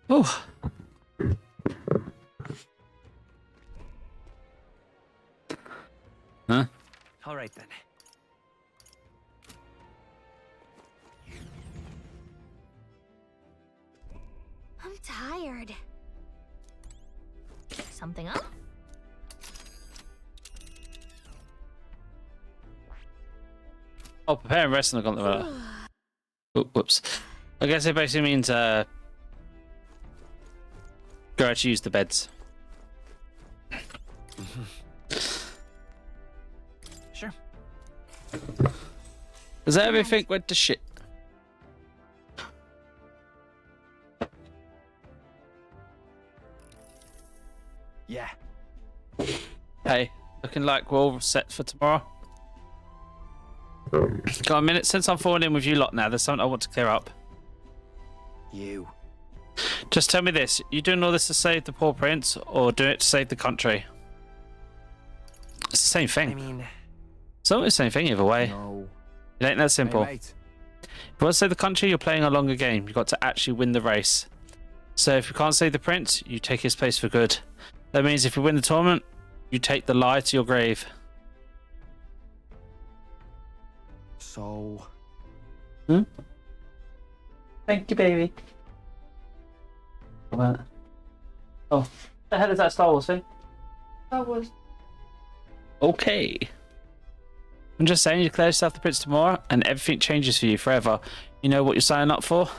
Oh. Huh? All right then. I'm tired. Something up? Oh, prepare and rest in the gauntlet. Whoops. I guess it basically means go actually use the beds. Sure. Does everything went to shit? Yeah. Hey, looking like we're all set for tomorrow. Got a minute? Since I'm falling in with you lot now, there's something I want to clear up. You. Just tell me this. You doing all this to save the poor prince, or doing it to save the country? It's the same thing. I mean... It's always the same thing either way. No. It ain't that simple. Hey, mate. If you want to save the country, you're playing a longer game. You've got to actually win the race. So if you can't save the prince, you take his place for good. That means if you win the tournament, you take the lie to your grave. So... Thank you, baby. What? Oh, the hell is that Star Wars thing? Star Wars. Okay. I'm just saying, you declare yourself the prince tomorrow, and everything changes for you forever. You know what you're signing up for?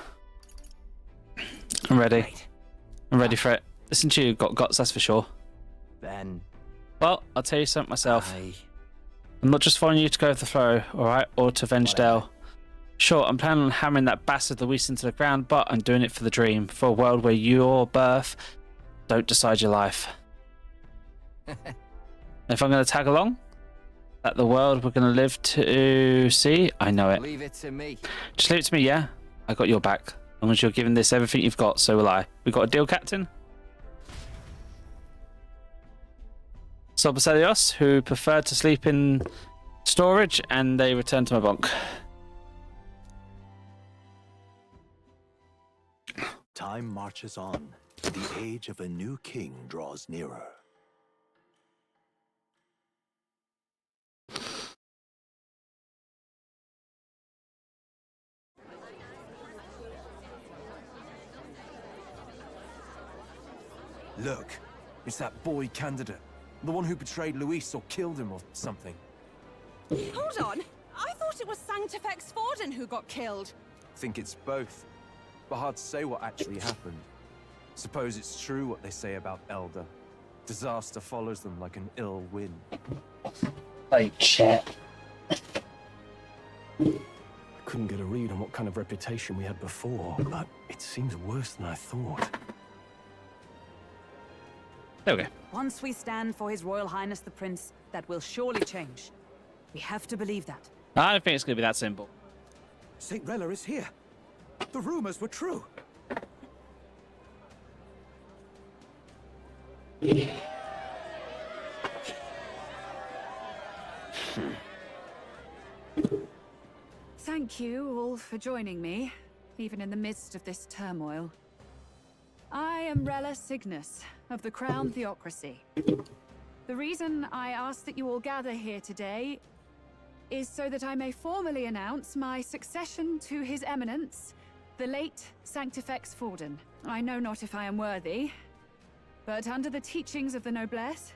I'm ready. Right. I'm ready for it. Listen to you, got guts, that's for sure. Then... Well, I'll tell you something myself. I... I'm not just following you to go with the flow, alright? Or to avenge Dale. Sure, I'm planning on hammering that bastard Luis into the ground, but I'm doing it for the dream. For a world where your birth don't decide your life. If I'm going to tag along, that the world we're going to live to see, I know it. Leave it to me. Just leave it to me, yeah? I got your back. As long as you're giving this everything you've got, so will I. We got a deal, Captain? Sobaselios, who preferred to sleep in storage, and they returned to my bunk. Time marches on. The age of a new king draws nearer. Look, it's that boy candidate. The one who betrayed Luis or killed him or something. Hold on! I thought it was Sanctifex Forden who got killed. Think it's both. But hard to say what actually happened. Suppose it's true what they say about Elder. Disaster follows them like an ill wind. Hey, chat. I couldn't get a read on what kind of reputation we had before, but it seems worse than I thought. There we go. Once we stand for His Royal Highness the Prince, that will surely change. We have to believe that. I don't think it's going to be that simple. St. Rella is here. The rumors were true. Thank you all for joining me, even in the midst of this turmoil. I am Rella Cygnus, of the Crown Theocracy. The reason I ask that you all gather here today is so that I may formally announce my succession to His Eminence, the late Sanctifex Forden. I know not if I am worthy, but under the teachings of the noblesse,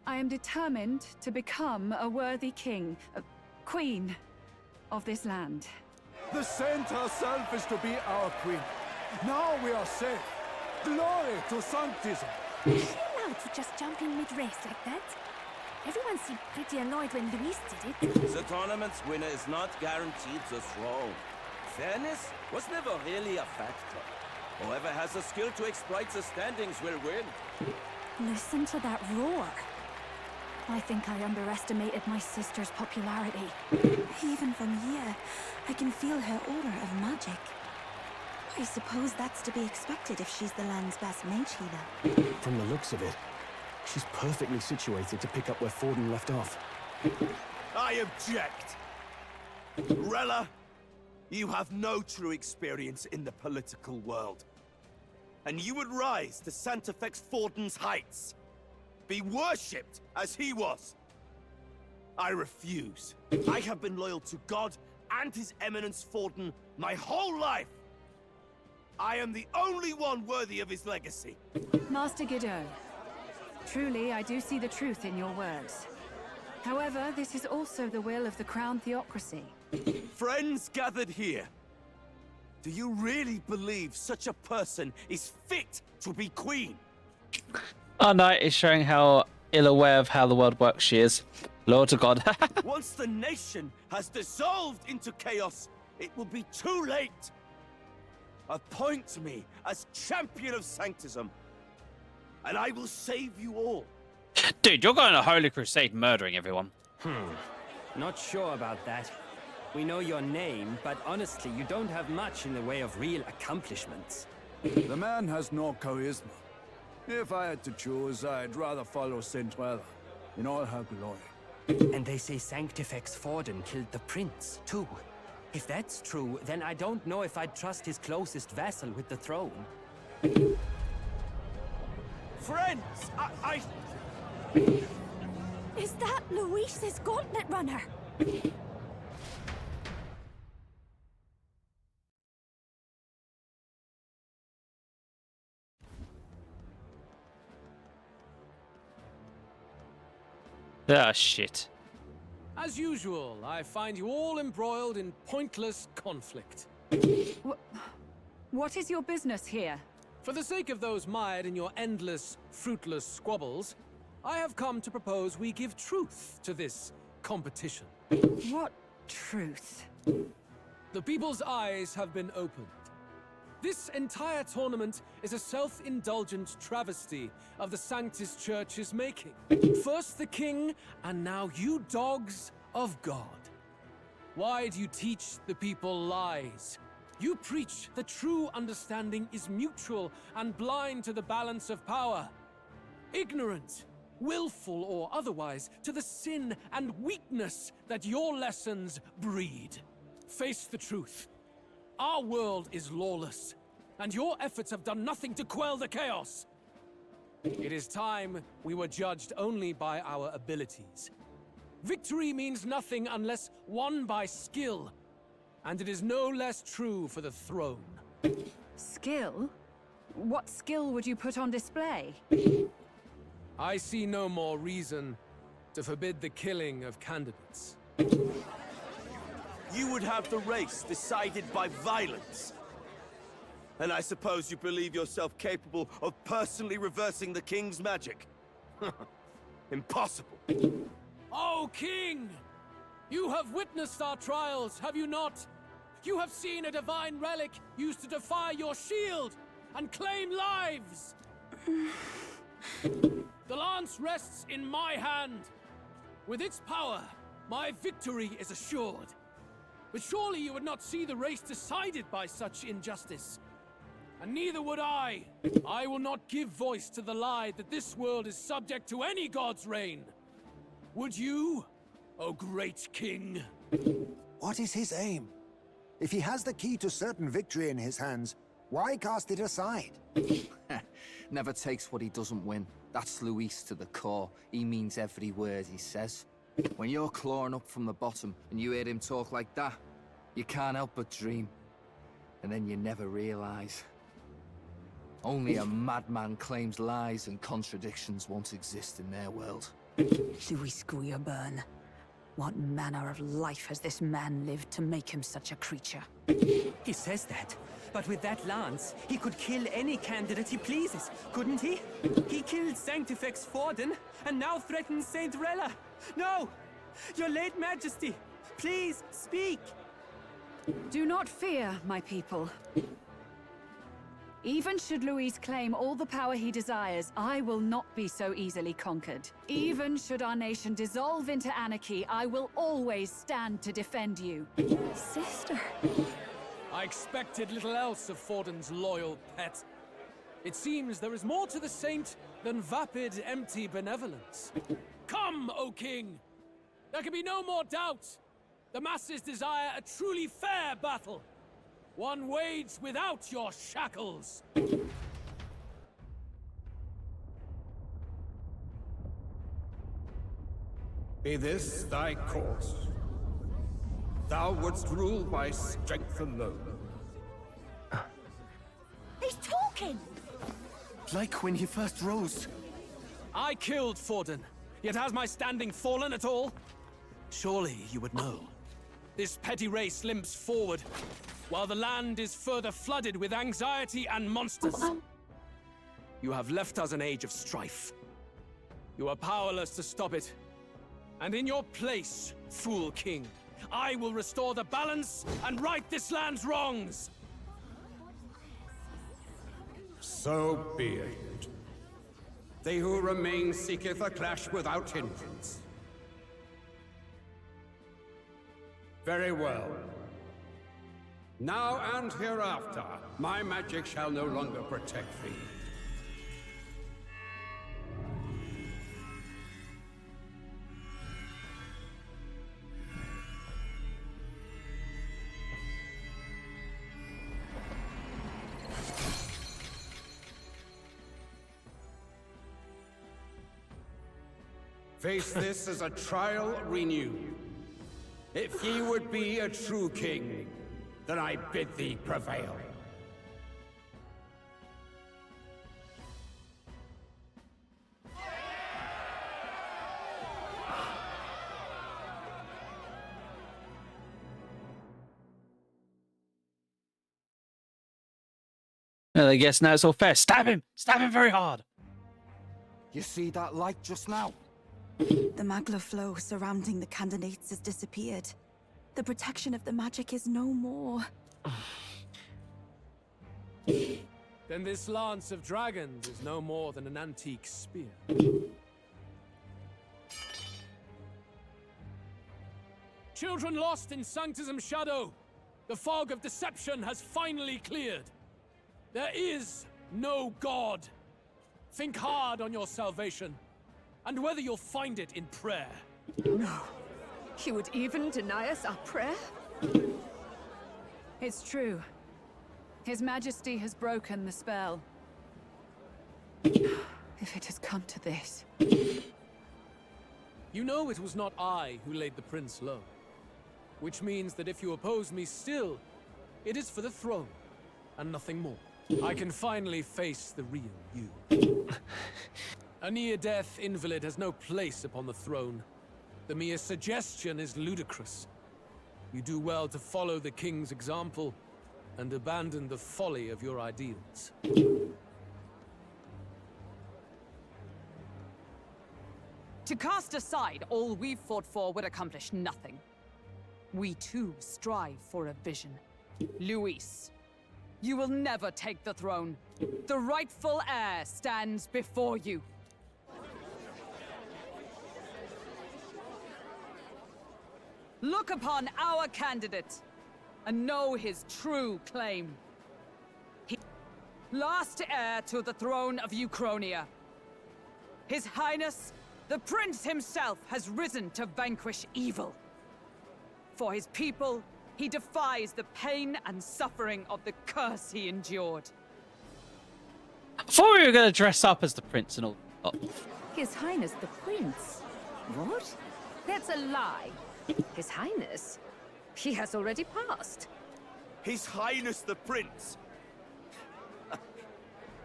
I am determined to become a worthy king, a queen of this land. The saint herself is to be our queen. Now we are safe. Glory to Sanctism. Is she allowed to just jump in mid-race like that? Everyone seemed pretty annoyed when Luis did it. The tournament's winner is not guaranteed the throne. Fairness was never really a factor. Whoever has the skill to exploit the standings will win. Listen to that roar. I think I underestimated my sister's popularity. Even from here, I can feel her aura of magic. I suppose that's to be expected if she's the land's best mage healer. From the looks of it, she's perfectly situated to pick up where Forden left off. I object. Rella, you have no true experience in the political world. And you would rise to Santefex Forden's heights. Be worshipped as he was. I refuse. I have been loyal to God and His Eminence Forden my whole life. I am the only one worthy of his legacy. Master Guido, truly I do see the truth in your words. However, this is also the will of the Crown Theocracy. Friends gathered here, do you really believe such a person is fit to be queen? Our knight is showing how ill aware of how the world works she is. Lord to God. Once the nation has dissolved into chaos, it will be too late. Appoint me as champion of Sanctism, and I will save you all. Dude, you're going on a holy crusade murdering everyone. Not sure about that. We know your name, but honestly, you don't have much in the way of real accomplishments. The man has no charisma. If I had to choose, I'd rather follow Cinderella in all her glory. And they say Sanctifex Forden killed the prince, too. If that's true, then I don't know if I'd trust his closest vassal with the throne. Friends, I... Is that Luis's gauntlet runner? Ah, shit. As usual, I find you all embroiled in pointless conflict. What is your business here? For the sake of those mired in your endless, fruitless squabbles, I have come to propose we give truth to this competition. What truth? The people's eyes have been opened. This entire tournament is a self-indulgent travesty of the Sanctus Church's making. First the king, and now you dogs of God. Why do you teach the people lies? You preach that true understanding is mutual and blind to the balance of power. Ignorant, willful or otherwise, to the sin and weakness that your lessons breed. Face the truth. Our world is lawless, and your efforts have done nothing to quell the chaos. It is time we were judged only by our abilities. Victory means nothing unless won by skill, and it is no less true for the throne. Skill? What skill would you put on display? I see no more reason to forbid the killing of candidates. You would have the race decided by violence. And I suppose you believe yourself capable of personally reversing the king's magic? Impossible. Oh, king! You have witnessed our trials, have you not? You have seen a divine relic used to defy your shield and claim lives! The lance rests in my hand. With its power, my victory is assured. But surely you would not see the race decided by such injustice. And neither would I. I will not give voice to the lie that this world is subject to any god's reign. Would you, O great king? What is his aim? If he has the key to certain victory in his hands, why cast it aside? Never takes what he doesn't win. That's Luis to the core. He means every word he says. When you're clawing up from the bottom and you hear him talk like that, you can't help but dream. And then you never realize. Only a madman claims lies and contradictions won't exist in their world. Luis Guyaburn. What manner of life has this man lived to make him such a creature? He says that, but with that lance, he could kill any candidate he pleases, couldn't he? He killed Sanctifex Forden, and now threatens Saint Rella. No! Your late majesty, please speak! Do not fear, my people. Even should Luis claim all the power he desires, I will not be so easily conquered. Even should our nation dissolve into anarchy, I will always stand to defend you. Sister. I expected little else of Forden's loyal pet. It seems there is more to the saint than vapid, empty benevolence. Come, O king! There can be no more doubt. The masses desire a truly fair battle. One waged without your shackles. Be this thy course. Thou wouldst rule by strength alone. He's talking! Like when he first rose. I killed Forden, yet has my standing fallen at all? Surely you would know. This petty race limps forward, while the land is further flooded with anxiety and monsters. You have left us an age of strife. You are powerless to stop it. And in your place, fool king, I will restore the balance and right this land's wrongs! So be it. They who remain seeketh a clash without hindrance. Very well. Now and hereafter, my magic shall no longer protect thee. Face this as a trial renewed. If ye would be a true king, then I bid thee prevail. Well, I guess now it's all fair. Stab him! Stab him very hard! You see that light just now? The magla flow surrounding the candidates has disappeared. The protection of the magic is no more. Then this lance of dragons is no more than an antique spear. Children lost in Sanctism's shadow! The fog of deception has finally cleared. There is no God. Think hard on your salvation, and whether you'll find it in prayer. No. He would even deny us our prayer? It's true. His Majesty has broken the spell. If it has come to this. You know it was not I who laid the prince low. Which means that if you oppose me still, it is for the throne, and nothing more. I can finally face the real you. A near-death invalid has no place upon the throne. The mere suggestion is ludicrous. You do well to follow the king's example and abandon the folly of your ideals. To cast aside all we've fought for would accomplish nothing. We too strive for a vision. Luis, you will never take the throne. The rightful heir stands before you. Look upon our candidate and know his true claim. He last heir to the throne of Uchronia. His Highness, the Prince himself, has risen to vanquish evil. For his people, he defies the pain and suffering of the curse he endured. I thought we were going to dress up as the prince and all. Oh. His Highness the Prince? What? That's a lie. His Highness? He has already passed. His Highness the Prince!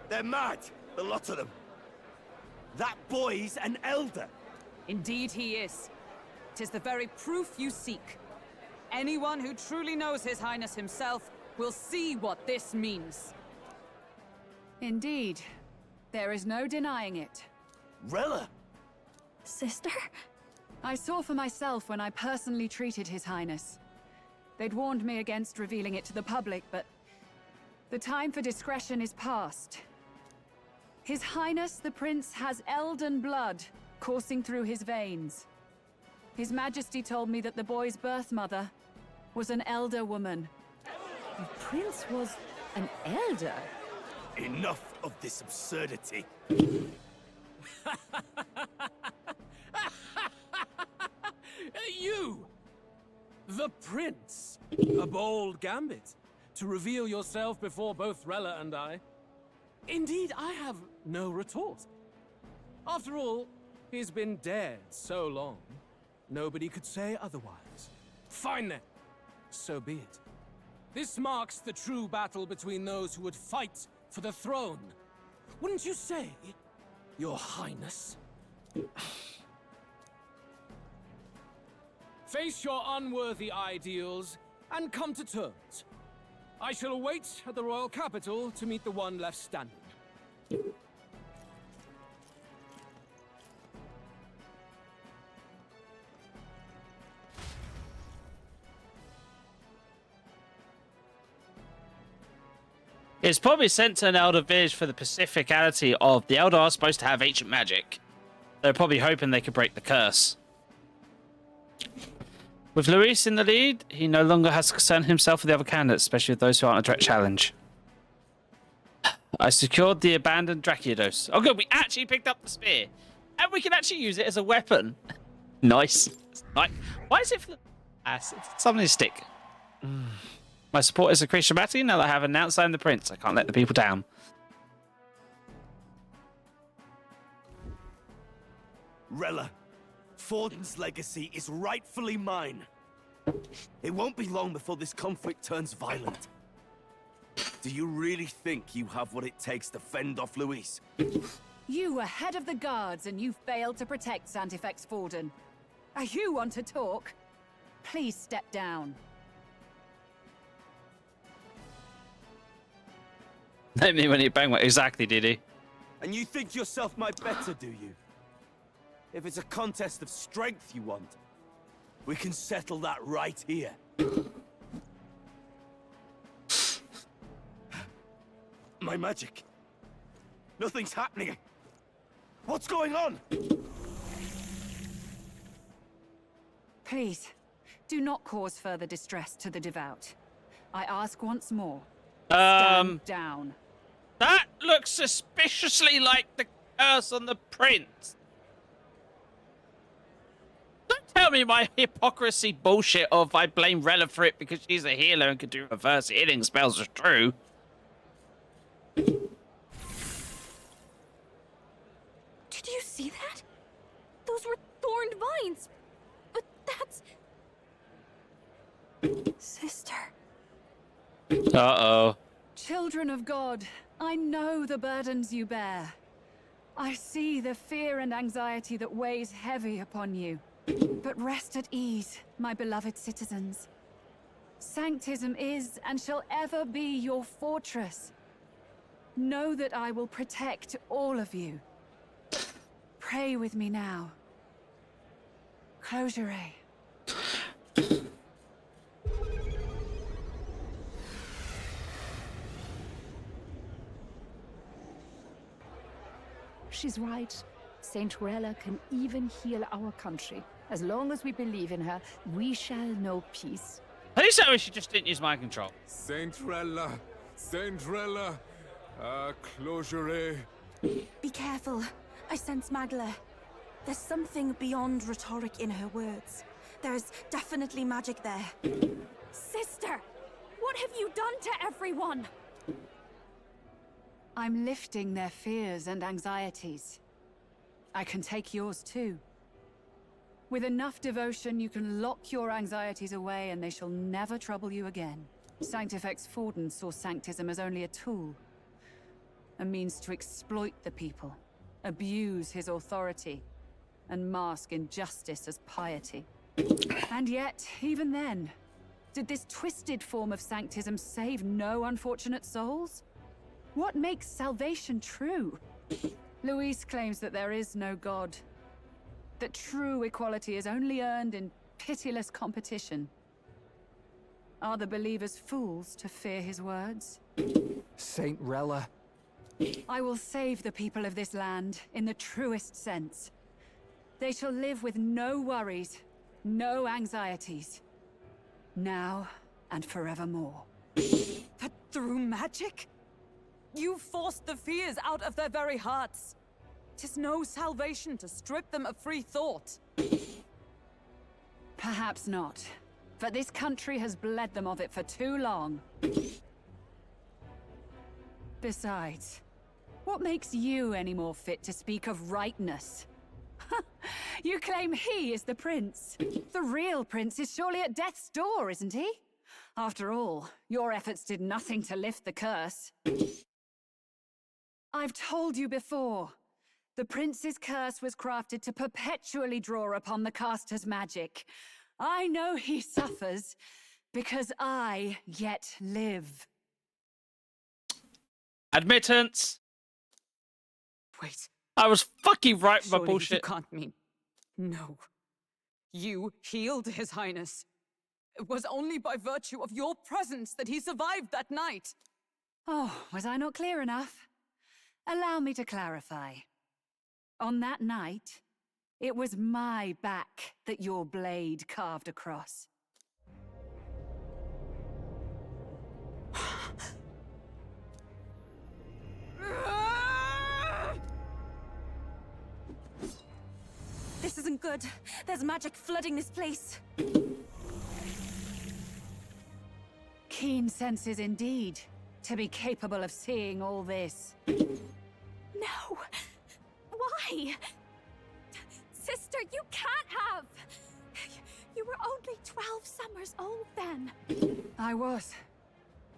They're mad, the lot of them. That boy's an elder. Indeed he is. 'Tis the very proof you seek. Anyone who truly knows His Highness himself will see what this means. Indeed. There is no denying it. Rella! Sister? I saw for myself when I personally treated His Highness. They'd warned me against revealing it to the public, but the time for discretion is past. His Highness the Prince has elden blood coursing through his veins. His Majesty told me that the boy's birth mother was an elder woman. The Prince was an elder? Enough of this absurdity. The prince! A bold gambit. To reveal yourself before both Rella and I. Indeed, I have no retort. After all, he's been dead so long. Nobody could say otherwise. Fine then. So be it. This marks the true battle between those who would fight for the throne. Wouldn't you say, Your Highness? Face your unworthy ideals and come to terms. I shall await at the royal capital to meet the one left standing. It's probably sent to an Elder village for the pacificality of the Elder are supposed to have ancient magic. They're probably hoping they could break the curse. With Luis in the lead, he no longer has to concern himself with the other candidates, especially with those who aren't a direct challenge. I secured the abandoned Draciodos. Oh good, we actually picked up the spear. And we can actually use it as a weapon. Nice. Like, why is it for it's something to stick? My support is increased dramatically now that I have announced I'm the prince. I can't let the people down. Rella, Forden's legacy is rightfully mine. It won't be long before this conflict turns violent. Do you really think you have what it takes to fend off Luis? You were head of the guards and you failed to protect Santifex Forden. You want to talk? Please step down. Let me when he bang what exactly did he? And you think yourself my better, do you? If it's a contest of strength you want, we can settle that right here. My magic. Nothing's happening. What's going on? Please, do not cause further distress to the devout. I ask once more. Stand down. That looks suspiciously like the curse on the prince. Don't tell me my hypocrisy bullshit of I blame Rella for it because she's a healer and could do reverse healing spells is true. Did you see that? Those were thorned vines. But that's... Sister. Uh-oh. Children of God, I know the burdens you bear. I see the fear and anxiety that weighs heavy upon you. But rest at ease, my beloved citizens. Sanctism is and shall ever be your fortress. Know that I will protect all of you. Pray with me now. Closure. She's right. Saint Rella can even heal our country. As long as we believe in her, we shall know peace. Please tell me she just didn't use mind control. Saint Rella, closure. Be careful. I sense Magla. There's something beyond rhetoric in her words. There's definitely magic there. Sister, what have you done to everyone? I'm lifting their fears and anxieties. I can take yours too. With enough devotion, you can lock your anxieties away and they shall never trouble you again. Sanctifex Forden saw Sanctism as only a tool. A means to exploit the people, abuse his authority, and mask injustice as piety. And yet, even then, did this twisted form of Sanctism save no unfortunate souls? What makes salvation true? Luis claims that there is no God. That true equality is only earned in pitiless competition. Are the believers fools to fear his words? Saint Rella. I will save the people of this land in the truest sense. They shall live with no worries, no anxieties. Now and forevermore. But through magic? You forced the fears out of their very hearts. 'Tis no salvation to strip them of free thought. Perhaps not. but this country has bled them of it for too long. Besides, what makes you any more fit to speak of rightness? You claim he is the prince. The real prince is surely at death's door, isn't he? After all, your efforts did nothing to lift the curse. I've told you before. The prince's curse was crafted to perpetually draw upon the caster's magic. I know he suffers because I yet live. Admittance. Wait. I was fucking right with my Surely bullshit. You can't mean... No. You healed His Highness. It was only by virtue of your presence that he survived that night. Oh, was I not clear enough? Allow me to clarify. On that night, it was my back that your blade carved across. This isn't good. There's magic flooding this place. Keen senses indeed, to be capable of seeing all this. No! Why? Sister, you can't have! You were only 12 summers old then. I was.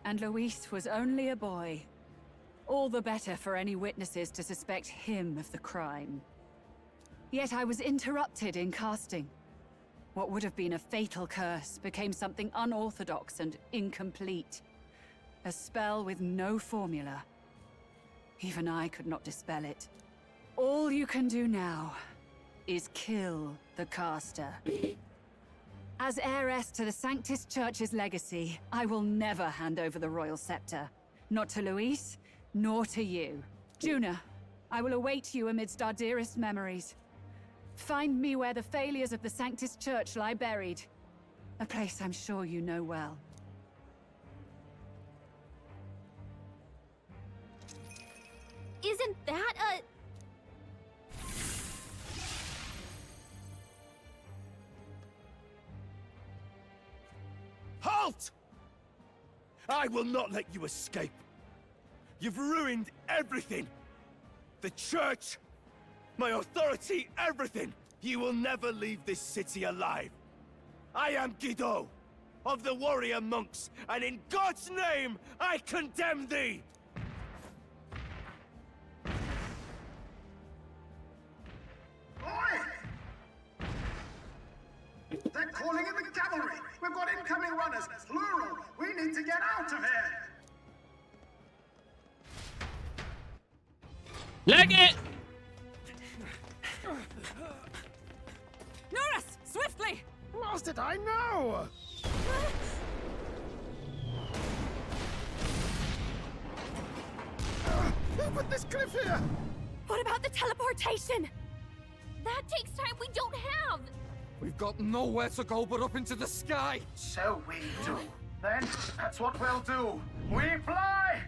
And Luis was only a boy. All the better for any witnesses to suspect him of the crime. Yet I was interrupted in casting. What would have been a fatal curse became something unorthodox and incomplete. A spell with no formula. Even I could not dispel it. All you can do now is kill the caster. As heiress to the Sanctus Church's legacy, I will never hand over the royal scepter. Not to Luis, nor to you. Juna, I will await you amidst our dearest memories. Find me where the failures of the Sanctus Church lie buried. A place I'm sure you know well. Isn't that a... Halt! I will not let you escape. You've ruined everything. The church, my authority, everything. You will never leave this city alive. I am Guido, of the warrior monks, and in God's name, I condemn thee! They're calling in the cavalry! We've got incoming runners, plural! We need to get out of here! Leg it! Norris, swiftly! Lost it, I know! Who put this cliff here? What about the teleportation? That takes time we don't have! We've got nowhere to go but up into the sky! So we do. Then, that's what we'll do. We fly!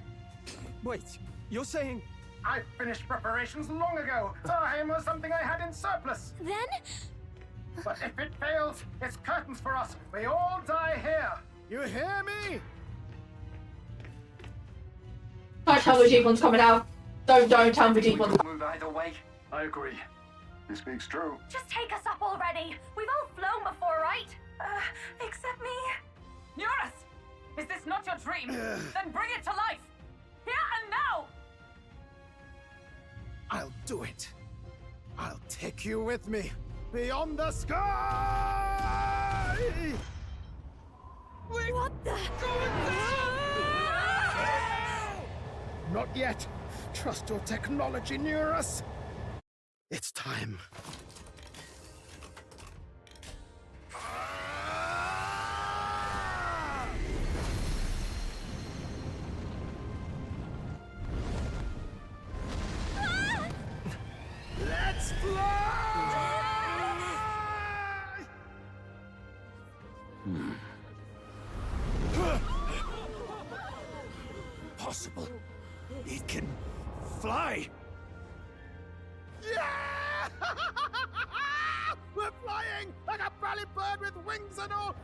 Wait, you're saying... I finished preparations long ago. Time was something I had in surplus. Then? But if it fails, it's curtains for us. We all die here. You hear me? Don't tell me deep one's coming out. Don't tell me deep one's Move either way. I agree. He speaks true. Just take us up already. We've all flown before, right? Except me. Norris! Is this not your dream? Then bring it to life! Here and now! I'll do it. I'll take you with me. Beyond the sky! What the? Not yet. Trust your technology near us. It's time. Let's fly! Impossible. It can fly. Yeah! We're flying like a bally bird with wings and all!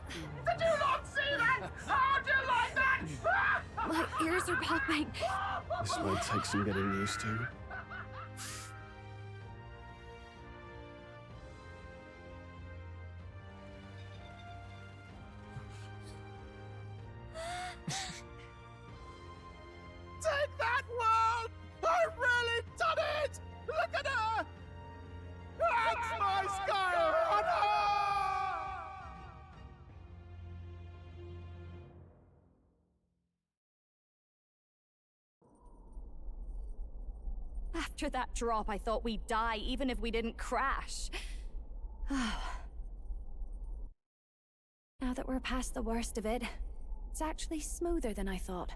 Did you not see that? How do you like that? My ears are popping. This might take some getting used to. Take that, world! I've really done it! Look at her! That's my sky runner! After that drop, I thought we'd die, even if we didn't crash. Now that we're past the worst of it, it's actually smoother than I thought.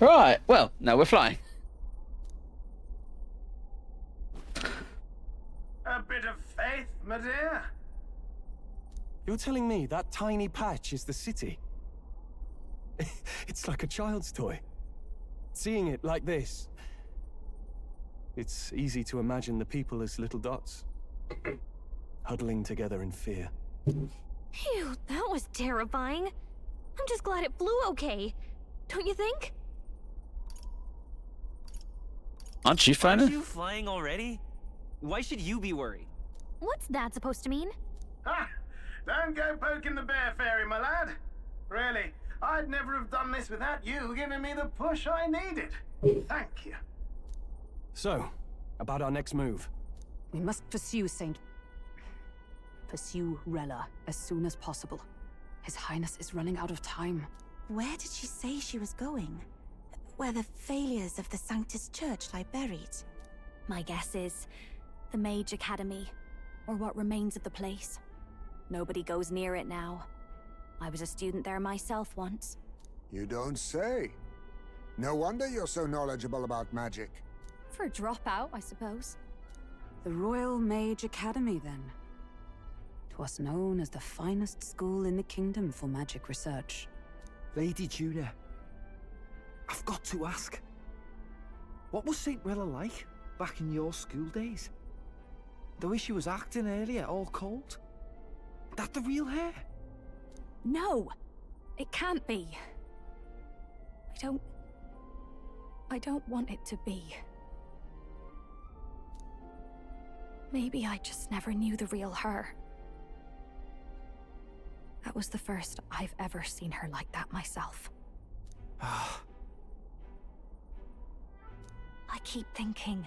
Right, well, now we're flying. A bit of faith, my dear. You're telling me that tiny patch is the city? It's like a child's toy. Seeing it like this, it's easy to imagine the people as little dots, huddling together in fear. Phew, that was terrifying. I'm just glad it flew okay. Don't you think? Aren't you flying? Aren't you flying already? Why should you be worried? What's that supposed to mean? Ha! Don't go poking the bear fairy, my lad. Really, I'd never have done this without you giving me the push I needed. Thank you. So, about our next move. We must pursue Rella as soon as possible. His Highness is running out of time. Where did she say she was going? Where the failures of the Sanctus Church lie buried? My guess is the Mage Academy, or what remains of the place. Nobody goes near it now. I was a student there myself once. You don't say. No wonder you're so knowledgeable about magic. For a dropout, I suppose. The Royal Mage Academy, then. 'Twas known as the finest school in the kingdom for magic research. Lady Juna, I've got to ask. What was St. Rella like back in your school days? The way she was acting earlier, all cold? That the real hair? No! It can't be. I don't want it to be. Maybe I just never knew the real her. That was the first I've ever seen her like that myself. I keep thinking,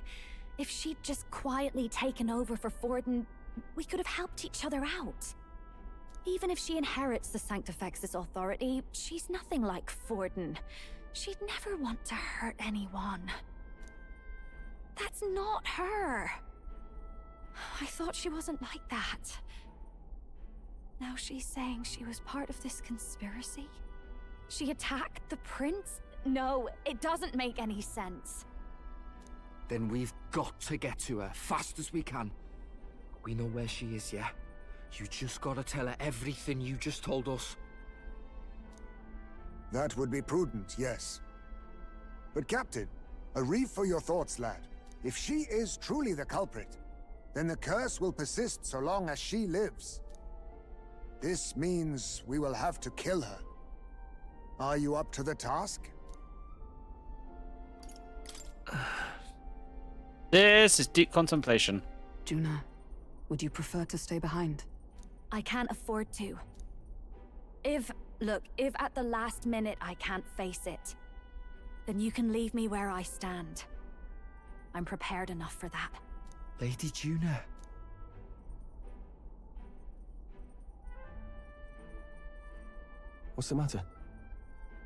if she'd just quietly taken over for Forden, we could have helped each other out. Even if she inherits the Sanctifex's authority, she's nothing like Forden. She'd never want to hurt anyone. That's not her. I thought she wasn't like that. Now she's saying she was part of this conspiracy? She attacked the prince? No, it doesn't make any sense. Then we've got to get to her fast as we can. We know where she is, yeah? You just gotta tell her everything you just told us. That would be prudent, yes. But Captain, a reef for your thoughts, lad. If she is truly the culprit, then the curse will persist so long as she lives. This means we will have to kill her. Are you up to the task? This is deep contemplation. Juna, would you prefer to stay behind? I can't afford to. If at the last minute I can't face it, then you can leave me where I stand. I'm prepared enough for that. Lady Juna. What's the matter?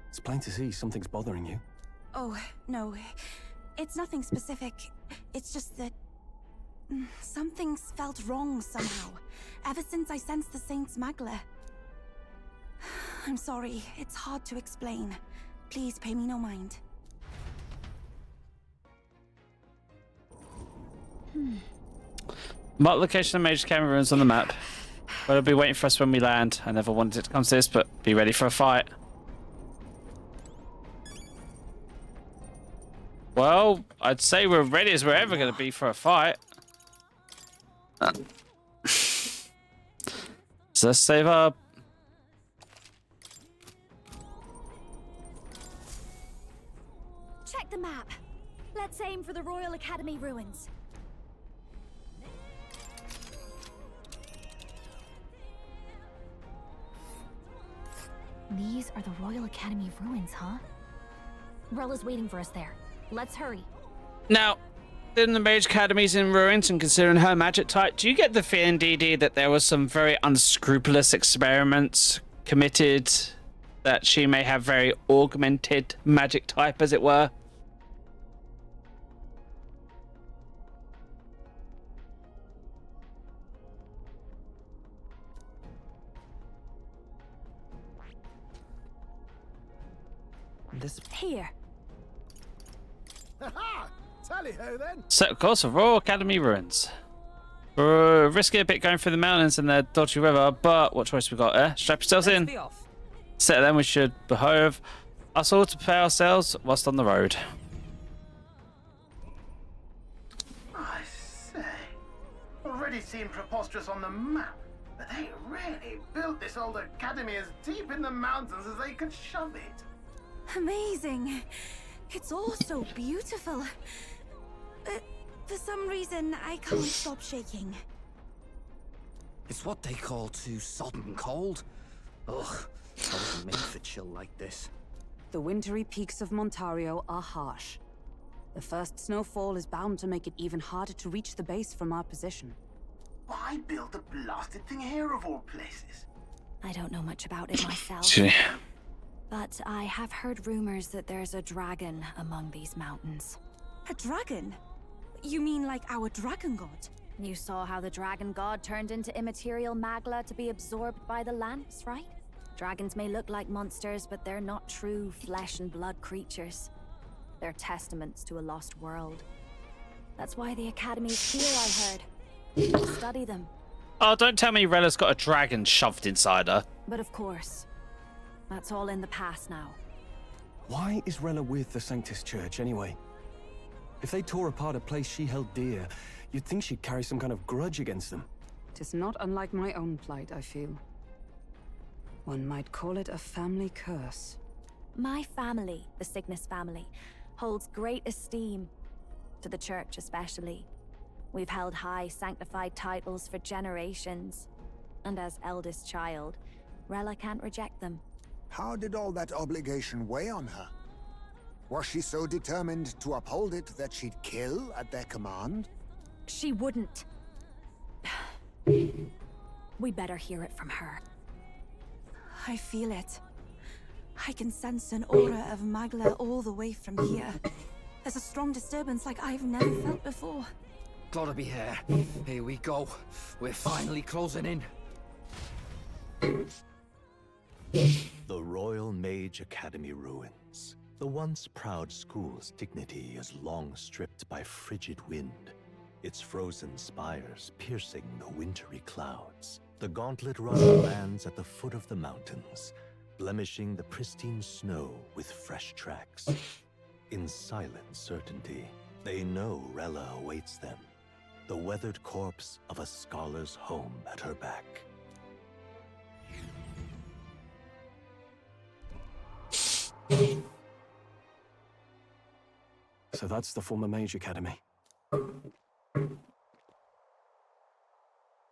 It's plain to see something's bothering you. Oh, no. It's nothing specific. It's just that Something's felt wrong somehow, ever since I sensed the Saint's Magla. I'm sorry, it's hard to explain. Please pay me no mind. Mark location of major camera ruins on the map. But it'll be waiting for us when we land. I never wanted it to come to this, but be ready for a fight. Well, I'd say we're ready as we're ever going to be for a fight. So let's save up. Check the map. Let's aim for the Royal Academy ruins. These are the Royal Academy ruins, huh? Rella's waiting for us there. Let's hurry. Now, in the Mage Academy's in ruins, and considering her magic type, do you get the feeling, DD, that there was some very unscrupulous experiments committed, that she may have very augmented magic type, as it were? This here. Ha! Tally-ho then. Set course for Royal Academy ruins. We're risking a bit going through the mountains and the dodgy river, but what choice we got there? Strap yourselves in. Set then we should behove us all to prepare ourselves whilst on the road. I say, already seem preposterous on the map, but they really built this old academy as deep in the mountains as they could shove it. Amazing. It's all so beautiful. For some reason, I can't stop shaking. It's what they call too sodden cold. Ugh, I wasn't made for chill like this. The wintry peaks of Montario are harsh. The first snowfall is bound to make it even harder to reach the base from our position. Why build the blasted thing here of all places? I don't know much about it myself. But I have heard rumors that there's a dragon among these mountains. A dragon? You mean like our dragon god? You saw how the dragon god turned into immaterial magla to be absorbed by the lamps, right? Dragons may look like monsters, but they're not true flesh and blood creatures. They're testaments to a lost world. That's why the Academy's here, I heard. To study them. Oh, don't tell me Rella's got a dragon shoved inside her. But of course, that's all in the past now. Why is Rella with the Sanctus Church, anyway? If they tore apart a place she held dear, you'd think she'd carry some kind of grudge against them. Tis not unlike my own plight, I feel. One might call it a family curse. My family, the Cygnus family, holds great esteem, to the Church especially. We've held high sanctified titles for generations, and as eldest child, Rella can't reject them. How did all that obligation weigh on her? Was she so determined to uphold it that she'd kill at their command? She wouldn't. We better hear it from her. I feel it. I can sense an aura of Magla all the way from here. There's a strong disturbance like I've never felt before. Gotta be here. Here we go. We're finally closing in. The Royal Mage Academy ruins. The once proud school's dignity is long stripped by frigid wind, its frozen spires piercing the wintry clouds. The gauntlet runner lands at the foot of the mountains, blemishing the pristine snow with fresh tracks. In silent certainty, they know Rella awaits them, the weathered corpse of a scholar's home at her back. So that's the former Mage Academy.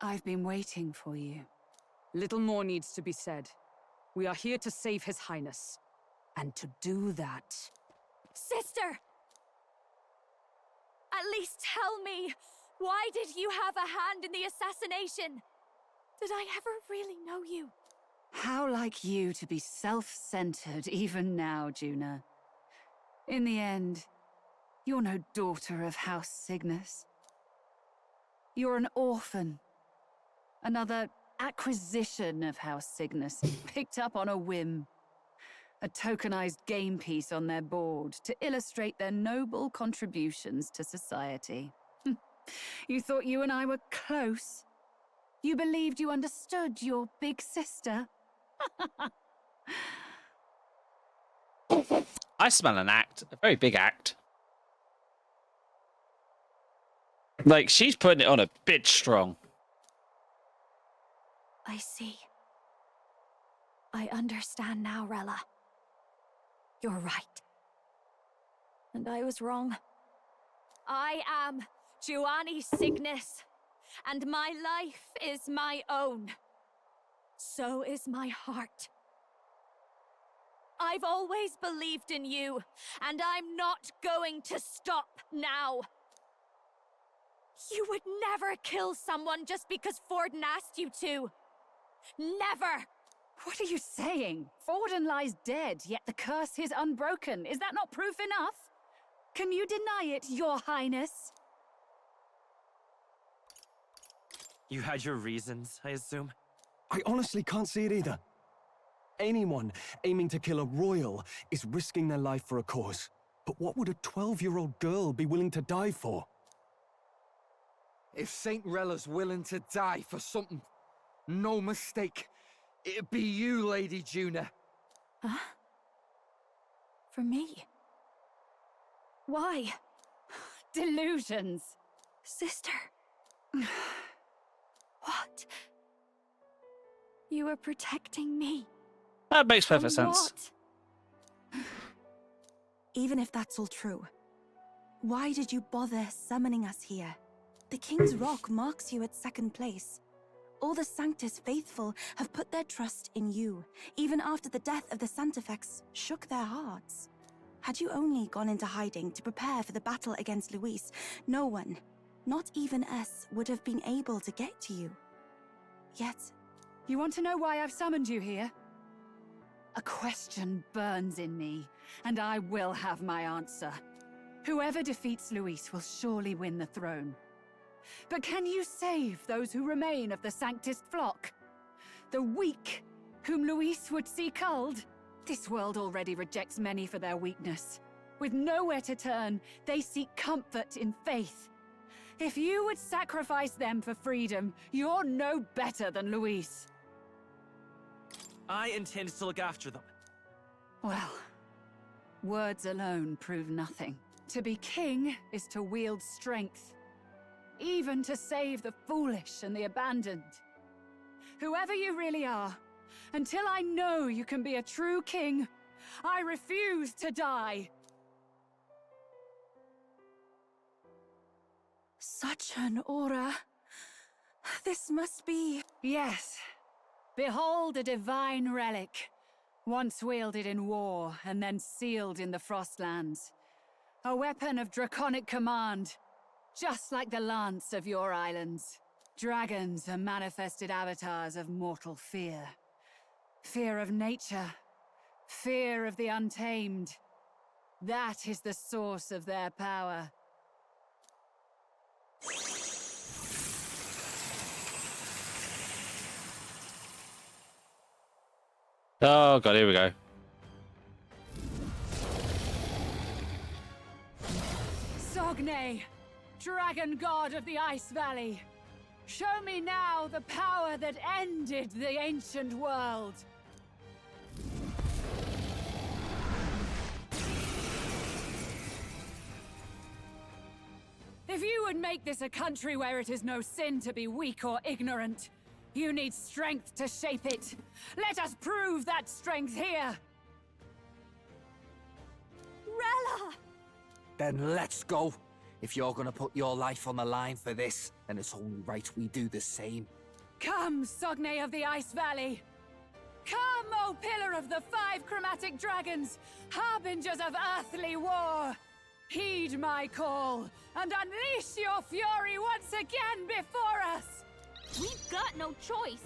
I've been waiting for you. Little more needs to be said. We are here to save His Highness. And to do that... Sister! At least tell me, why did you have a hand in the assassination? Did I ever really know you? How like you to be self-centered even now, Juna. In the end, you're no daughter of House Cygnus. You're an orphan. Another acquisition of House Cygnus, picked up on a whim. A tokenized game piece on their board to illustrate their noble contributions to society. You thought you and I were close? You believed you understood your big sister? I smell an act, a very big act. Like, she's putting it on a bit strong. I see. I understand now, Rella. You're right. And I was wrong. I am Giovanni Cygnus, and my life is my own. So is my heart. I've always believed in you, and I'm not going to stop now. You would never kill someone just because Forden asked you to. Never! What are you saying? Forden lies dead, yet the curse is unbroken. Is that not proof enough? Can you deny it, Your Highness? You had your reasons, I assume? I honestly can't see it either. Anyone aiming to kill a royal is risking their life for a cause. But what would a 12-year-old girl be willing to die for? If Saint Rella's willing to die for something, no mistake, it'd be you, Lady Juna. Huh? For me? Why? Delusions. Sister. What? You were protecting me. That makes perfect sense. What? Even if that's all true, why did you bother summoning us here? The King's Rock marks you at second place. All the Sanctus faithful have put their trust in you, even after the death of the Santafex shook their hearts. Had you only gone into hiding to prepare for the battle against Luis, no one, not even us, would have been able to get to you. Yet... You want to know why I've summoned you here? A question burns in me, and I will have my answer. Whoever defeats Luis will surely win the throne. But can you save those who remain of the Sanctist flock? The weak, whom Luis would see culled? This world already rejects many for their weakness. With nowhere to turn, they seek comfort in faith. If you would sacrifice them for freedom, you're no better than Luis. I intend to look after them. Well, words alone prove nothing. To be king is to wield strength, even to save the foolish and the abandoned. Whoever you really are, until I know you can be a true king, I refuse to die. Such an aura. This must be... Yes. Behold a divine relic, once wielded in war and then sealed in the Frostlands. A weapon of draconic command, just like the lance of your islands. Dragons are manifested avatars of mortal fear. Fear of nature, fear of the untamed. That is the source of their power. Oh god, here we go. Sogne, dragon god of the Ice Valley. Show me now the power that ended the ancient world. If you would make this a country where it is no sin to be weak or ignorant, you need strength to shape it. Let us prove that strength here. Rella! Then let's go. If you're gonna put your life on the line for this, then it's only right we do the same. Come, Sogne of the Ice Valley. Come, O Pillar of the 5 Chromatic Dragons, harbingers of earthly war. Heed my call, and unleash your fury once again before us! We've got no choice.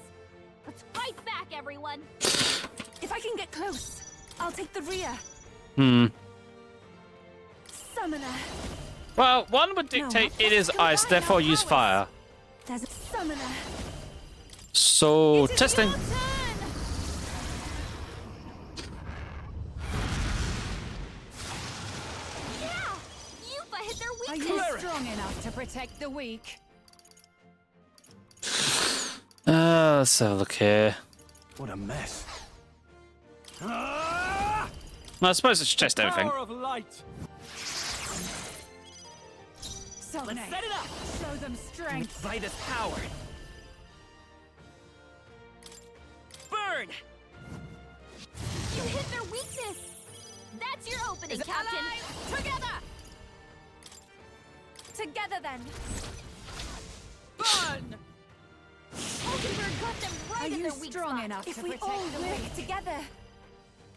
Let's fight back, everyone. If I can get close, I'll take the rear. Summoner. Well, one would dictate it is ice, therefore use fire. There's a summoner. So, testing. Are you strong enough to protect the weak? Let's have a look here. What a mess. Well, I suppose it's just everything. Power of light. So let's set it up. Show them strength. Vitus power. Burn. You hit their weakness. That's your opening, Captain. Alive? Together. Together then. Burn. Hulkenberg got them right Are in you their weak strong spot. enough If to we protect all the work weak? together.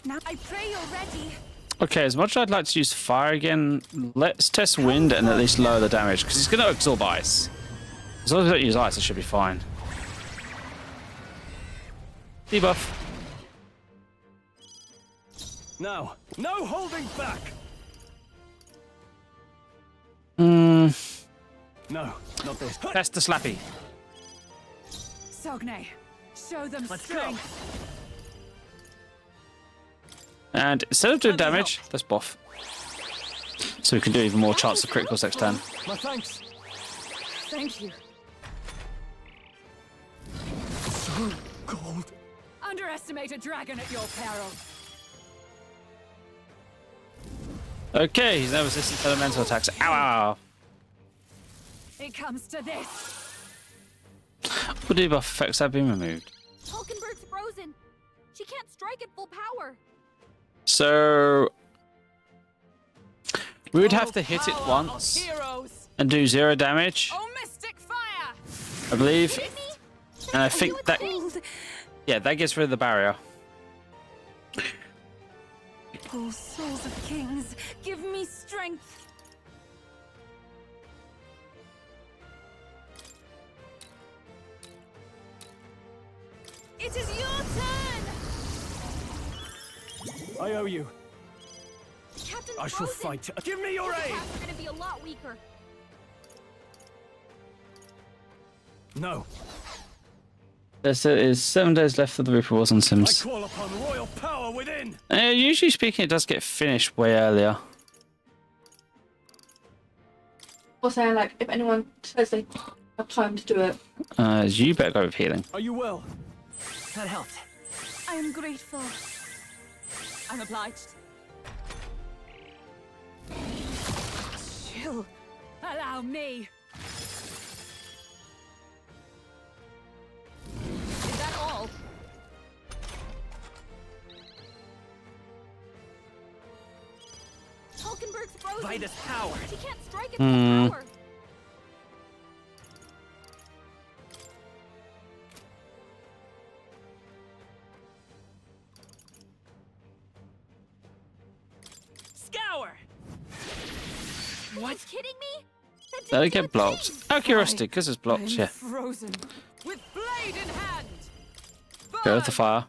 Now I pray you're ready. Okay, as much as I'd like to use fire again, let's test wind and at least lower the damage, because he's going to absorb ice. As long as we don't use ice, it should be fine. Debuff. Now, no holding back. No, not this. that's the slappy. Sogne, show them Let's strength. And instead of doing damage, let's buff. So we can do even more chance of criticals next turn. My thanks. Thank you. So cold. Underestimate a dragon at your peril. Okay, he's now resistant to elemental attacks. Ow, ow, ow. It comes to this. What debuff effects have been removed? Hulkenberg's frozen. She can't strike at full power. So we would have to hit it once and do 0 damage, Oh, mystic fire! I believe. And I think that, yeah, that gets rid of the barrier. Oh, souls of kings, give me strength. It is your turn! I owe you. Captain I shall fight. Give me your aid. Attacks are going to be a lot weaker. No. There is 7 days left for the Reaper Wars on I Sims. call upon royal power within. Usually speaking, it does get finished way earlier. Or saying, like, if anyone says they have time to do it. You better go with healing. Are you well? That helped. I am grateful. I'm obliged. Chill. Allow me. Is that all? Hulkenberg's frozen. Vitus power. She can't strike at full power. Scour. What? Are you kidding me? That That'll didn't do a get blocked. thing. Out of curiosity, because it's blocked, yeah. Frozen. With blade in hand. Go with the fire.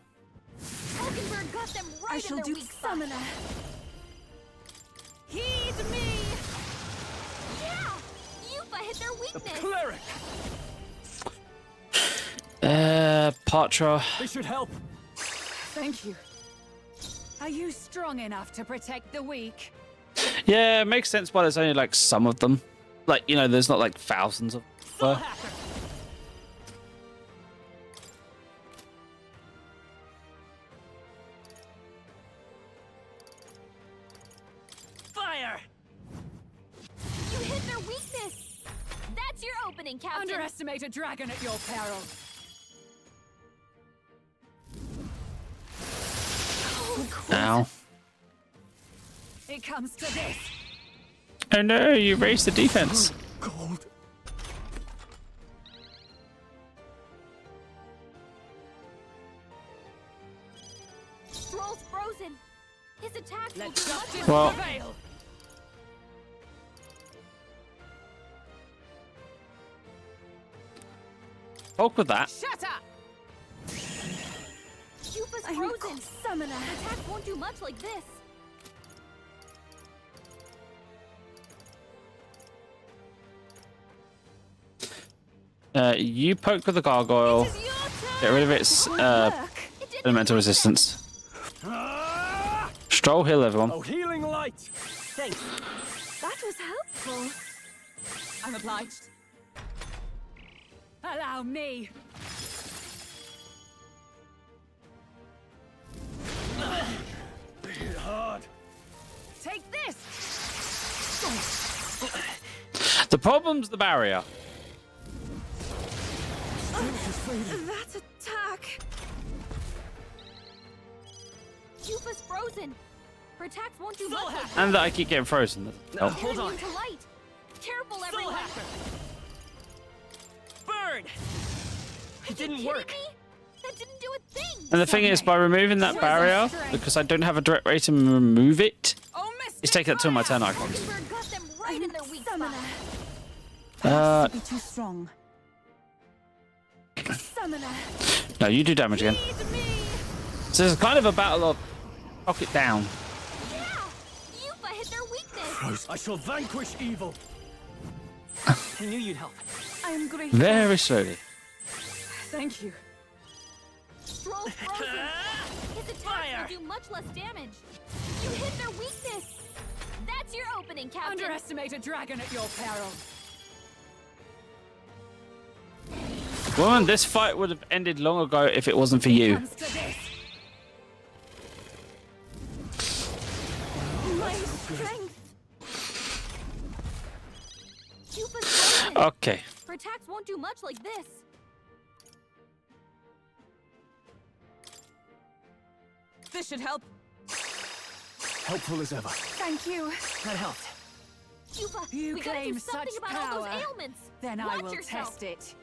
Hulkenberg got them right I in shall their do weak spot. summoner. Heed me. Yeah! Yupa hit their weakness. Cleric. Patra. This should help. Thank you. Are you strong enough to protect the weak? Yeah, it makes sense why there's only like some of them. Like, you know, there's not like thousands of them. Fire. You hit their weakness. That's your opening, Captain. Underestimate a dragon at your peril. Ow. It comes to this. Oh no, you raised the defense. Cold. Stroll's frozen. His attack will Let do justice much Well- prevail. Bulk with that. Shut up. Yupa's I'm frozen. summoner. The attack won't do much like this. You poke with the gargoyle. Get rid of its elemental resistance. Stroll heal everyone. Oh, healing light. Thanks. That was helpful. I'm obliged. Allow me. Hit hard. Take this. The problem's the barrier. That attack. Yufa's frozen. Her attacks won't do much. And that I keep getting frozen. You're hold on. immune to light. Careful, everyone. Burn! It didn't work. That didn't do a thing. And the thing is, by removing that barrier, because I don't have a direct way to remove it, it's taking up two of my turn icons. Got them right in their weak spot. Be too strong. Summoner. No, you do damage again. So it's kind of a battle of knock it down. Yeah, Yufa hit their weakness. I shall vanquish evil. I knew you'd help. I'm grateful. Very slowly. Thank you. Stroll's frozen. His attacks will do much less damage. You hit their weakness. That's your opening, Captain. Underestimate a dragon at your peril. Woman, this fight would have ended long ago if it wasn't for you. My strength. Yufa's frozen. Okay. Her attacks won't do much like this. This should help. Helpful as ever. Thank you. That helped. Yufa, You we gotta claim do something such about all power. those ailments. Then I Watch will yourself. test it.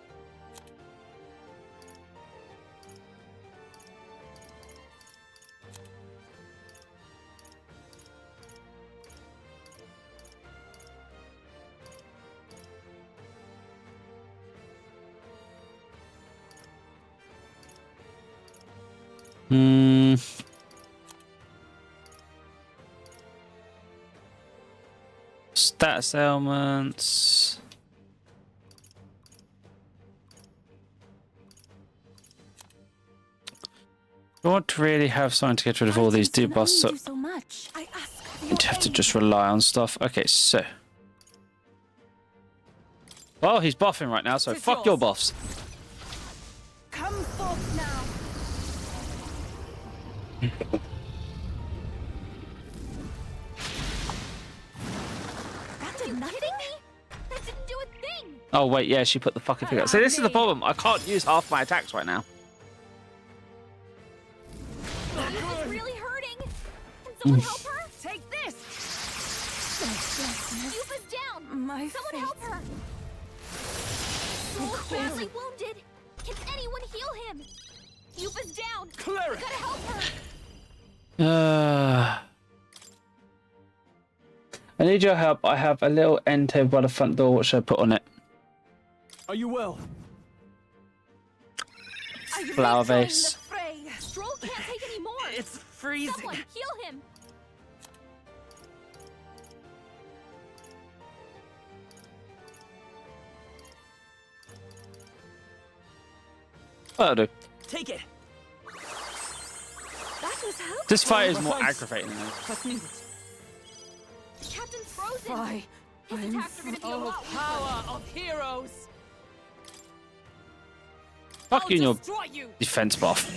Stats ailments. I want to really have something to get rid of all these debuffs, so So much. I ask for you'd have to just rely on stuff. Okay, so. Well, he's buffing right now, so fuck your buffs. Come forth now. That did nothing? That didn't do a thing. Oh, wait, yeah, she put the fucking figure. See, this is the problem. I can't use half my attacks right now. Yufa's really hurting. Can someone help her? Take this. Yufa's down. My Someone help her. Stroll's badly wounded. Can anyone heal him? Yufa's down. Cleric. We gotta help her. I need your help. I have a little end table by the front door. What should I put on it? Are you well? Flower vase. Stroll can't take any more. It's freezing. Someone heal him. That'll do. Take it. That was helpful. This fight is more aggravating though. What's needed? The captain's frozen. Why? His attacks are gonna be a lot weaker. Power of heroes. Fuck you and your Destroy you. defense buff.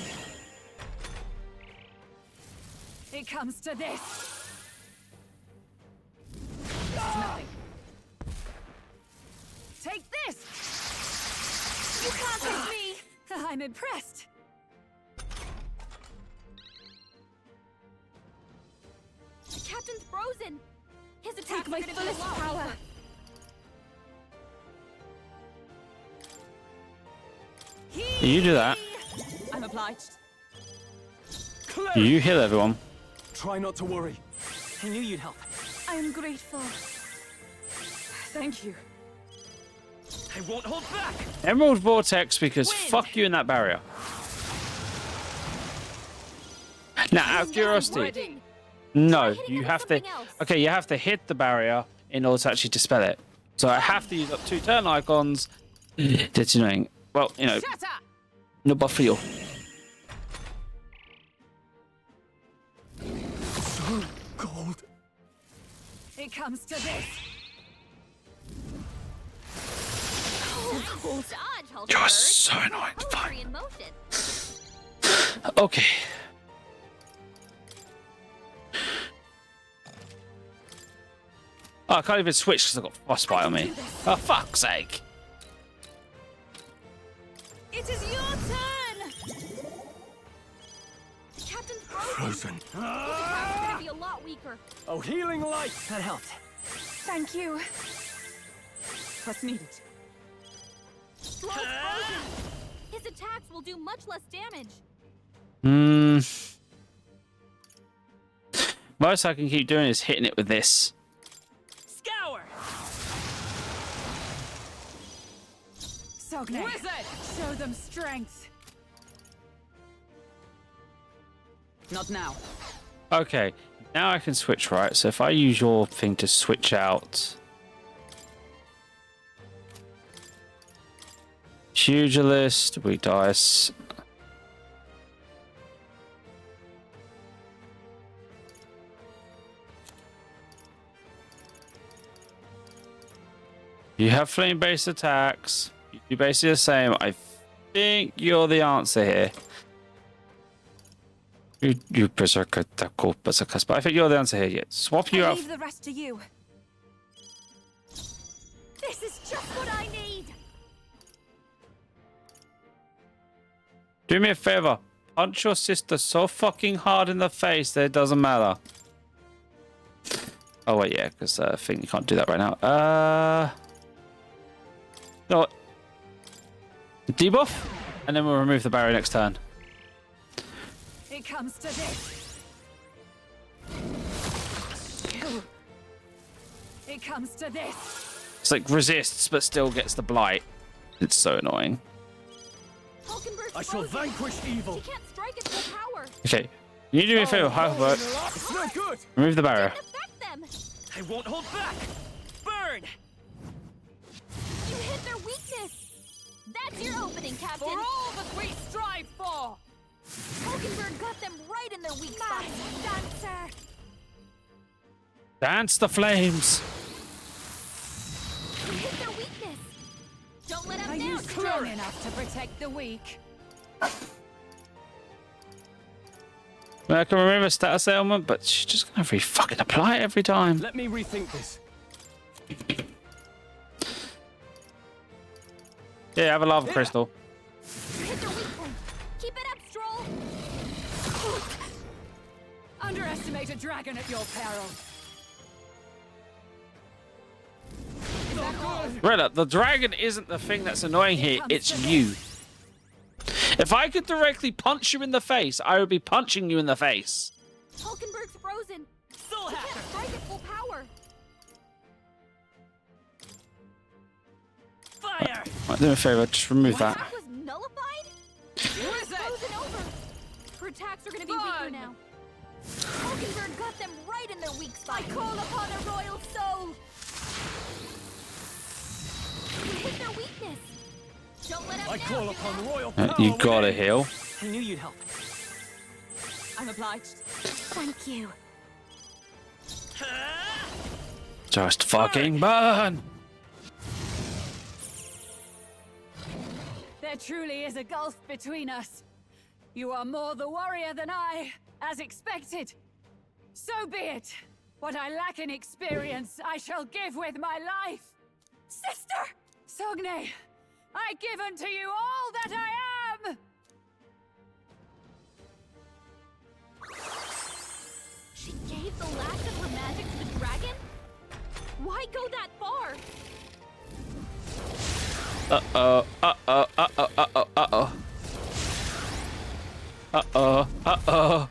It comes to this. Nothing. Take this. You can't hit me. I'm impressed. The captain's frozen. His attacks Take are my gonna be a fullest lot power. weaker. You do that. I'm obliged. You heal everyone. Try not to worry. I knew you'd help. I'm grateful. Thank you. I won't hold back. Emerald Vortex because fuck you in that barrier. Now, out of curiosity, no, you have to. Okay, you have to hit the barrier in order to actually dispel it. So I have to use up 2 turn icons That's annoying. Well, you know, no buff for you. So cold. It comes to this. You're so annoying. Fine. Okay. Oh, I can't even switch because I've got frostbite on me. For fuck's sake. It is your turn! Captain Frozen. These attacks are gonna be a lot weaker. Oh, healing light! That helped. Thank you. What's needed? Stroll's frozen. His attacks will do much less damage. Most I can keep doing is hitting it with this. Scour! Sogne, show them strength. Not now. Okay, now I can switch, right? So if I use your thing to switch out... Pugilist, weak dice. You have flame-based attacks. You're basically the same. I think you're the answer here. You berserker, but I think you're the answer here. Yeah, swap you out. Leave the rest to you. This is just what I need. Do me a favor. Punch your sister so fucking hard in the face that it doesn't matter. Oh wait, yeah, because I think you can't do that right now. No. Debuff, and then we'll remove the barrier next turn. It comes to this. It comes to this. It's like resists, but still gets the blight. It's so annoying. I shall vanquish evil. She can't strike its full power. Okay, can you do me a favor? How work? It's no good. Remove the barrier. Affect them. I won't hold back. Burn! You hit their weakness. That's your opening, Captain. For all that we strive for. Hulkenberg got them right in their weak spot. Dancer. Dance the flames. You hit their weakness. Don't let Are them you down. strong enough to protect the weak? Well, I can remove a status ailment, but she's just gonna fucking apply it every time. Let me rethink this. Yeah, have a lava crystal. You hit their weak point. Keep it up, Stroll. Underestimate a dragon at your peril. Rilla, the dragon isn't the thing that's annoying here, it's you. If I could directly punch you in the face, I would be punching you in the face. Hulkenberg's frozen. Soul He Hacker! can't strike at full power. Fire! Right, do me a favor, just remove that. That was nullified? Frozen over. Her attacks are going to be weaker now. Hulkenberg got them right in their weak spot. I call upon a royal soul. You hit their weakness. Don't let them I down. call upon royal power. You gotta heal. I knew you'd help. I'm obliged. Thank you. Just fucking burn. There truly is a gulf between us. You are more the warrior than I, as expected. So be it. What I lack in experience, I shall give with my life. Sister! Sogne, I give unto you all that I am! She gave the last of her magic to the dragon? Why go that far? Uh-oh, uh-oh, uh-oh, uh-oh, uh-oh. Uh-oh, uh-oh,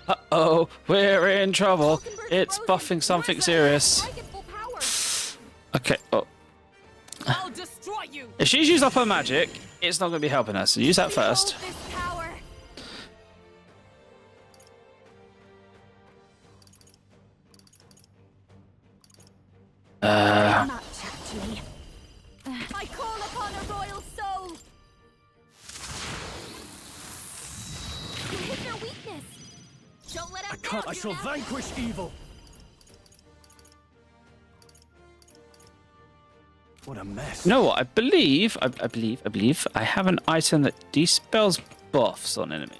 uh-oh. We're in trouble. It's buffing something serious. Okay, oh. I'll destroy you. If she's used up her magic, it's not going to be helping us. So use that first. Much, actually. I call upon a royal I shall vanquish evil. What a mess. You know what? I believe I have an item that dispels buffs on enemies.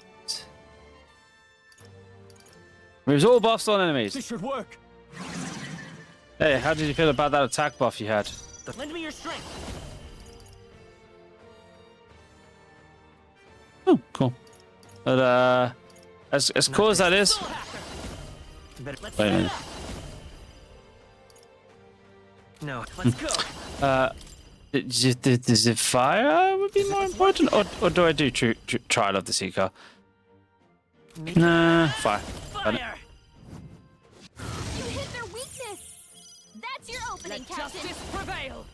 Removes all buffs on enemies. This should work. Hey, how did you feel about that attack buff you had? Lend me your strength. Oh, cool. But as cool as that is. Wait a minute. No, let's go. Is it fire would be more important, or do I do Trial of the Seeker? Nah, fire. Fire! You hit their weakness. That's your opening, Let Captain. justice prevail.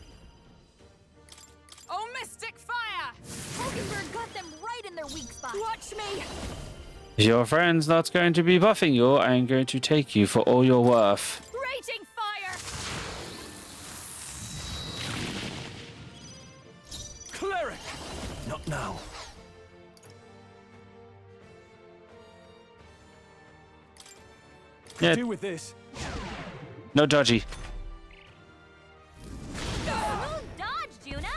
Oh, mystic fire! Hulkenberg got them right in their weak spot. Watch me. If your friend's not going to be buffing you, I am going to take you for all you're worth. Raging fire. Cleric! Not now. Yeah. Do with this. No dodgy. Smooth dodge, Juna.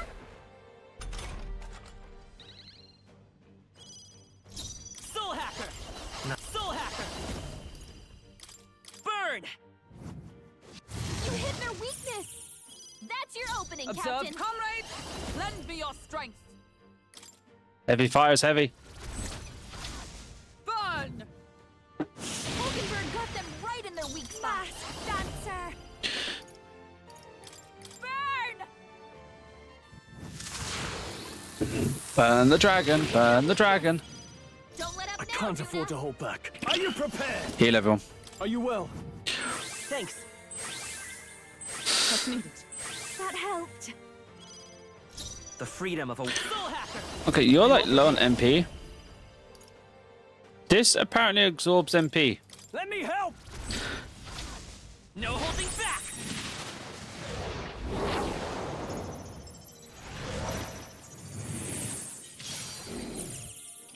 Soul hacker! Soul hacker! Burn! You hit their weakness. That's your opening, Observe, Captain. comrades. Lend me your strength. Heavy fire's heavy. Burn! Hulkenberg got them right in their weak spot. Dancer. Burn! Burn the dragon. Burn the dragon. Don't let up I now, can't Juna. afford to hold back. Are you prepared? Heal everyone. Are you well? Thanks. What's needed? That helped. The freedom of a soul hacker! Okay, you're like low on MP. This apparently absorbs MP. Let me help! No holding back!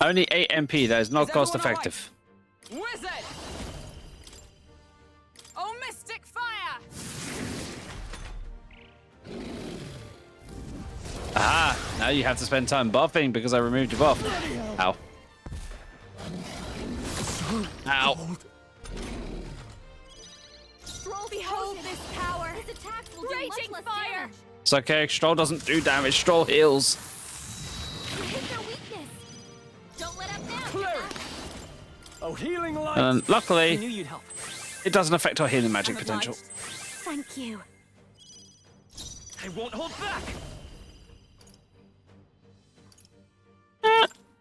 Only 8 MP. That is not Is cost everyone all right? effective. Wizard! Oh, mystic fire! Ah, now you have to spend time buffing because I removed your buff. Ow. Ow. Stroll behold this power. His attacks will do Raging much less fire. damage. It's okay. Stroll doesn't do damage. Stroll heals. You hit their weakness. Don't let up now. Cleric! Oh, healing light! And I luckily, knew you'd help. it doesn't affect our healing magic potential. Thank you. I won't hold back!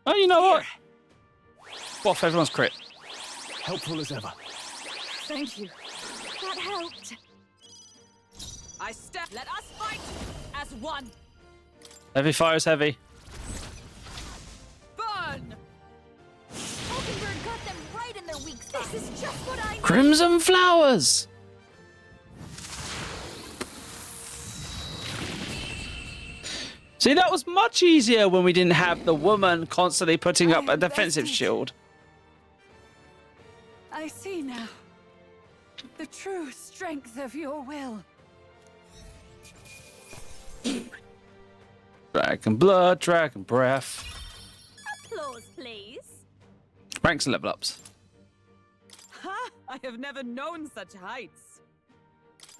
Oh, you know what? Buff everyone's crit. Helpful as ever. Thank you. That helped. I step. Let us fight as one. Heavy fire is heavy. Burn! Hulkenberg got them right in their weak spot. This is just what I need. Crimson flowers. See, that was much easier when we didn't have the woman constantly putting up a defensive shield. I see now. The true strength of your will. Dragon blood, dragon breath. Applause, please. Ranks and level ups. Ha! I have never known such heights.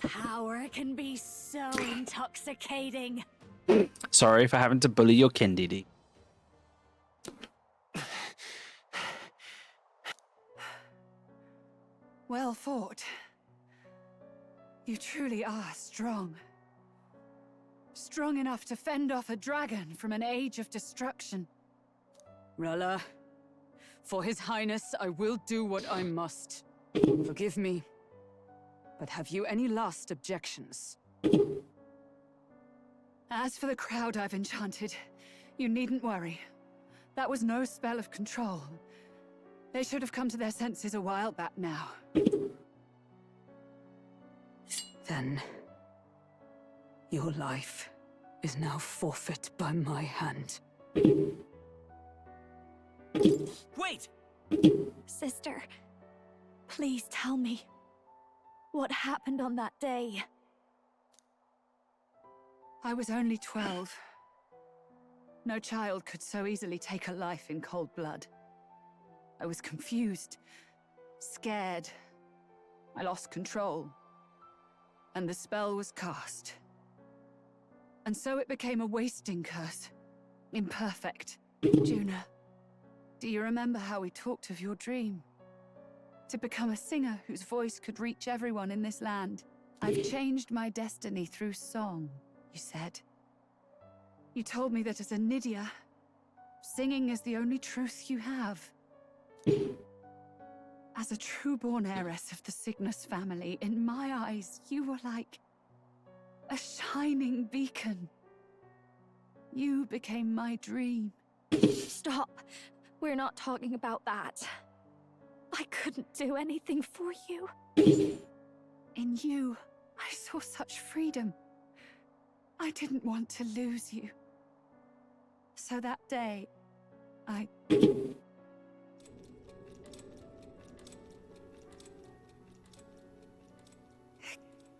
Power can be so intoxicating. Sorry for having to bully your Kindidi. Well fought. You truly are strong. Strong enough to fend off a dragon from an age of destruction. Rella, for His Highness, I will do what I must. Forgive me, but have you any last objections? As for the crowd I've enchanted, you needn't worry. That was no spell of control. They should have come to their senses a while back now. Then, your life is now forfeit by my hand. Wait! Sister, Please tell me what happened on that day. I was only 12. No child could so easily take a life in cold blood. I was confused, scared. I lost control. And the spell was cast. And so it became a wasting curse. Imperfect. Juna, do you remember how we talked of your dream? To become a singer whose voice could reach everyone in this land. I've changed my destiny through song, you said. You told me that as a Nydia, singing is the only truth you have. As a true-born heiress of the Cygnus family, in my eyes, you were like a shining beacon. You became my dream. Stop. We're not talking about that. I couldn't do anything for you. In you, I saw such freedom. I didn't want to lose you. So that day, I...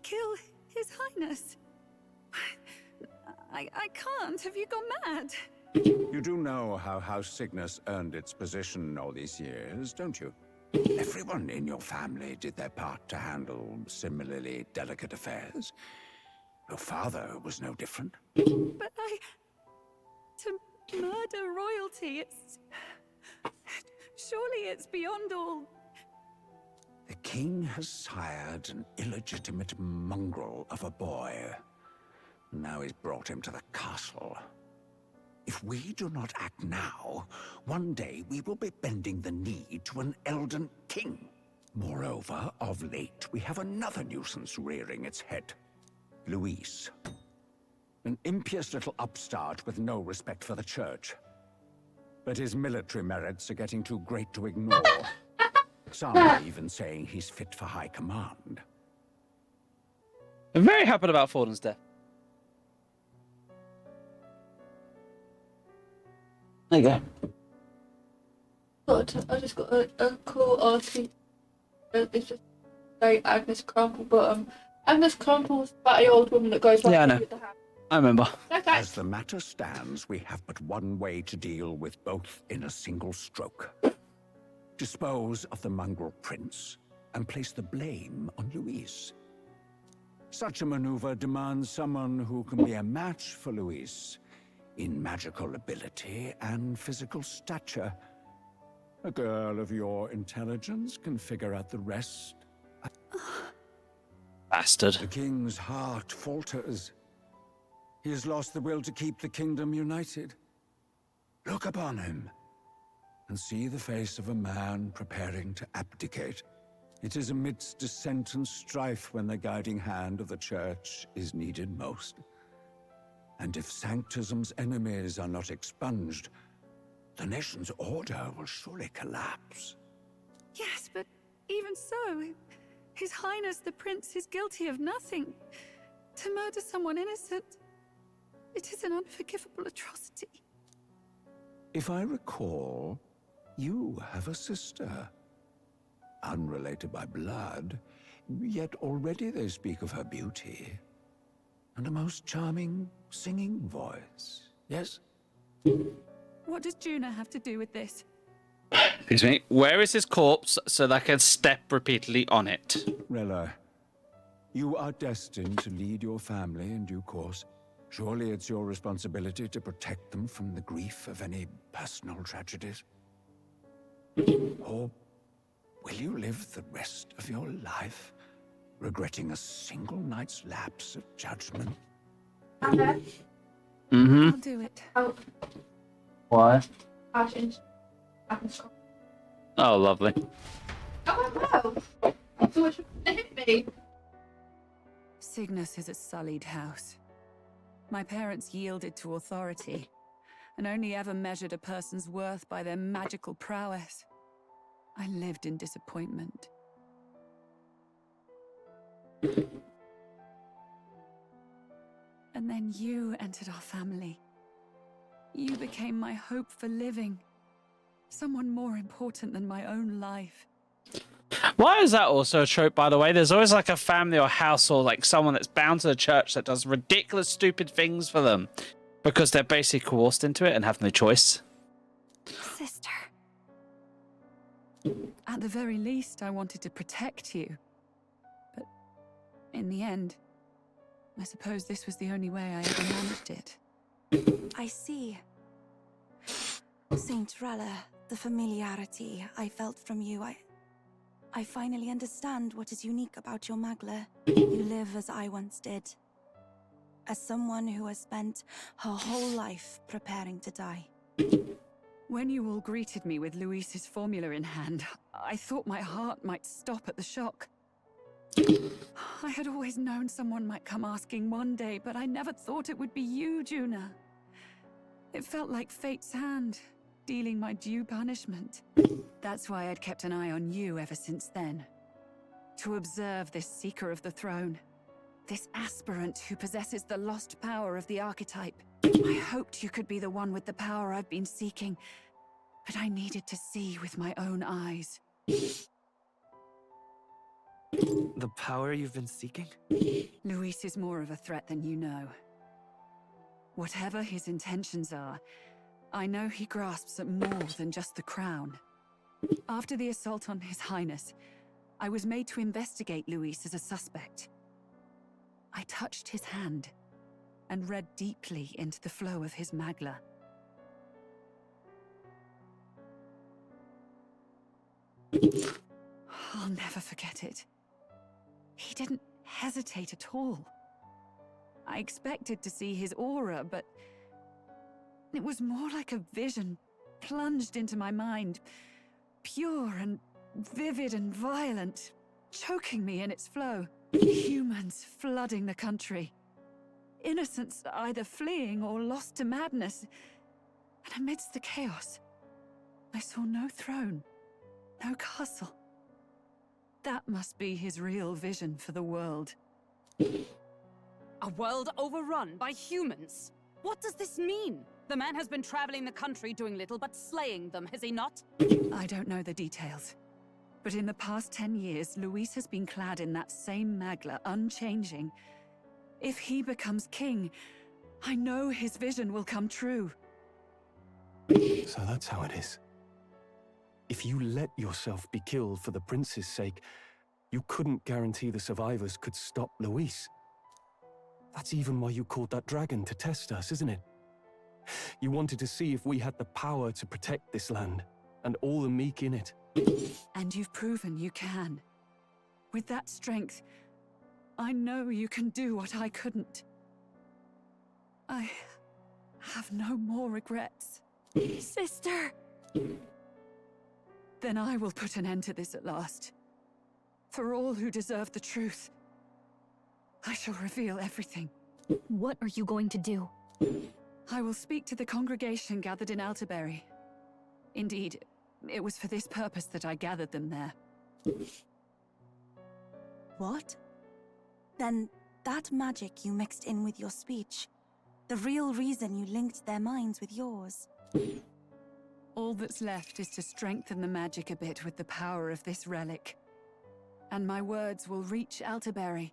kill His Highness. I can't. Have you gone mad? You do know how House Cygnus earned its position all these years, don't you? Everyone in your family did their part to handle similarly delicate affairs. Your father was no different. But to murder royalty, it's... surely it's beyond all... The king has sired an illegitimate mongrel of a boy. Now he's brought him to the castle. If we do not act now, one day we will be bending the knee to an Elden king. Moreover, of late, we have another nuisance rearing its head. Luis. An impious little upstart with no respect for the church. But his military merits are getting too great to ignore. Some are even saying he's fit for high command. I'm very happy about Forden's death. There you go. I just got a cool article. It's just very Agnes Crumple, but Agnes Crumple's that old woman that goes Yeah, I know. with the house. I remember. As the matter stands, we have but one way to deal with both in a single stroke. Dispose of the mongrel prince and place the blame on Luis. Such a maneuver demands someone who can be a match for Luis in magical ability and physical stature. A girl of your intelligence can figure out the rest. Bastard. The king's heart falters. He has lost the will to keep the kingdom united. Look upon him and see the face of a man preparing to abdicate. It is amidst dissent and strife when the guiding hand of the church is needed most. And if Sanctism's enemies are not expunged, the nation's order will surely collapse. Yes, but even so, His Highness the Prince is guilty of nothing. To murder someone innocent, it is an unforgivable atrocity. If I recall, you have a sister. Unrelated by blood, yet already they speak of her beauty. And a most charming singing voice, yes? What does Juna have to do with this? Excuse me. Where is his corpse so that I can step repeatedly on it? Rella, you are destined to lead your family in due course. Surely it's your responsibility to protect them from the grief of any personal tragedies. Or will you live the rest of your life regretting a single night's lapse of judgment? Mm-hmm. I'll do it. Why? Agnes. Oh, lovely. Oh, wow. I thought it would hit me. Cygnus is a sullied house. My parents yielded to authority, and only ever measured a person's worth by their magical prowess. I lived in disappointment. And then you entered our family. You became my hope for living. Someone more important than my own life. Why is that also a trope, by the way? There's always like a family or house or like someone that's bound to the church that does ridiculous, stupid things for them because they're basically coerced into it and have no choice. Sister. At the very least, I wanted to protect you. But in the end, I suppose this was the only way I ever managed it. I see. Saint Rella, the familiarity I felt from you, I finally understand what is unique about your Magla. You live as I once did. As someone who has spent her whole life preparing to die. When you all greeted me with Luis's formula in hand, I thought my heart might stop at the shock. I had always known someone might come asking one day, but I never thought it would be you, Juna. It felt like fate's hand, dealing my due punishment. That's why I'd kept an eye on you ever since then. To observe this seeker of the throne. This aspirant who possesses the lost power of the archetype. I hoped you could be the one with the power I've been seeking, but I needed to see with my own eyes. The power you've been seeking? Luis is more of a threat than you know. Whatever his intentions are, I know he grasps at more than just the crown. After the assault on His Highness, I was made to investigate Luis as a suspect. I touched his hand and read deeply into the flow of his Magla. I'll never forget it. He didn't hesitate at all. I expected to see his aura, but it was more like a vision plunged into my mind, pure and vivid and violent, choking me in its flow. Humans flooding the country. Innocents either fleeing or lost to madness. And amidst the chaos, I saw no throne, no castle. That must be his real vision for the world. A world overrun by humans? What does this mean? The man has been traveling the country doing little but slaying them, has he not? I don't know the details. But in the past 10 years, Luis has been clad in that same Magla, unchanging. If he becomes king, I know his vision will come true. So that's how it is. If you let yourself be killed for the prince's sake, you couldn't guarantee the survivors could stop Luis. That's even why you called that dragon to test us, isn't it? You wanted to see if we had the power to protect this land, and all the meek in it. And you've proven you can. With that strength, I know you can do what I couldn't. I have no more regrets. Sister! Then I will put an end to this at last. For all who deserve the truth, I shall reveal everything. What are you going to do? I will speak to the congregation gathered in Altaberry. Indeed, it was for this purpose that I gathered them there. What? Then that magic you mixed in with your speech, the real reason you linked their minds with yours. All that's left is to strengthen the magic a bit with the power of this relic. And my words will reach Altaberry.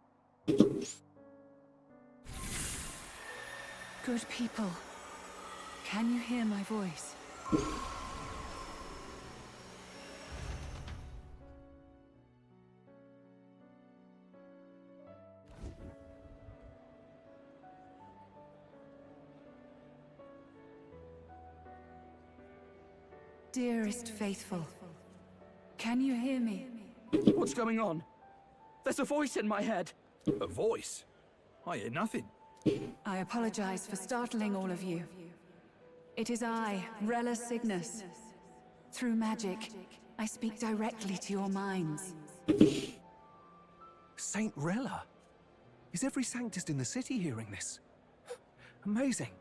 Good people, can you hear my voice? Dearest faithful, can you hear me? What's going on? There's a voice in my head. A voice? I hear nothing. I apologize for startling all of you. It is I, Rella Cygnus. Through magic, I speak directly to your minds. Saint Rella? Is every Sanctist in the city hearing this? Amazing.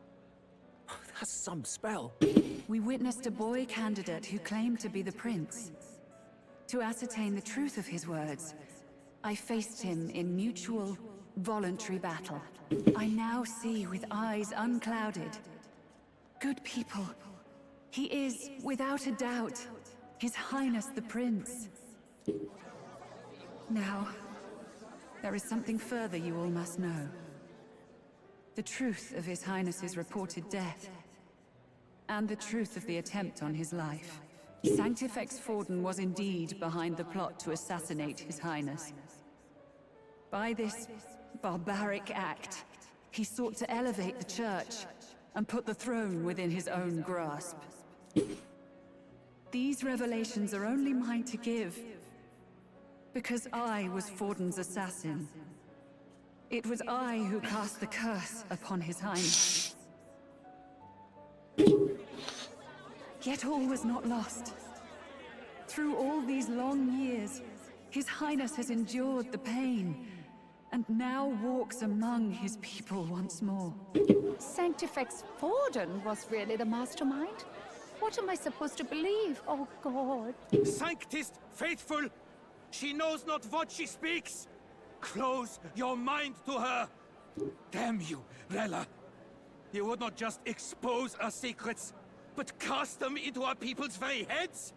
That's some spell. We witnessed a boy candidate who claimed to be the prince. To ascertain the truth of his words, I faced him in mutual, voluntary battle. I now see with eyes unclouded. Good people. He is, without a doubt, His Highness the Prince. Now, there is something further you all must know. The truth of His Highness's reported death, and the truth of the attempt on his life. Sanctifex Forden was indeed behind the plot to assassinate His Highness. By this barbaric act, he sought to elevate the Church and put the throne within his own grasp. These revelations are only mine to give, because I was Forden's assassin. It was I who cast the curse upon His Highness. Yet all was not lost. Through all these long years, His Highness has endured the pain, and now walks among his people once more. Sanctifex Forden was really the mastermind? What am I supposed to believe? Oh, God. Sanctist, faithful, she knows not what she speaks. Close your mind to her. Damn you, Rella. You would not just expose our secrets, but cast them into our people's very heads?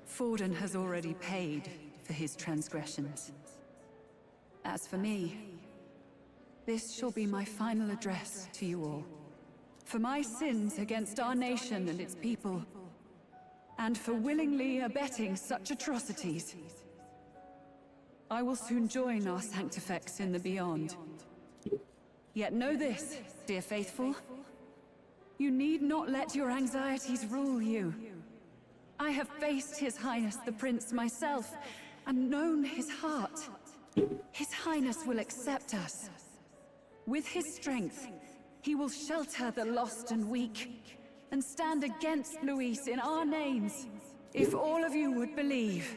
Forden has already paid for his transgressions. As for me, this shall be my final address to you all. For my sins against our nation and its people, and for willingly abetting such atrocities, I will soon join our Sanctifex in the beyond. Yet know this, dear faithful. You need not let your anxieties rule you. I have faced His Highness the Prince myself, and known his heart. His Highness will accept us. With his strength, he will shelter the lost and weak, and stand against Luis in our names. If all of you would believe,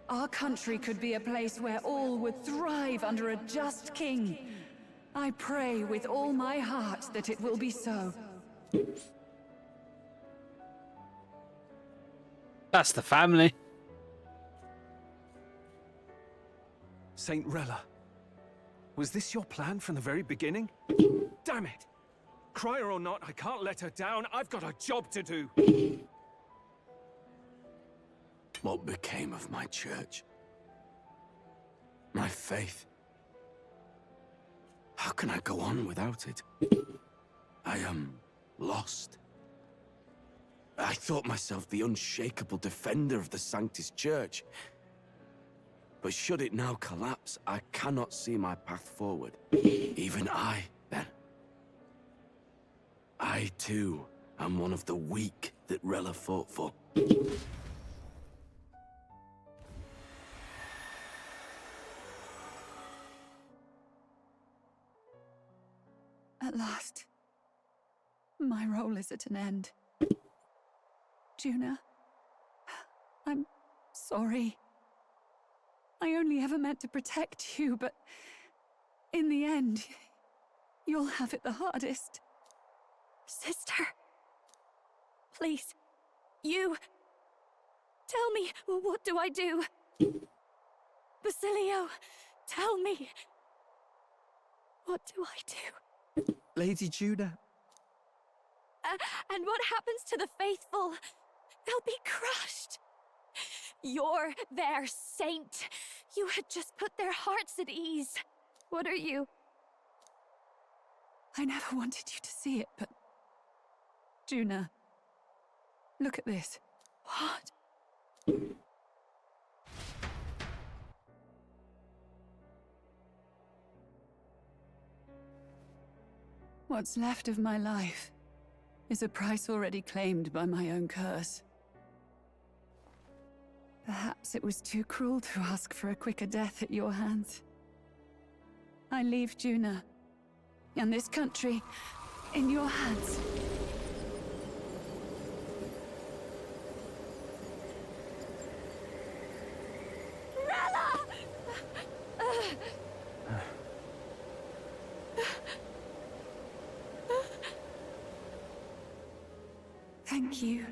our country could be a place where all would thrive under a just king. I pray with all my heart that it will be so. That's the family. Saint Rella, was this your plan from the very beginning? Damn it! Cry her or not, I can't let her down. I've got a job to do. What became of my church? My faith? How can I go on without it? I am lost. I thought myself the unshakable defender of the Sanctus Church. But should it now collapse, I cannot see my path forward. Even I, then. I, too, am one of the weak that Rella fought for. At last, my role is at an end. Juna, I'm sorry. I only ever meant to protect you, but in the end, you'll have it the hardest. Sister, please, you... Tell me, what do I do? Basilio, tell me. What do I do? Lady Juna. And what happens to the faithful? They'll be crushed. You're their saint. You had just put their hearts at ease. What are you? I never wanted you to see it, but... Juna, look at this. What? What's left of my life is a price already claimed by my own curse. Perhaps it was too cruel to ask for a quicker death at your hands. I leave Juna and this country in your hands. Rella! Thank you,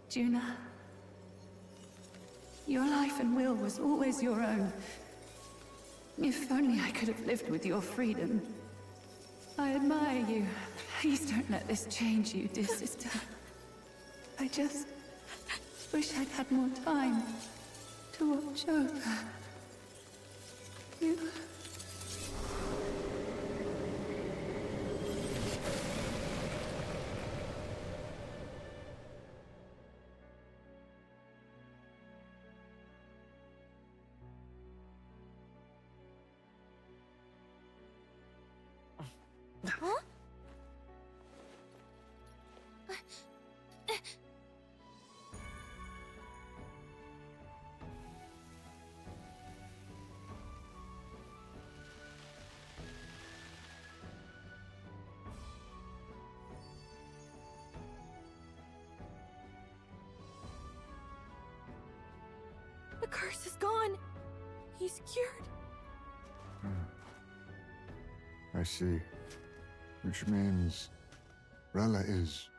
Juna. Your life and will was always your own. If only I could have lived with your freedom. I admire you. Please don't let this change you, dear sister. I just wish I'd had more time to watch over you. Huh? The curse is gone. He's cured. I see. Which means Rella is...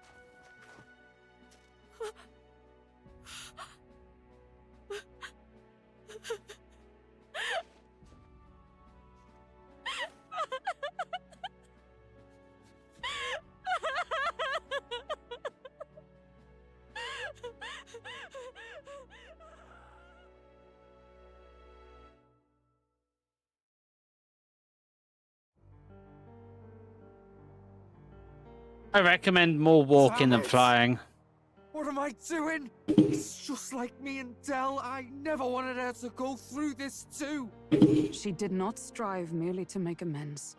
I recommend more walking than Damn it. flying. What am I doing? It's just like me and Dell. I never wanted her to go through this too. She did not strive merely to make amends.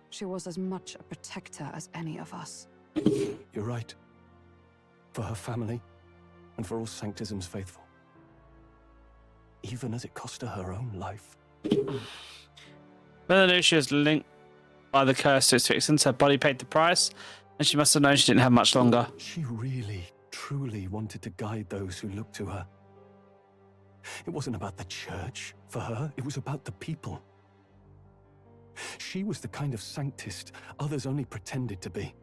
She was as much a protector as any of us. You're right. For her family, and for all Sanctism's faithful. Even as it cost her her own life. When she was linked by the curse to its victims, her body paid the price, and she must have known she didn't have much longer. She really, truly wanted to guide those who looked to her. It wasn't about the church for her, it was about the people. She was the kind of Sanctist others only pretended to be.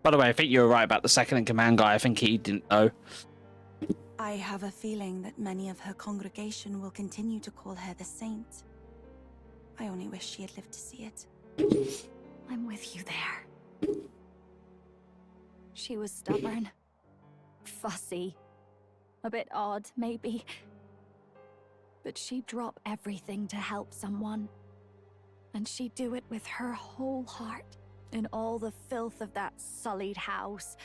By the way, I think you were right about the second-in-command guy. I think he didn't know. I have a feeling that many of her congregation will continue to call her the saint. I only wish she had lived to see it. I'm with you there. She was stubborn, fussy, a bit odd, maybe. But she'd drop everything to help someone. And she'd do it with her whole heart, in all the filth of that sullied house.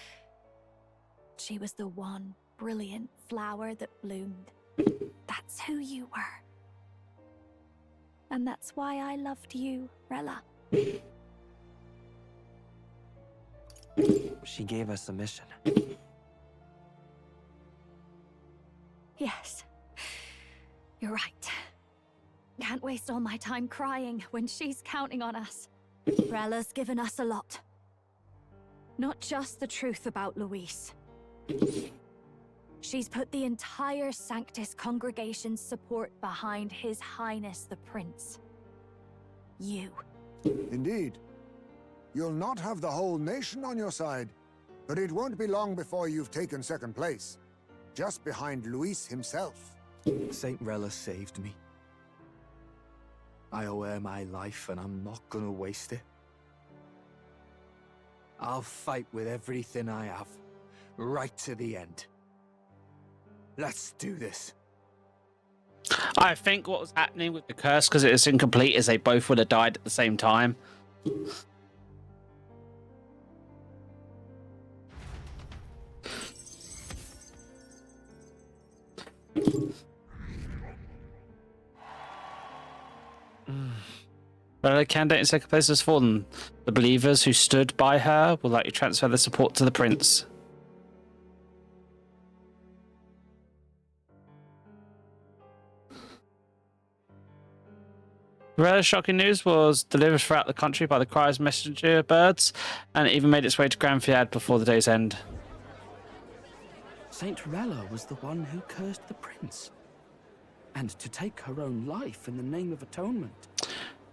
She was the one brilliant flower that bloomed. That's who you were. And that's why I loved you, Rella. She gave us a mission. Yes, you're right. Can't waste all my time crying when she's counting on us. Rella's given us a lot. Not just the truth about Luis. She's put the entire Sanctus congregation's support behind His Highness the Prince. You. Indeed. You'll not have the whole nation on your side, but it won't be long before you've taken second place. Just behind Luis himself. Saint Rella saved me. I owe her my life and I'm not gonna waste it. I'll fight with everything I have, right to the end. Let's do this. I think what was happening with the curse, because it was incomplete, is they both would have died at the same time. But the candidate in second place has fallen. The believers who stood by her will likely transfer their support to the prince. Rella's shocking news was delivered throughout the country by the Cry's messenger birds, and it even made its way to Granfiad before the day's end. Saint Rella was the one who cursed the prince. And to take her own life in the name of atonement.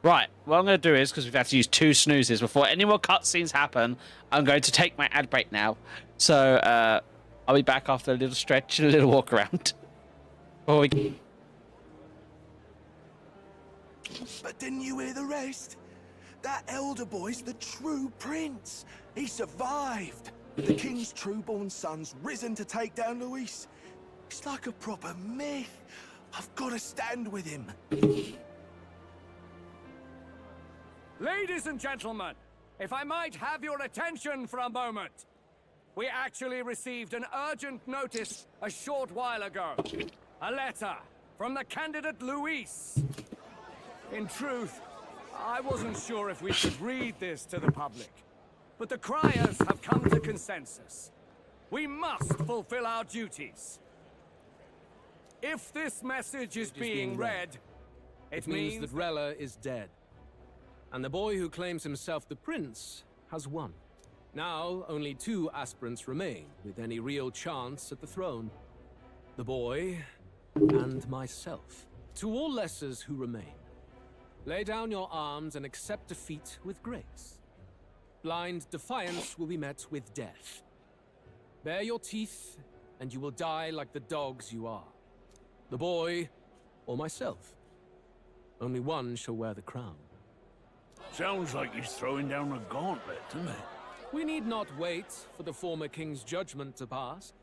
Right, what I'm going to do is, because we've had to use 2 snoozes before any more cutscenes happen, I'm going to take my ad break now. So, I'll be back after a little stretch and a little walk around. But didn't you hear the rest? That elder boy's the true prince. He survived. The king's true-born son's risen to take down Luis. It's like a proper myth. I've got to stand with him. Ladies and gentlemen, if I might have your attention for a moment. We actually received an urgent notice a short while ago. A letter from the candidate Luis. In truth, I wasn't sure if we should read this to the public, but the criers have come to consensus. We must fulfill our duties. If this message is being read, it means that Rella is dead. And the boy who claims himself the prince has won. Now, only 2 aspirants remain, with any real chance at the throne. The boy, and myself. To all lessers who remain, lay down your arms and accept defeat with grace. Blind defiance will be met with death. Bare your teeth, and you will die like the dogs you are. The boy, or myself. Only one shall wear the crown. Sounds like he's throwing down a gauntlet, doesn't it? We need not wait for the former king's judgment to pass.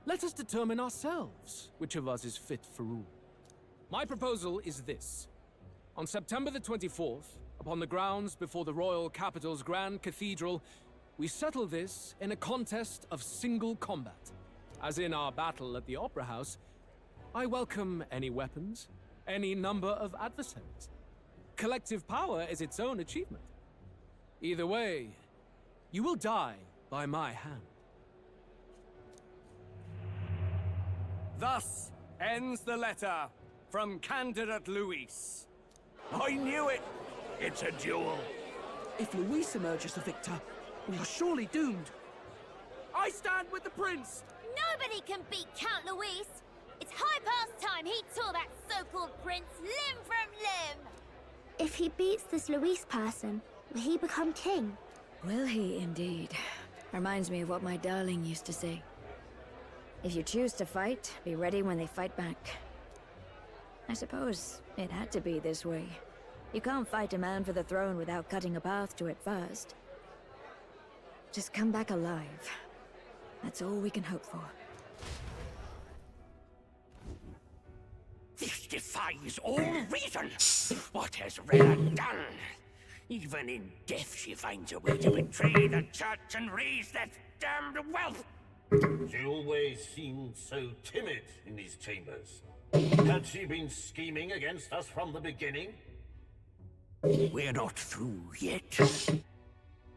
Let us determine ourselves which of us is fit for rule. My proposal is this. On September the 24th, upon the grounds before the royal capital's grand cathedral, we settle this in a contest of single combat. As in our battle at the Opera House, I welcome any weapons, any number of adversaries. Collective power is its own achievement. Either way, you will die by my hand. Thus ends the letter from candidate Luis. I knew it! It's a duel. If Luis emerges the victor, we are surely doomed. I stand with the prince! Nobody can beat Count Luis! It's high past time he tore that so-called prince limb from limb! If he beats this Luis person, will he become king? Will he indeed? Reminds me of what my darling used to say. If you choose to fight, be ready when they fight back. I suppose it had to be this way. You can't fight a man for the throne without cutting a path to it first. Just come back alive. That's all we can hope for. This defies all reason. What has Rella done? Even in death she finds a way to betray the church and raise that damned wealth. She always seemed so timid in these chambers. Had she been scheming against us from the beginning? We're not through yet.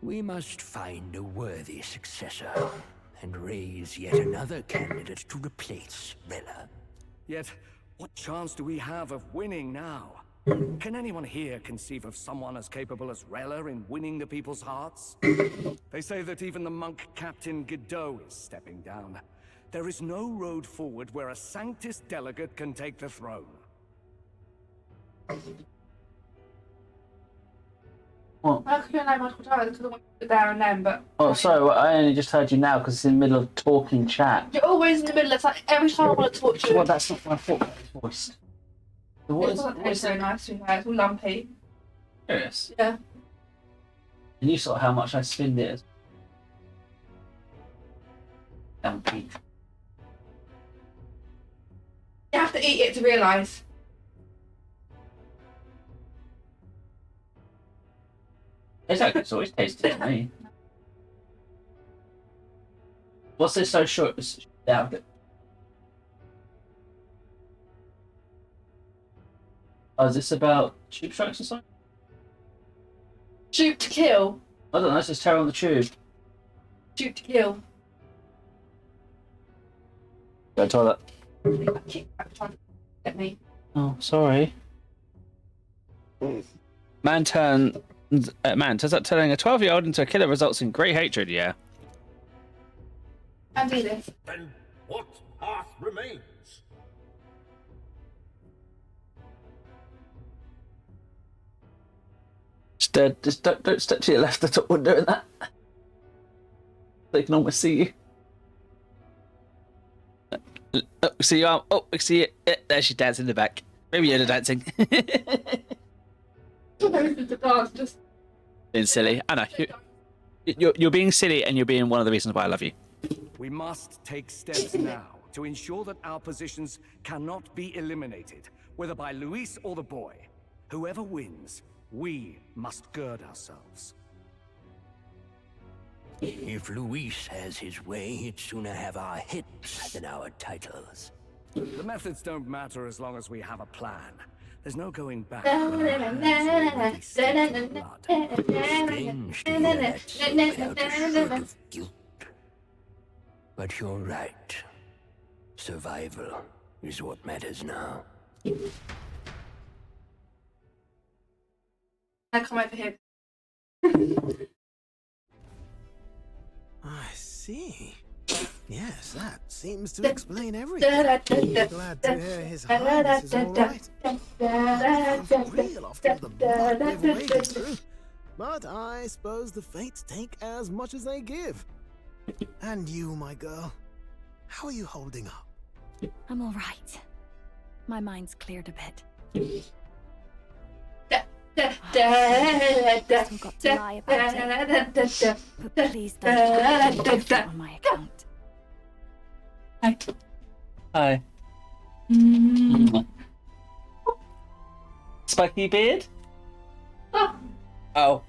We must find a worthy successor and raise yet another candidate to replace Rella. Yet, what chance do we have of winning now? Can anyone here conceive of someone as capable as Rella in winning the people's hearts? They say that even the monk Captain Godot is stepping down. There is no road forward where a Sanctus delegate can take the throne. What? I could name multiple times because I want to there and then, but... Oh, sorry, I only just heard you now because it's in the middle of talking chat. You're always in the middle, it's like every time I want to talk to you. Well, that's not my fault, voiced. So what It doesn't taste very nice to be fair, it's all lumpy. Serious? Yeah. And you saw how much I spinned it as. Lumpy. You have to eat it to realise. It's always tasty to me. What's this so short? Yeah. Oh, is this about tube strikes or something? Shoot to kill. I don't know, it's just terror on the tube. Shoot to kill. Go toilet. Get me. Oh, sorry. Man turns out turning a 12-year-old into a killer results in great hatred, yeah. And do this. Then what path remains? Just don't step to your left at all when doing that. They can almost see you. Oh, see you. Oh, I see it. There she dancing in the back. Maybe you're dancing. Just being silly. I know. You're being silly, and you're being one of the reasons why I love you. We must take steps now to ensure that our positions cannot be eliminated, whether by Luis or the boy. Whoever wins We must gird ourselves. If Luis has his way, he'd sooner have our hits than our titles. The methods don't matter as long as we have a plan. There's no going back when our hands are already steeped in blood. Strange to hear that said without a shred of guilt. But you're right. Survival is what matters now. I come over here. I see. Yes, that seems to explain everything. Glad to hear his highness is all right. Real after the muck they've waded through. But I suppose the fates take as much as they give. And you, my girl, how are you holding up? I'm all right. My mind's cleared a bit. Still got to lie about it. But please don't put it on my account. Hi. Hi. Spiky beard? Oh.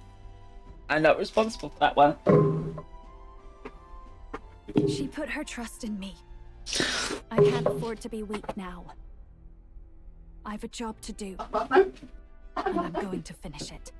I'm not responsible for that one. She put her trust in me. I can't afford to be weak now. I've a job to do. And I'm going to finish it.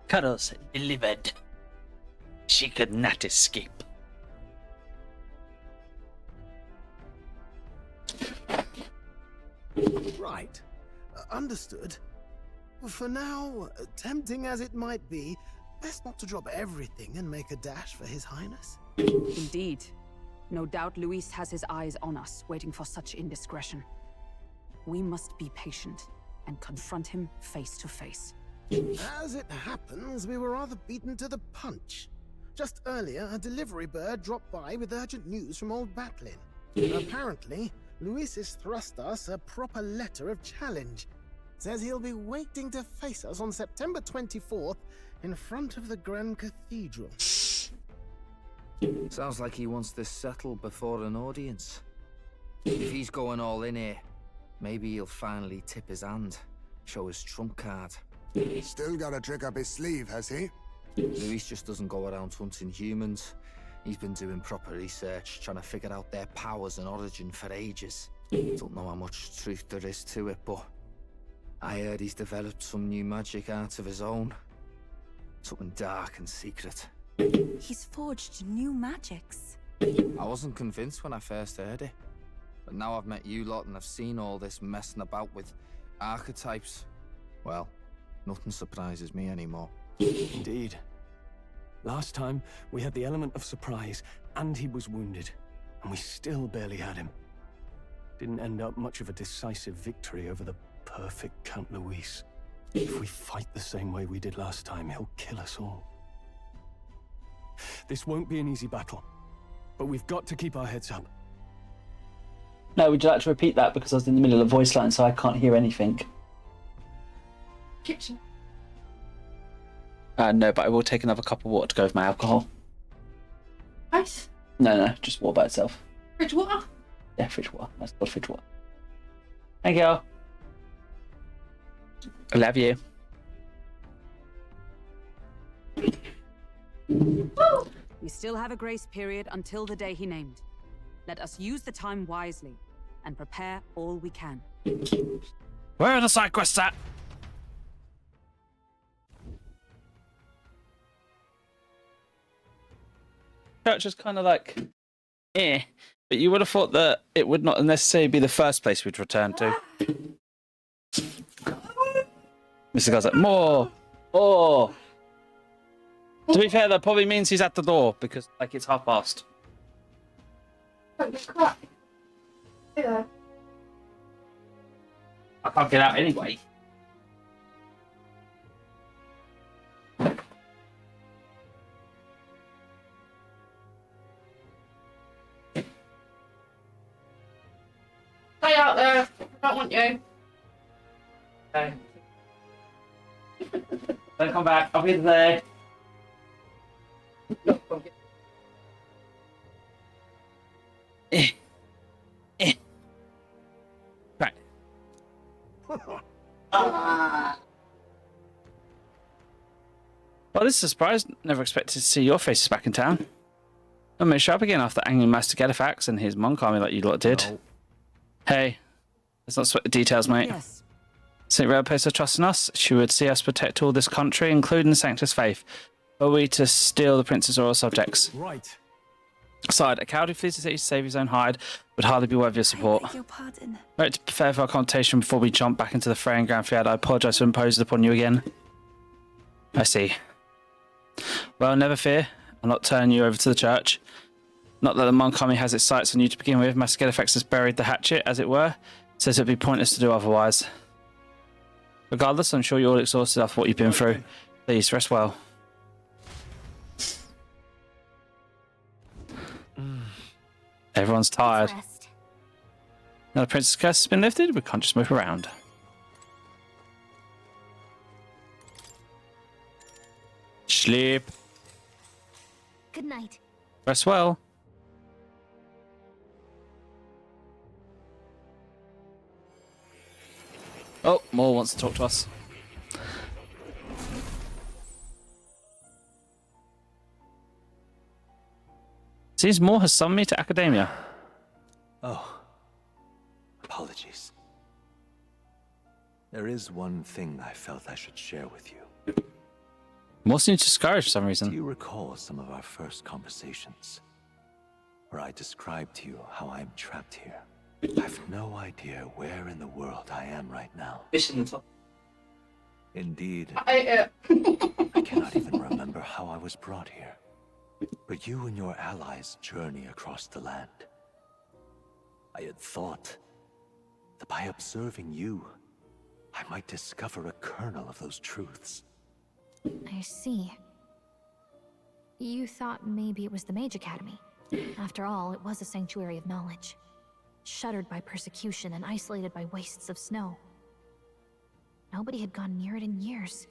Cuddles delivered. She could not escape. Right. Understood. For now, tempting as it might be, best not to drop everything and make a dash for His Highness. Indeed. No doubt Luis has his eyes on us, waiting for such indiscretion. We must be patient and confront him face to face. As it happens, we were rather beaten to the punch. Just earlier, a delivery bird dropped by with urgent news from old Batlin. Apparently, Luis has thrust us a proper letter of challenge. Says he'll be waiting to face us on September 24th in front of the Grand Cathedral. Sounds like he wants this settled before an audience. If he's going all in here, maybe he'll finally tip his hand, show his trump card. Still got a trick up his sleeve, has he? Luis just doesn't go around hunting humans. He's been doing proper research, trying to figure out their powers and origin for ages. Don't know how much truth there is to it, but I heard he's developed some new magic art of his own. Something dark and secret. He's forged new magics. I wasn't convinced when I first heard it. But now I've met you lot and I've seen all this messing about with archetypes. Well, nothing surprises me anymore. Indeed. Last time, we had the element of surprise, and he was wounded, and we still barely had him. Didn't end up much of a decisive victory over the perfect Count Luis. If we fight the same way we did last time, he'll kill us all. This won't be an easy battle, but we've got to keep our heads up. No, would you like to repeat that? Because I was in the middle of a voice line, so I can't hear anything. Kitchen. No, but I will take another cup of water to go with my alcohol. Ice. No, just water by itself. Fridge water. Yeah, fridge water. That's called fridge water. Thank you. I love you. We still have a grace period until the day he named. Let us use the time wisely and prepare all we can. Where are the side quests at? Church is kind of like But you would have thought that it would not necessarily be the first place we'd return to. Mr. Guy's like, more! Oh! To be fair, that probably means he's at the door, because, like, it's past. Yeah. I can't get out anyway. Stay out there. I don't want you. Okay. Don't come back. I'll be there. Right. Well, this is a surprise. Never expected to see your faces back in town. Don't make sure up again after angling Master Gedifax and his monk army like you lot did. No. Hey, let's not sweat the details, mate. Yes. St. Rhea placed her trust in us. She would see us protect all this country, including the Sanctus Faith. Were we to steal the prince's royal subjects? Right. Aside, a coward who flees the city to save his own hide would hardly be worth your support. I beg your pardon. Right, to prepare for our consultation before we jump back into the fray in Grand Fiat, I apologise for imposing upon you again. I see. Well, never fear. I'll not turn you over to the church. Not that the monk army has its sights on you to begin with. Master Gedifax has buried the hatchet, as it were. Says it'd be pointless to do otherwise. Regardless, I'm sure you're all exhausted after what you've been through. Please, rest well. Everyone's tired. Now the princess curse has been lifted, we can't just move around. Sleep. Good night. Rest well. Oh, Maul wants to talk to us. Seems Maul has summoned me to Academia. Oh, apologies. There is one thing I felt I should share with you. Maul seems discouraged for some reason. Do you recall some of our first conversations? Where I described to you how I am trapped here? I've no idea where in the world I am right now. Indeed, I cannot even remember how I was brought here. But you and your allies journey across the land. I had thought that by observing you, I might discover a kernel of those truths. I see. You thought maybe it was the Mage Academy. After all, it was a sanctuary of knowledge. Shuttered by persecution and isolated by wastes of snow. Nobody had gone near it in years.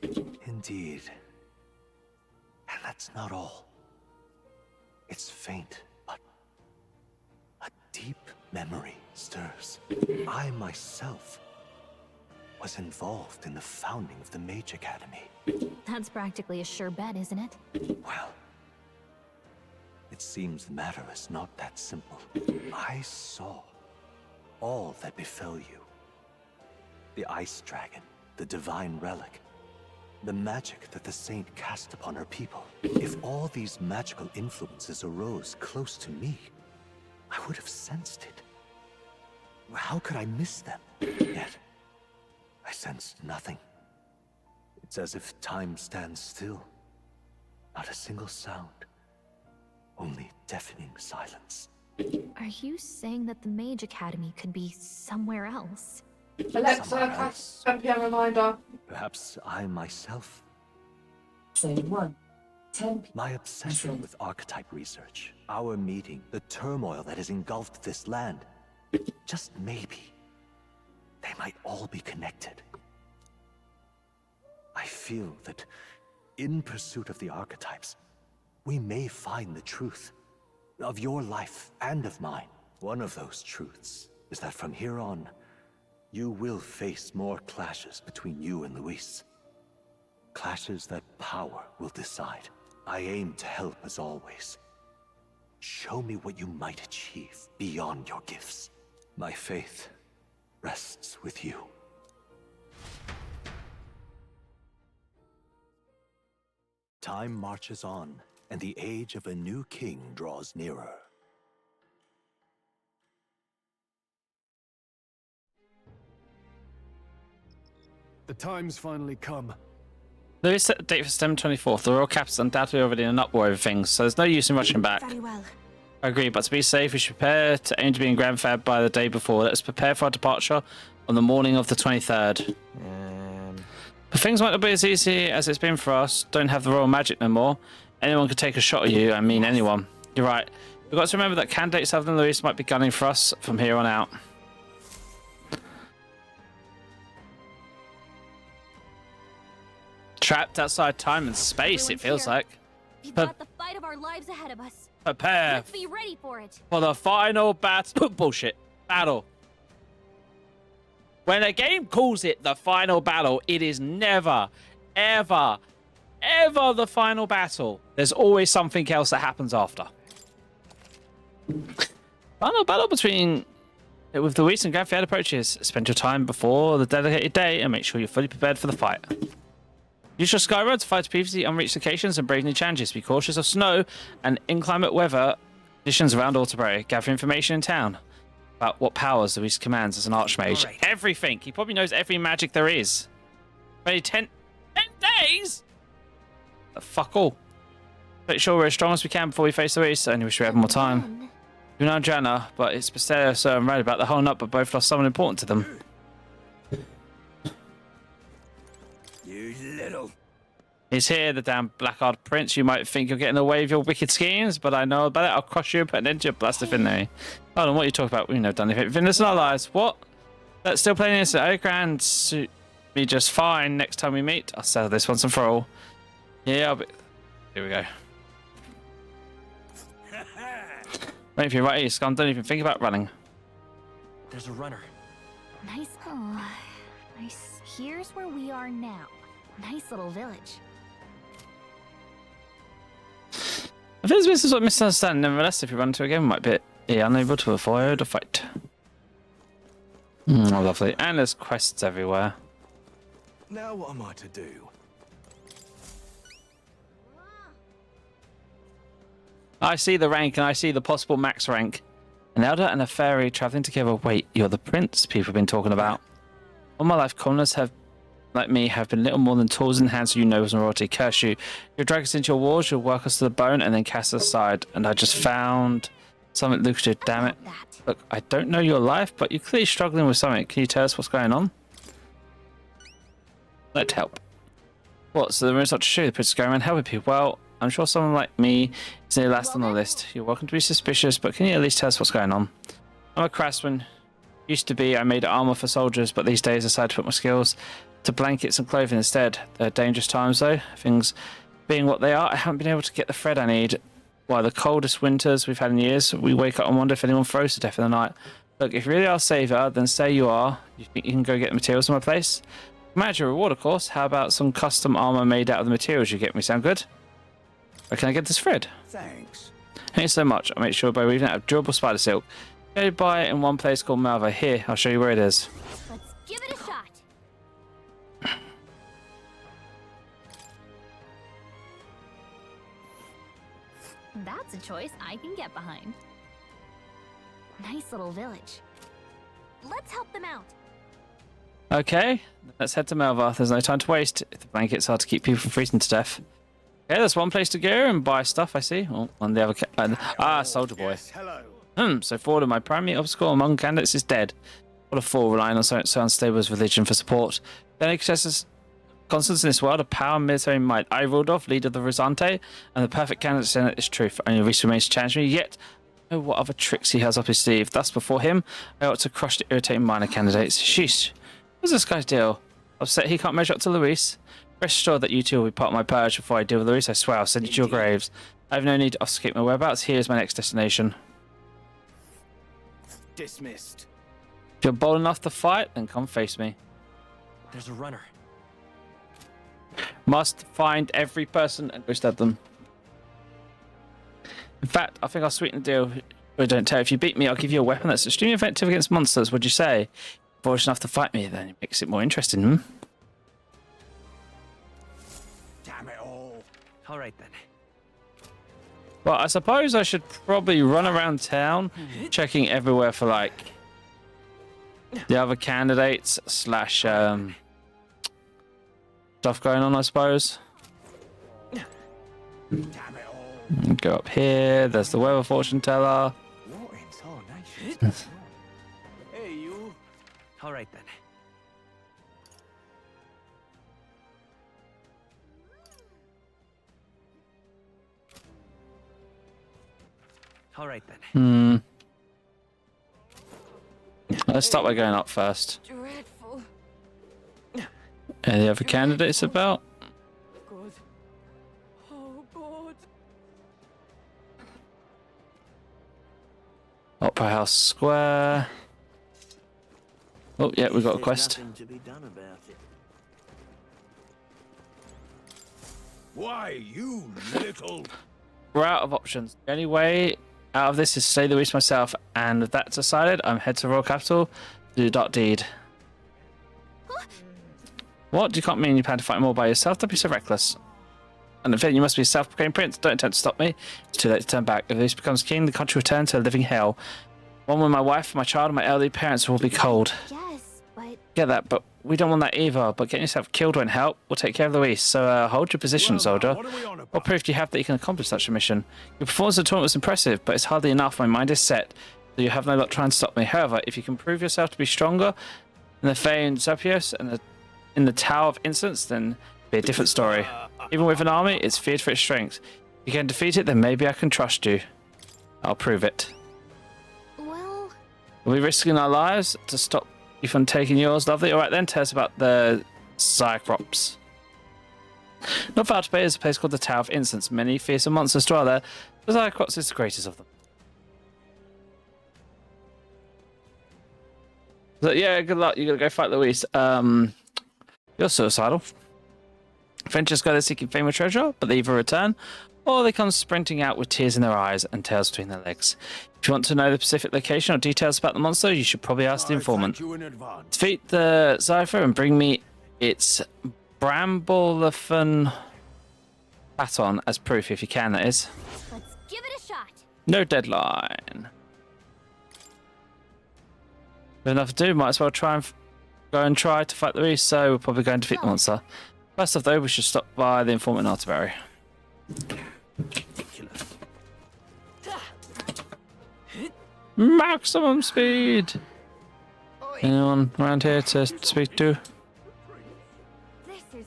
Indeed. And that's not all. It's faint, but a deep memory stirs. I myself was involved in the founding of the Mage Academy. That's practically a sure bet, isn't it? Well, it seems the matter is not that simple. I saw all that befell you. The Ice Dragon, the Divine Relic, the magic that the Saint cast upon her people. If all these magical influences arose close to me, I would have sensed it. How could I miss them? Yet, I sensed nothing. It's as if time stands still. Not a single sound. Only deafening silence. Are you saying that the Mage Academy could be somewhere else? Alexa, cast 10 PM reminder. Perhaps I myself. Say 1. 10 My obsession with archetype research, our meeting, the turmoil that has engulfed this land. Just maybe, they might all be connected. I feel that in pursuit of the archetypes, we may find the truth of your life and of mine. One of those truths is that from here on, you will face more clashes between you and Luis. Clashes that power will decide. I aim to help as always. Show me what you might achieve beyond your gifts. My faith rests with you. Time marches on, and the age of a new king draws nearer. The time's finally come. Louis set the date for September 24th. The royal capital's undoubtedly already in an uproar over things, so there's no use in rushing back. Very well. I agree, but to be safe, we should prepare to aim to be in Grand Fab by the day before. Let's prepare for our departure on the morning of the 23rd. But things might not be as easy as it's been for us. Don't have the royal magic no more. Anyone could take a shot at you. I mean, anyone. You're right. We've got to remember that candidates other than Louis might be gunning for us from here on out. Trapped outside time and space, it feels like. We've got the fight of our lives ahead of us. Prepare Let's be ready for it. for the final battle. Bullshit. Battle. When a game calls it the final battle, it is never, ever, ever the final battle. There's always something else that happens after. Final battle between with the Louis and Grand Fiat approaches. Spend your time before the dedicated day and make sure you're fully prepared for the fight. Use your Skyroad to fight previously unreached locations and brave new challenges. Be cautious of snow and inclement weather conditions around Alterbury. Gather information in town about what powers Louis commands as an archmage. Right. Everything. He probably knows every magic there is. Only 10 days? Fuck all. Make sure we're as strong as we can before we face Louis. I only wish we had more time. You know Jana, but it's Bastille, so I'm right about the whole nut, but both lost someone important to them. You little. He's here, the damn black-eyed prince. You might think you're getting away with your wicked schemes, but I know about it. I'll crush you and put an end to your blasphemy. Hold on, what are you talking about? We've never done anything. This in our lives. What? That's still playing this at Oakland. Suit me just fine. Next time we meet, I'll settle this once and for all. Yeah, I'll be... Here we go. Wait for you right here, Scum. Don't even think about running. There's a runner. Nice. Oh, nice. Here's where we are now. Nice little village. I think this is what misunderstanding. Nevertheless, if you run into a game, we might be unable to avoid a fight. Oh, lovely. And there's quests everywhere. Now what am I to do? I see the rank and I see the possible max rank. An elder and a fairy traveling together. Wait, you're the prince people have been talking about. All my life, commoners like me have been little more than tools in hands of you nobles and royalty. Curse you. You'll drag us into your wars, you'll work us to the bone, and then cast us aside. And I just found something lucrative, damn it. Look, I don't know your life, but you're clearly struggling with something. Can you tell us what's going on? Let's help. What, so the room's not to show you, the prince is going around helping people? Well, I'm sure someone like me is near last on the list. You're welcome to be suspicious, but can you at least tell us what's going on? I'm a craftsman. Used to be, I made armor for soldiers, but these days I decided to put my skills to blankets and clothing instead. They're dangerous times though. Things being what they are, I haven't been able to get the thread I need. Why, the coldest winters we've had in years, we wake up and wonder if anyone froze to death in the night. Look, if you really are a savior, then say you are. You think you can go get the materials in my place? Imagine a reward, of course. How about some custom armor made out of the materials you get me? Sound good? Where can I get this thread? Thanks. Thanks so much. I'll make sure by weaving out of durable spider silk. Go buy it in one place called Malva. Here, I'll show you where it is. Let's give it a shot. That's a choice I can get behind. Nice little village. Let's help them out. Okay, let's head to Malva. There's no time to waste. If the blankets are to keep people from freezing to death. Okay, there's one place to go and buy stuff, I see. Oh, on the other Soldier Boy. Yes, hello. So forward of my primary obstacle among candidates is dead. What a fool, relying on something so unstable as religion for support. The only constants in this world are power and military might. I, Rudolph, leader of the Rosante, and the perfect candidate Senate is truth. Only Reese remains to challenge me, yet oh, what other tricks he has up his sleeve. Thus, before him, I ought to crush the irritating minor candidates. Sheesh. What's this guy's deal? Upset he can't measure up to Luis? Rest assured that you two will be part of my purge before I deal with Luis. I swear I'll send you to your graves. I have no need to obfuscate my whereabouts. Here is my next destination. Dismissed. If you're bold enough to fight, then come face me. There's a runner. Must find every person and go stab them. In fact, I think I'll sweeten the deal. But don't tell. If you beat me, I'll give you a weapon that's extremely effective against monsters. Would you say? If you're bold enough to fight me, then it makes it more interesting, Damn it all. All right then. Well, I suppose I should probably run around town, checking everywhere for like the other candidates slash stuff going on, I suppose. Go up here. There's the weather fortune teller. Hey, you. All right then. All right then. Let's start by going up first. Dreadful. Any other candidates about? Good. Oh, God. Opera House Square. Oh, yeah, we got a quest. To be done about it. Why, you little... We're out of options. The only way out of this is to stay Luis myself, and with that decided, I'm head to Royal Capital to do Dark Deed. What? You can't mean you plan to fight more by yourself? Don't be so reckless. And in fact, you must be a self-proclaimed prince. Don't attempt to stop me. It's too late to turn back. If Luis becomes king, the country will turn to a living hell. One where my wife, my child, and my elderly parents will be cold. Yes, but... Get that, but we don't want that either. But getting yourself killed won't help. We'll take care of Luis. So hold your position, soldier. What proof do you have that you can accomplish such a mission? Your performance of the tournament was impressive, but it's hardly enough. My mind is set, so you have no luck trying to stop me. However, if you can prove yourself to be stronger than the famed Zopios and in the Tower of Insolence, then it'll be a different story. Even with an army, it's feared for its strength. If you can defeat it, then maybe I can trust you. I'll prove it. Well... Are we risking our lives to stop you from taking yours, lovely? Alright then, tell us about the Cyclops. Not far away is a place called the Tower of Insolence. Many fearsome monsters dwell there. The Cyclops is the greatest of them. So yeah, good luck. You gotta go fight Luis. You're suicidal. Adventurers go there seeking fame or treasure, but they either return or they come sprinting out with tears in their eyes and tails between their legs. If you want to know the specific location or details about the monster, you should probably ask the informant. Defeat the Cypher and bring me its Bramblethon baton as proof, if you can, that is. Let's give it a shot. No deadline. There's enough to do. Might as well try and go and try to fight Luis, so we're probably going to defeat the monster. First off, though, we should stop by the informant in Arterbury. Maximum speed! Anyone around here to speak to? This is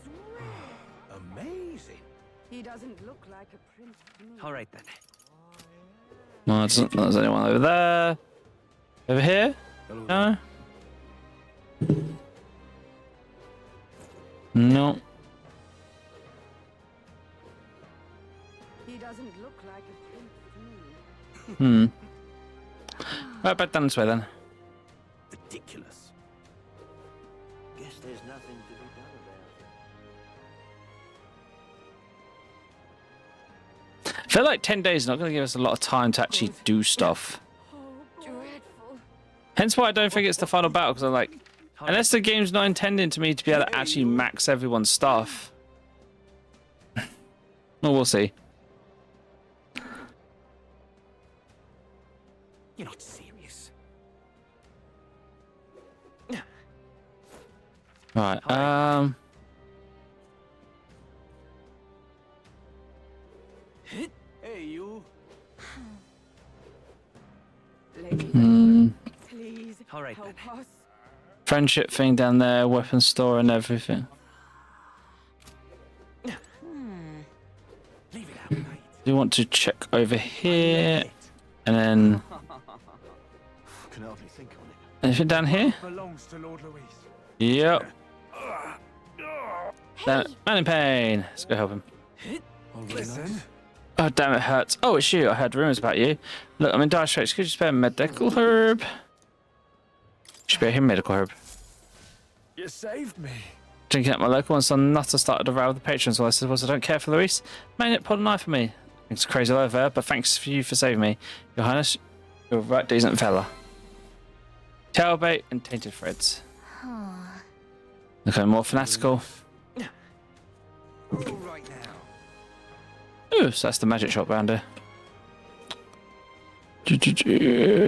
amazing. He doesn't look like a prince to me. All right then. No, there's anyone over there. Over here? No? No. He doesn't look like a prince to me. Right back down this way then. Ridiculous. Guess there's nothing to be done about it. I feel like 10 days is not going to give us a lot of time to actually do stuff. Dreadful. Hence why I don't think it's the final battle, because I'm like, unless the game's not intending to me to be able to actually max everyone's stuff. Well, we'll see. You're not serious. Right, Hey, you. Please, all right help then. us. Friendship thing down there, weapon store and everything. Leave it out, mate. Do you want to check over here? And then... Can hardly think on it. Anything down here? Belongs to Lord Louis. Yep. Damn it. Man in pain. Let's go help him. Listen. Oh, damn, it hurts. Oh, it's you. I heard rumors about you. Look, I'm in dire straits. Could you spare a medical herb? Spare him medical herb. You saved me. Drinking at my local one, some nutter started to row with the patrons. All I said was, I don't care for Luis. May it pulled a knife for me. It's crazy all over there, but thanks for you for saving me. Your Highness, you're a right decent fella. Tailbait and tainted threads. Okay, more fanatical. Right now. Ooh, so that's the magic shop round here.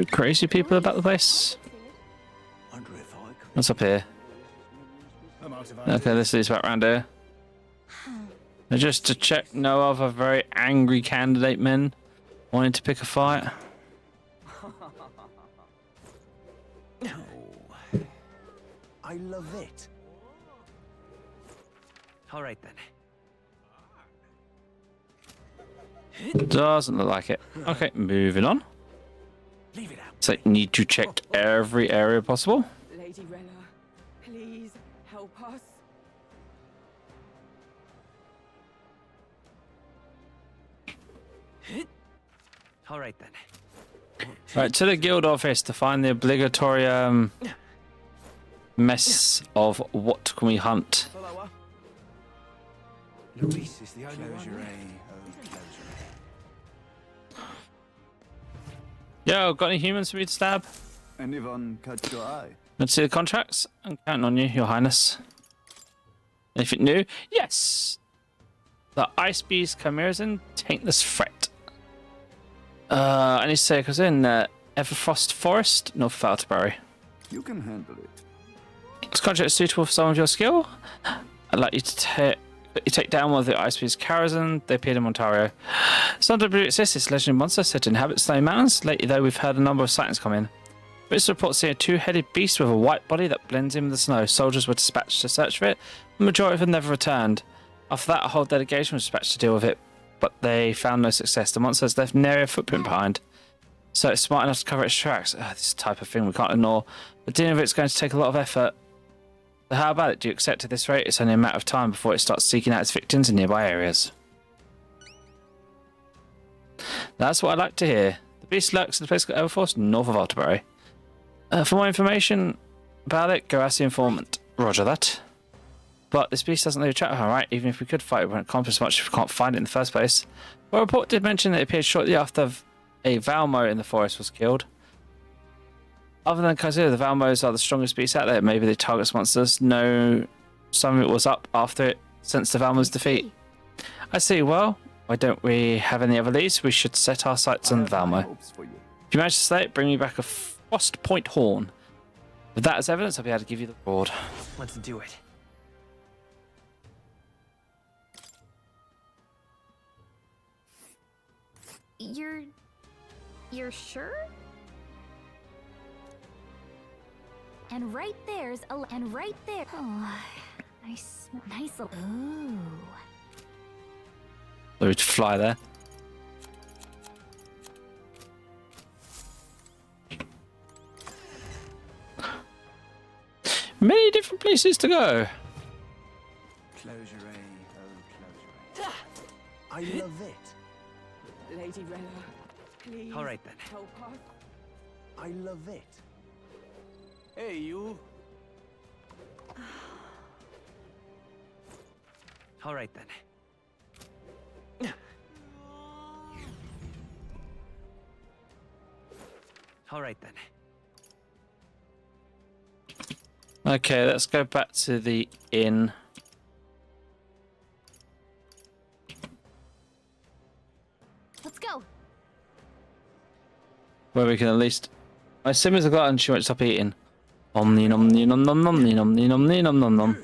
Crazy people about the place. Wonder if I could. What's up here? Okay, this is back round here. Just to check no other very angry candidate men wanting to pick a fight. No. I love it. All right then. Doesn't look like it. Okay, moving on. Leave it out. So need to check every area possible. Lady Rella, please help us. All right then. Right, to the guild office to find the obligatory mess of what can we hunt. Luis is the only one. Yo, got any humans for me to stab? Anyone catch your eye? Let's see the contracts. I'm counting on you, Your Highness. Anything new? Yes! The Ice Beast Chimeras and Taintless Fret. I need to say, because in Everfrost Forest, north of Altabury. You can handle it. This contract is suitable for some of your skill. I'd like you to take down one of the Ice Beast Karazhan. They appeared in Ontario. Some W exists. This legendary monster said to inhabit snowy mountains. Lately, though, we've heard a number of sightings come in. This report seeing a two-headed beast with a white body that blends in with the snow. Soldiers were dispatched to search for it. The majority of them never returned. After that, a whole delegation was dispatched to deal with it, but they found no success. The monster has left an area footprint behind, so it's smart enough to cover its tracks. This type of thing we can't ignore, but dealing with it's going to take a lot of effort. So how about it? Do you accept at this rate? It's only a matter of time before it starts seeking out its victims in nearby areas. That's what I like to hear. The beast lurks in a place called Everforce, north of Altabury. For more information about it, go ask the informant. Roger that. But this beast doesn't leave a track, alright? Even if we could fight, it won't accomplish much if we can't find it in the first place. Well, a report did mention that it appeared shortly after a Valmo in the forest was killed. Other than Kazuya, the Valmos are the strongest beasts out there. Maybe they target monsters. No, some of it was up after it since the Valmo's defeat. I see. Well, why don't we have any other leads? We should set our sights on the Valmo. If you manage to slay it, bring me back a Frost Point horn. With that as evidence, I'll be able to give you the reward. Let's do it. You're sure? And right there's a and right there. Oh, nice little. Ooh. So we fly there. Many different places to go. Close your eye, oh, close your eye. I love it. Lady Rella, please. All right then. Help us. I love it. Hey, you. All right then. All right then. Okay, let's go back to the inn. Let's go. Where we can at least. I assume it's a glutton. She won't stop eating. Omni nom ni nom nom nom ni nom ni nom ni nom nom nom.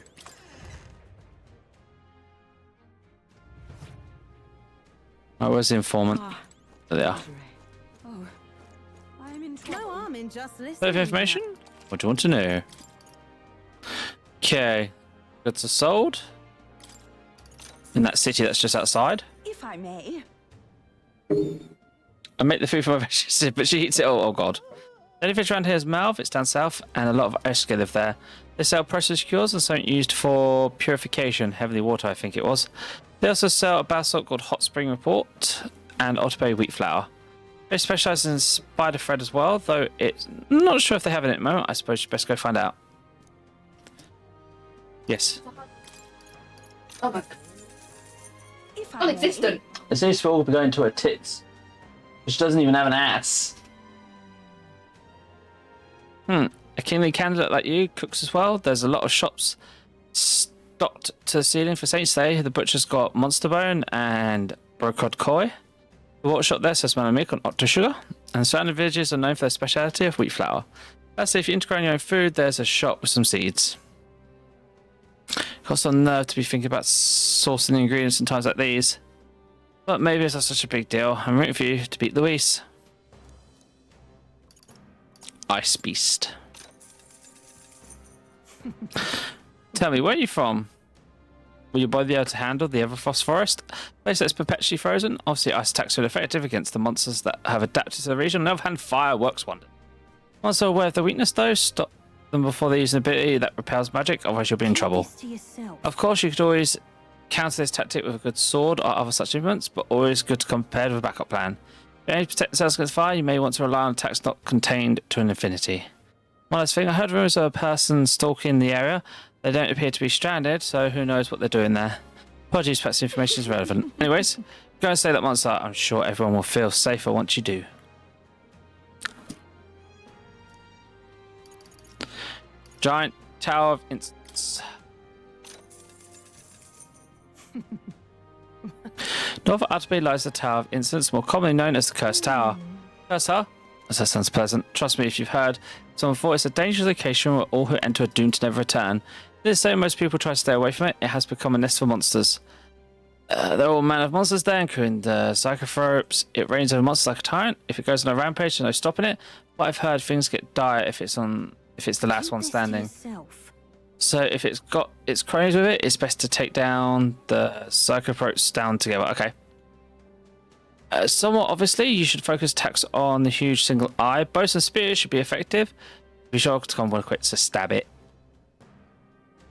Oh, where's the informant? There they are. Oh, I'm in trouble. No harm in just listening. Bit of information? What do you want to know? Okay. Goods are sold. In that city that's just outside. If I may. I make the food for my vegetable, but she eats it all. Oh god. The only fish around here is Malv, it's down south, and a lot of Eske live there. They sell precious cures and something used for purification, heavenly water I think it was. They also sell a basalt called Hot Spring Report and Otterberry Wheat Flour. They specialise in spider thread as well, though it's not sure if they have it at the moment. I suppose you best go find out. Yes. Oh my god. Non-existent. It seems to all be going to her tits. She doesn't even have an ass. A kingly candidate like you cooks as well. There's a lot of shops stocked to the ceiling for Saints Day. The butcher's got Monster Bone and Brocod Koi. The water shop there sells melon milk and octo sugar. And surrounding villages are known for their speciality of wheat flour. That's if you're into growing your own food, there's a shop with some seeds. Costs on nerve to be thinking about sourcing the ingredients in times like these. But maybe it's not such a big deal. I'm rooting for you to beat Luis. Ice Beast. Tell me, where are you from? Will your body be able to handle the Everfrost Forest? Place that's perpetually frozen. Obviously, ice attacks are effective against the monsters that have adapted to the region. On the other hand, fire works wonders. Once they're aware of the weakness, though, stop them before they use an ability that repels magic, otherwise you'll be in trouble. Of course, you could always counter this tactic with a good sword or other such implements, but always good to come prepared with a backup plan. If you aim to protect yourselves against fire, you may want to rely on attacks not contained to an infinity. One last thing, I heard rumors of a person stalking the area. They don't appear to be stranded, so who knows what they're doing there. Apologies, perhaps the information is relevant. Anyways, go and slay that monster. I'm sure everyone will feel safer once you do. Giant Tower of Instance. North of Utterby lies the Tower of Instance, more commonly known as the Cursed Tower. Cursed Tower? As that sounds pleasant. Trust me if you've heard. Someone thought it's a dangerous location where all who enter are doomed to never return. It is so most people try to stay away from it. It has become a nest for monsters. There are all manner of monsters there, including the Psychothropes. It reigns over monsters like a tyrant. If it goes on a rampage, there's no stopping it. But I've heard things get dire if it's the last one standing. So if it's got its cronies with it, it's best to take down the Psychothropes down together. Okay. Somewhat obviously, you should focus attacks on the huge single eye. Bows and spears should be effective. Be sure to come well equipped to stab it.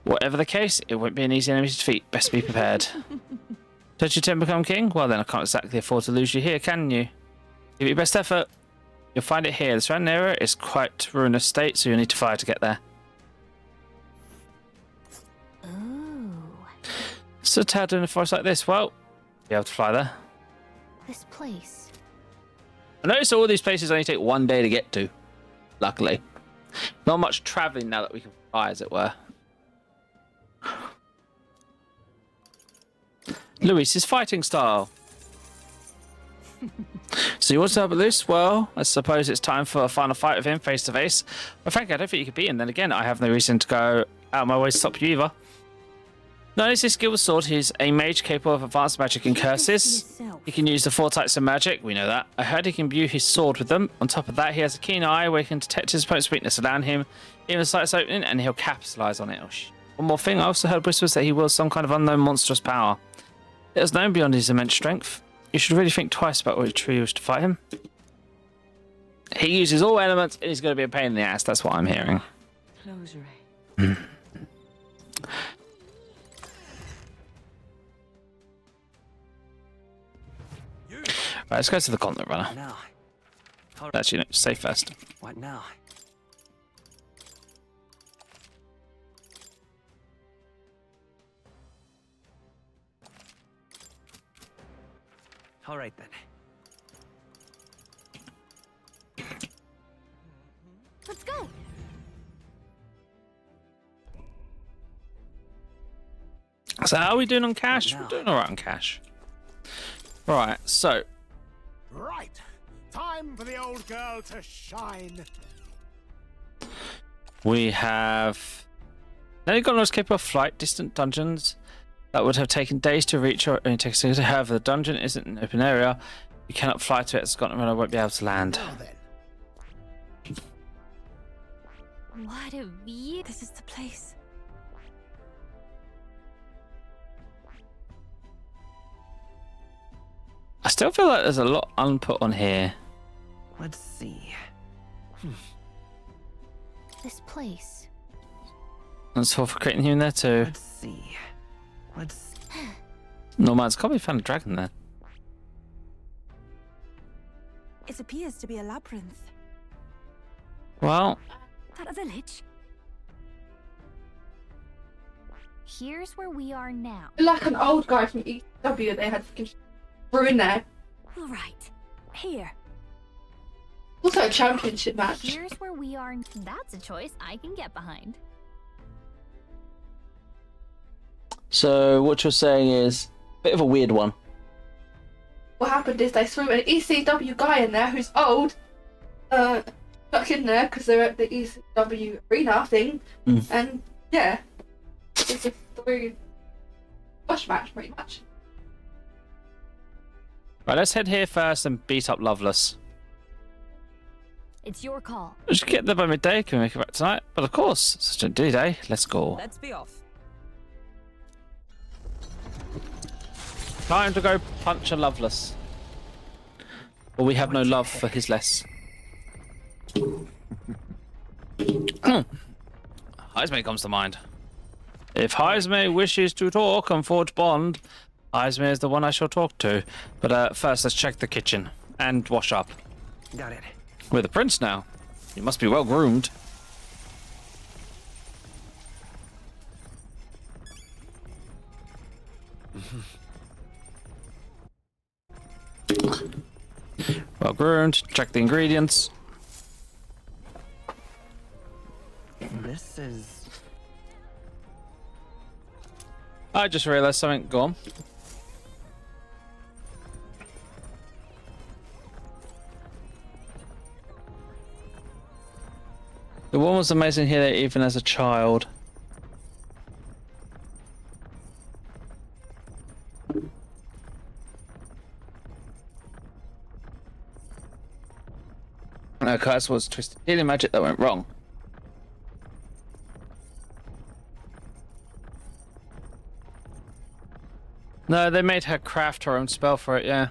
Whatever the case, it won't be an easy enemy to defeat. Best be prepared. Don't you attempt to become king? Well then, I can't exactly afford to lose you here, can you? Give it your best effort. You'll find it here. The surrounding area is quite ruinous state, so you'll need to fire to get there. So how doing a forest like this? Well, be able to fly there. This place. I noticed all these places only take 1 day to get to. Luckily. Not much travelling now that we can fly, as it were. Luis's fighting style. So you want to help Luis? Well, I suppose it's time for a final fight with him face to face. Well, frankly, I don't think you could beat him. Then again, I have no reason to go out of my way to stop you either. Not only is he skilled with sword, he's a mage capable of advanced magic and curses. He can use the 4 types of magic, we know that. I heard he can imbue his sword with them. On top of that, he has a keen eye where he can detect his opponent's weakness, allowing him even the slightest opening, and he'll capitalise on it. One more thing, I also heard whispers that he wields some kind of unknown monstrous power. It is known beyond his immense strength. You should really think twice about which you wish to fight him. He uses all elements, and he's going to be a pain in the ass, that's what I'm hearing. Close Right, let's go to the Gauntlet Runner. now. Actually, no, save first. What now? All right then. Let's go. So how are we doing on cash? We're doing alright on cash. Right, so Right. Time for the old girl to shine. we have nearly got us capable of flight, distant dungeons that would have taken days to reach or only take a second. However, the dungeon isn't an open area. You cannot fly to it, so Gauntlet Runner won't be able to land. What a view. This is the place. I still feel like there's a lot unput on here. Let's see. This place. That's all for creating him there too. Let's see. Let's. No man's can't be found a dragon there. It appears to be a labyrinth. Well, That a village? Here's where we are now. Like an old guy from EW, they had threw in there. All right. Here. Also a championship match. Here's where we are. That's a choice I can get behind. so what you're saying is a bit of a weird one. What happened is they threw an ECW guy in there who's old, stuck in there because they're at the ECW arena thing, and yeah, we wash match pretty much. Right, let's head here first and beat up Loveless. It's your call. We should get there by midday. Can we make it back tonight? But of course, such a D-Day. Let's go. Let's be off. Time to go punch a Loveless. Or we have no love for his less. Heisme comes to mind. If Heisme wishes to talk and forge bond, Heisme is the one I shall talk to. But first, let's check the kitchen and wash up. Got it. We're the prince now. You must be well groomed. Well groomed. Check the ingredients. This is... I just realized something. Go on. The one was amazing here even as a child. No, Curse was twisted healing magic that went wrong. No, they made her craft her own spell for it, yeah.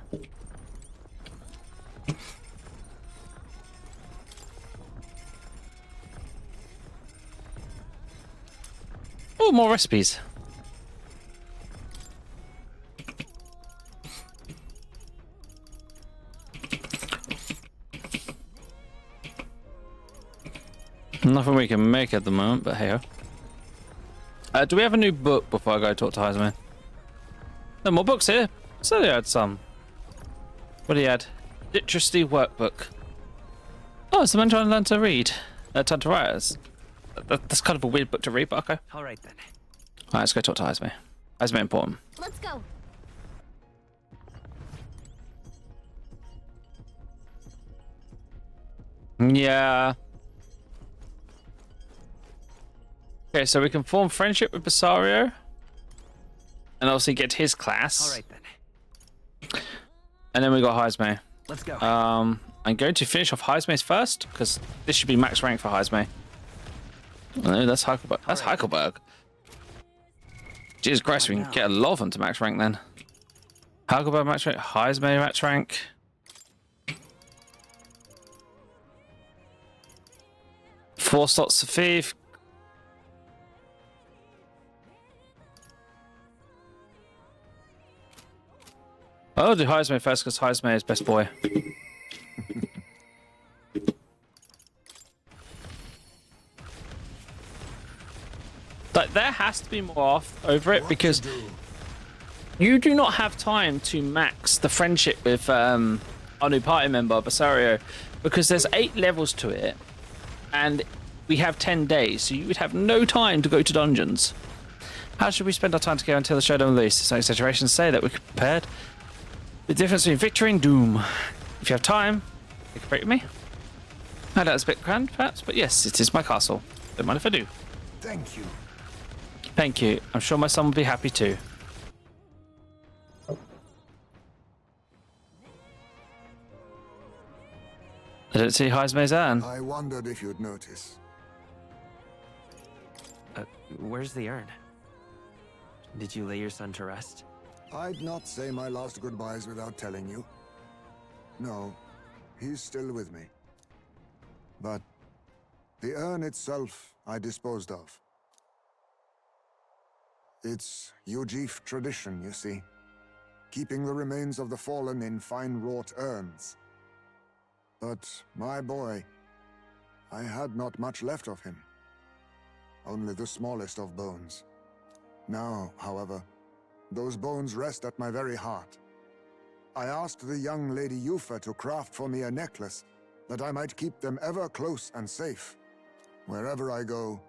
Oh, more recipes. Nothing we can make at the moment, but hey ho. Do we have a new book before I go talk to Heisman? No more books here. So they had some. What do you had? Literacy workbook. Oh, it's the man trying to learn to read. Time to write. That's kind of a weird book to read, but okay. All right then. Alright, let's go talk to Heisman. Heisman important. Let's go. Yeah. Okay, so we can form friendship with Basario. And obviously get his class. All right then. And then we got Heisme. Let's go. I'm going to finish off Heisme's first, because this should be max rank for Heisme. No, that's Heikelberg. That's Heikelberg. Jesus Christ, we can get a lot of them to max rank then. Heikelberg max rank, Heisme max rank. Four slots to thief. I'll do Heisme first because Heisme is best boy. But there has to be more off over it because you do not have time to max the friendship with our new party member Basario because there's 8 levels to it and we have 10 days, so you would have no time to go to dungeons. How should we spend our time together until the showdown release? Some exaggerations say that we're prepared. The difference between victory and doom. If you have time, take a break with me. I know it's a bit grand, perhaps, but yes, it is my castle. Don't mind if I do. Thank you. Thank you. I'm sure my son will be happy too. I don't see Heisme's urn. I wondered if you'd notice. Where's the urn? Did you lay your son to rest? I'd not say my last goodbyes without telling you. No, he's still with me. But the urn itself I disposed of. It's Ujif tradition, you see. Keeping the remains of the fallen in fine-wrought urns. But my boy, I had not much left of him. Only the smallest of bones. Now, however, those bones rest at my very heart. I asked the young Lady Yufa to craft for me a necklace that I might keep them ever close and safe. Wherever I go,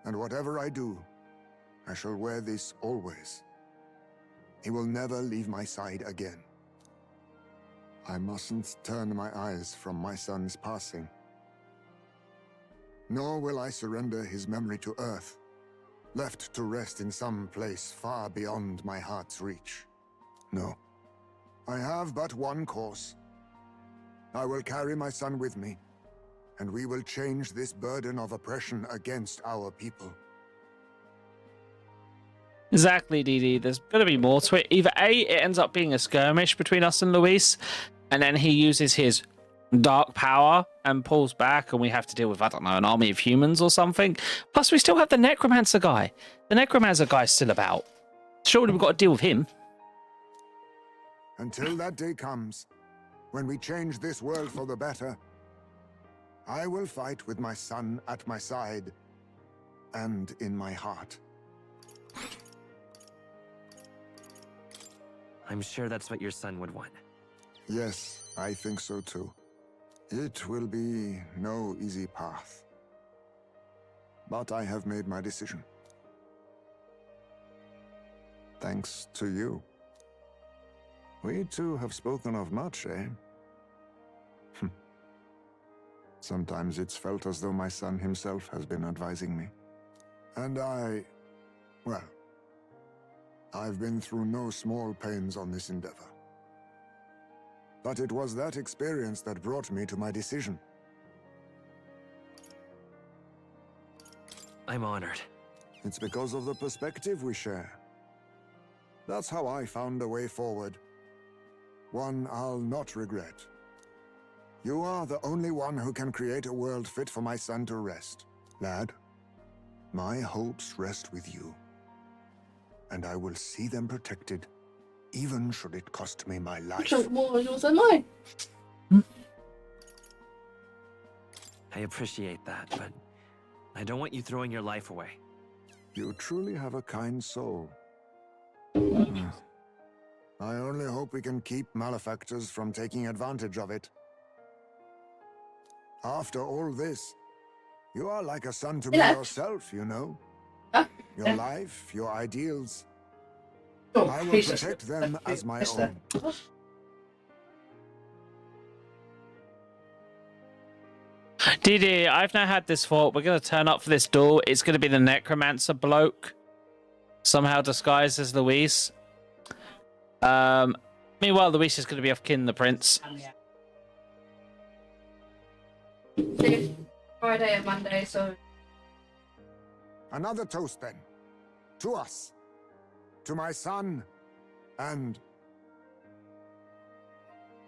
and whatever I do, I shall wear this always. He will never leave my side again. I mustn't turn my eyes from my son's passing. Nor will I surrender his memory to Earth. left to rest in some place far beyond my heart's reach. No. I have but one course. I will carry my son with me, and we will change this burden of oppression against our people. Exactly, DD. There's going to be more to it. Either A, it ends up being a skirmish between us and Luis, and then he uses his dark power and pulls back, and we have to deal with, I don't know, an army of humans or something. Plus, we still have the Necromancer guy. The Necromancer guy's still about. Surely we've got to deal with him. Until that day comes, when we change this world for the better, I will fight with my son at my side and in my heart. I'm sure that's what your son would want. Yes, I think so too. It will be no easy path. But I have made my decision. Thanks to you. We two have spoken of much, eh? Sometimes it's felt as though my son himself has been advising me. And well, I've been through no small pains on this endeavor. But it was that experience that brought me to my decision. I'm honored. It's because of the perspective we share. That's how I found a way forward. One I'll not regret. You are the only one who can create a world fit for my son to rest. Lad, my hopes rest with you. And I will see them protected, even should it cost me my life. More on yours than mine. I appreciate that, but I don't want you throwing your life away. You truly have a kind soul. I only hope we can keep malefactors from taking advantage of it. After all this, you are like a son to me yourself, you know? Your life, your ideals. I will protect them as my own. DD, I've now had this thought. We're going to turn up for this duel. It's going to be the Necromancer bloke, somehow disguised as Luis. Meanwhile, Luis is going to be off killing the prince. Friday and Monday, so... Another toast, then. To us. To my son. And...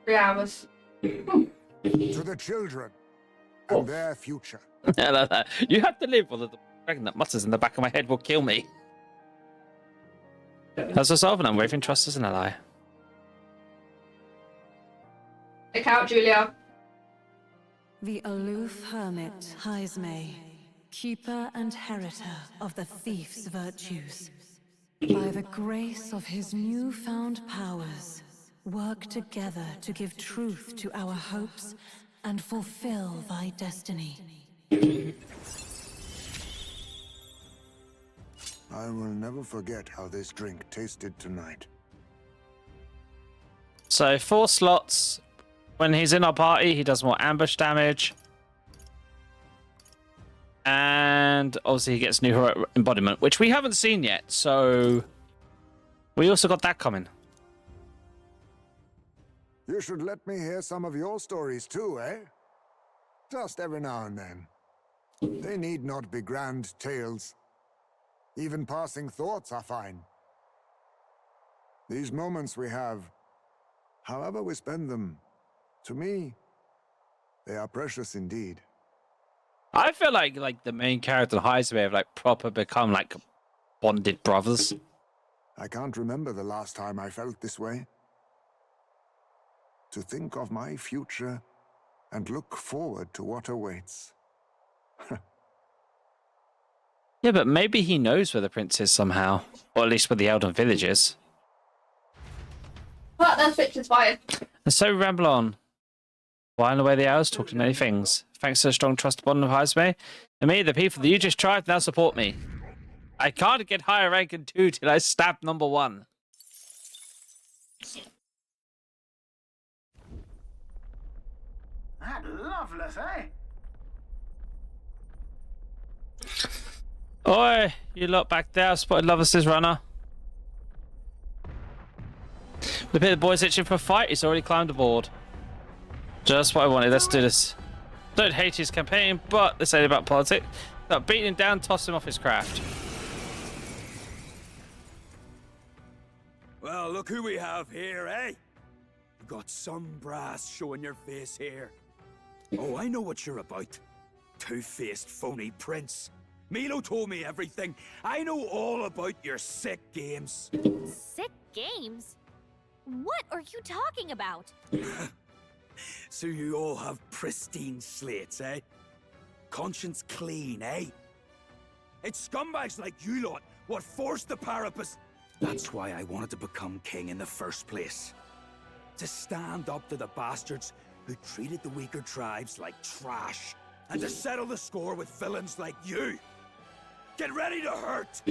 3 hours. To the children. And their future. I like that. You have to live, or the dragon that mutters in the back of my head will kill me. How's the solving? I'm waving trust as an ally. Look out, Julia. The aloof hermit, Haisme, keeper and heritor of the thief's virtues. By the grace of his newfound powers, work together to give truth to our hopes and fulfill thy destiny. I will never forget how this drink tasted tonight. So 4 slots. When he's in our party, he does more ambush damage. And obviously he gets new heroic embodiment, which we haven't seen yet. So we also got that coming. You should let me hear some of your stories too, eh? Just every now and then. They need not be grand tales. Even passing thoughts are fine. These moments we have, however we spend them, to me, they are precious indeed. I feel like the main character and Heisman have proper become bonded brothers. I can't remember the last time I felt this way. To think of my future and look forward to what awaits. Yeah, but maybe he knows where the prince is somehow. Or at least where the Elden Village is. But that picture's fine. And so ramble on. While away the hours, talking many things. Thanks to the strong trust bond of Heisme. And me, the people that you just tried now support me. I can't get higher rank than 2 till I stab number 1. That loveless, eh? Oi, you lot back there. I spotted Loveless's runner. The bit the boy's itching for a fight. He's already climbed aboard. Just what I wanted. Let's do this. Don't hate his campaign, but this ain't about politics. Start beating him down, toss him off his craft. Well, look who we have here, eh? You got some brass showing your face here. Oh, I know what you're about. Two-faced phony prince. Milo told me everything. I know all about your sick games. Sick games? What are you talking about? So you all have pristine slates, eh? Conscience clean, eh? It's scumbags like you lot what forced the Parapus. That's why I wanted to become king in the first place. To stand up to the bastards who treated the weaker tribes like trash. And to settle the score with villains like you. Get ready to hurt!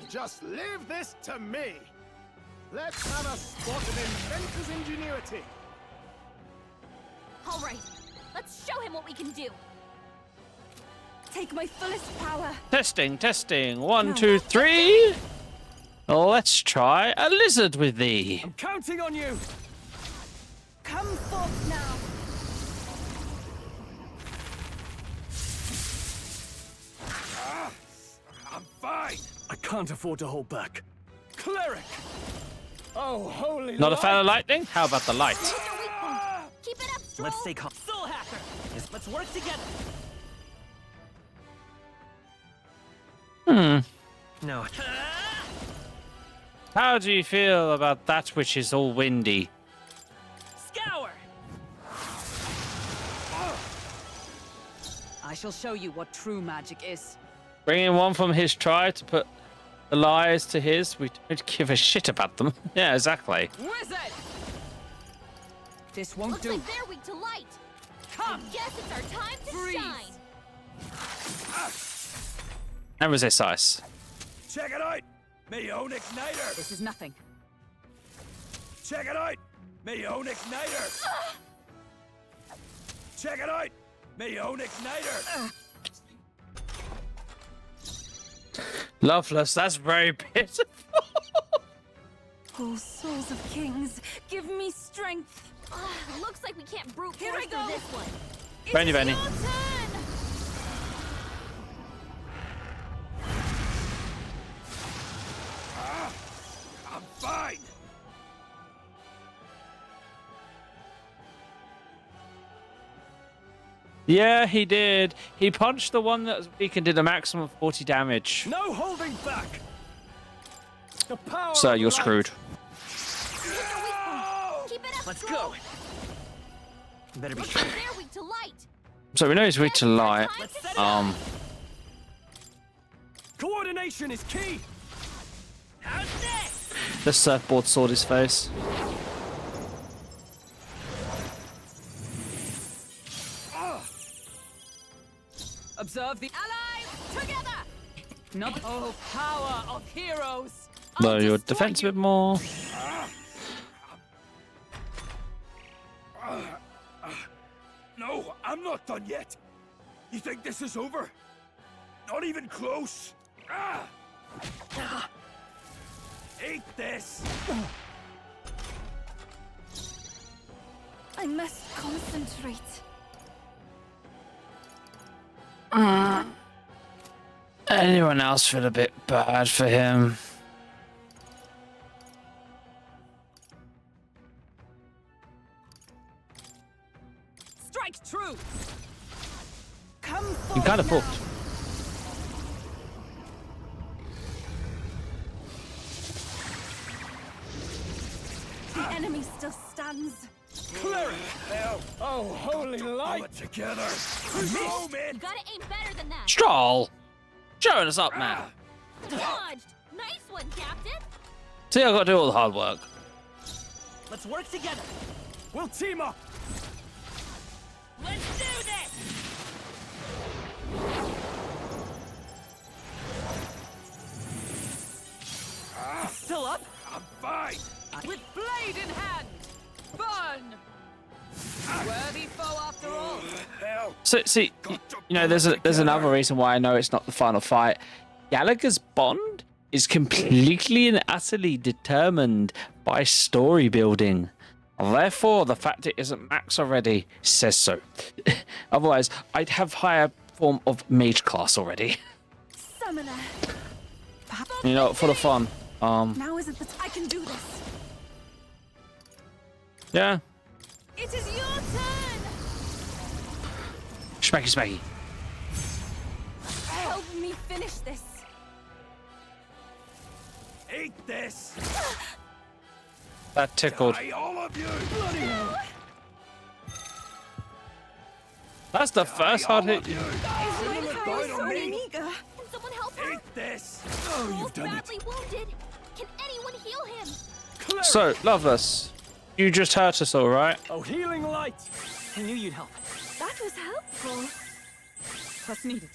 Just leave this to me. Let's have a spot of inventor's ingenuity. All right, let's show him what we can do. Take my fullest power. Testing, testing. 1, 2, 3. Let's try a lizard with thee. I'm counting on you. Come forth now. I'm fine. I can't afford to hold back. Cleric. Oh, holy Not a fan of lightning? How about the light? Keep it up, Stroll. Let's take Soul Hacker. Let's work together. No. How do you feel about that which is all windy? Scour. I shall show you what true magic is. Bringing one from his tribe to put the lies to his. We don't give a shit about them. Yeah, exactly. Wizard. This won't Looks do. like they're weak to light. Come. I guess it's our time to Freeze. shine. And resist ice. Check it out! Me own igniter! This is nothing. Check it out! Me own igniter! Check it out! Me own igniter! Loveless, that's very pitiful. Oh, souls of kings, give me strength. Looks like we can't brute Here force I go. through this one. Benny, Benny. Your turn. I'm fine! Yeah, he did. He punched the one that was weak and did a maximum of 40 damage. No holding back. The power. So of you're light. screwed. Keep it up, Let's Stroll. go. Better be Looks sure. like they're weak to light. So we know he's weak to light. Let's set it up. Um, Coordination is key. How's this? the surfboard sword his face. Observe the allies together. Not oh power of heroes. Lower your defense a bit more. No, I'm not done yet. You think this is over? Not even close. Eat this. I must concentrate. Anyone else feel a bit bad for him? Strike true. Come You forth kind of now. booked. The enemy still stands. Cleric. Oh, holy light. Pull it together. You gotta aim better than that. Stroll! Showing us up, man. Dodged. Nice one, Captain. See, I got to do all the hard work. Let's work together. We'll team up. Let's do this. Still up? I'm fine. With blade in hand. Burn. Worthy foe after all. Hell. So, see, you know, there's another reason why I know it's not the final fight. Gallagher's bond is completely and utterly determined by story building. Therefore, the fact it isn't max already says so. Otherwise, I'd have higher form of mage class already. Summoner. You know, for the fun. Now isn't the time. I can do this. Yeah. It is your turn. Smacky smacky. Help me finish this. Eat this! That tickled. Die, all of you! Bloody hell. That's the first hard hit. Can someone help her? Eat this! Oh, you've done badly wounded. Can anyone heal him? So, Loveless, you just hurt us all, right? Oh, healing light! I knew you'd help. That was helpful. That's needed.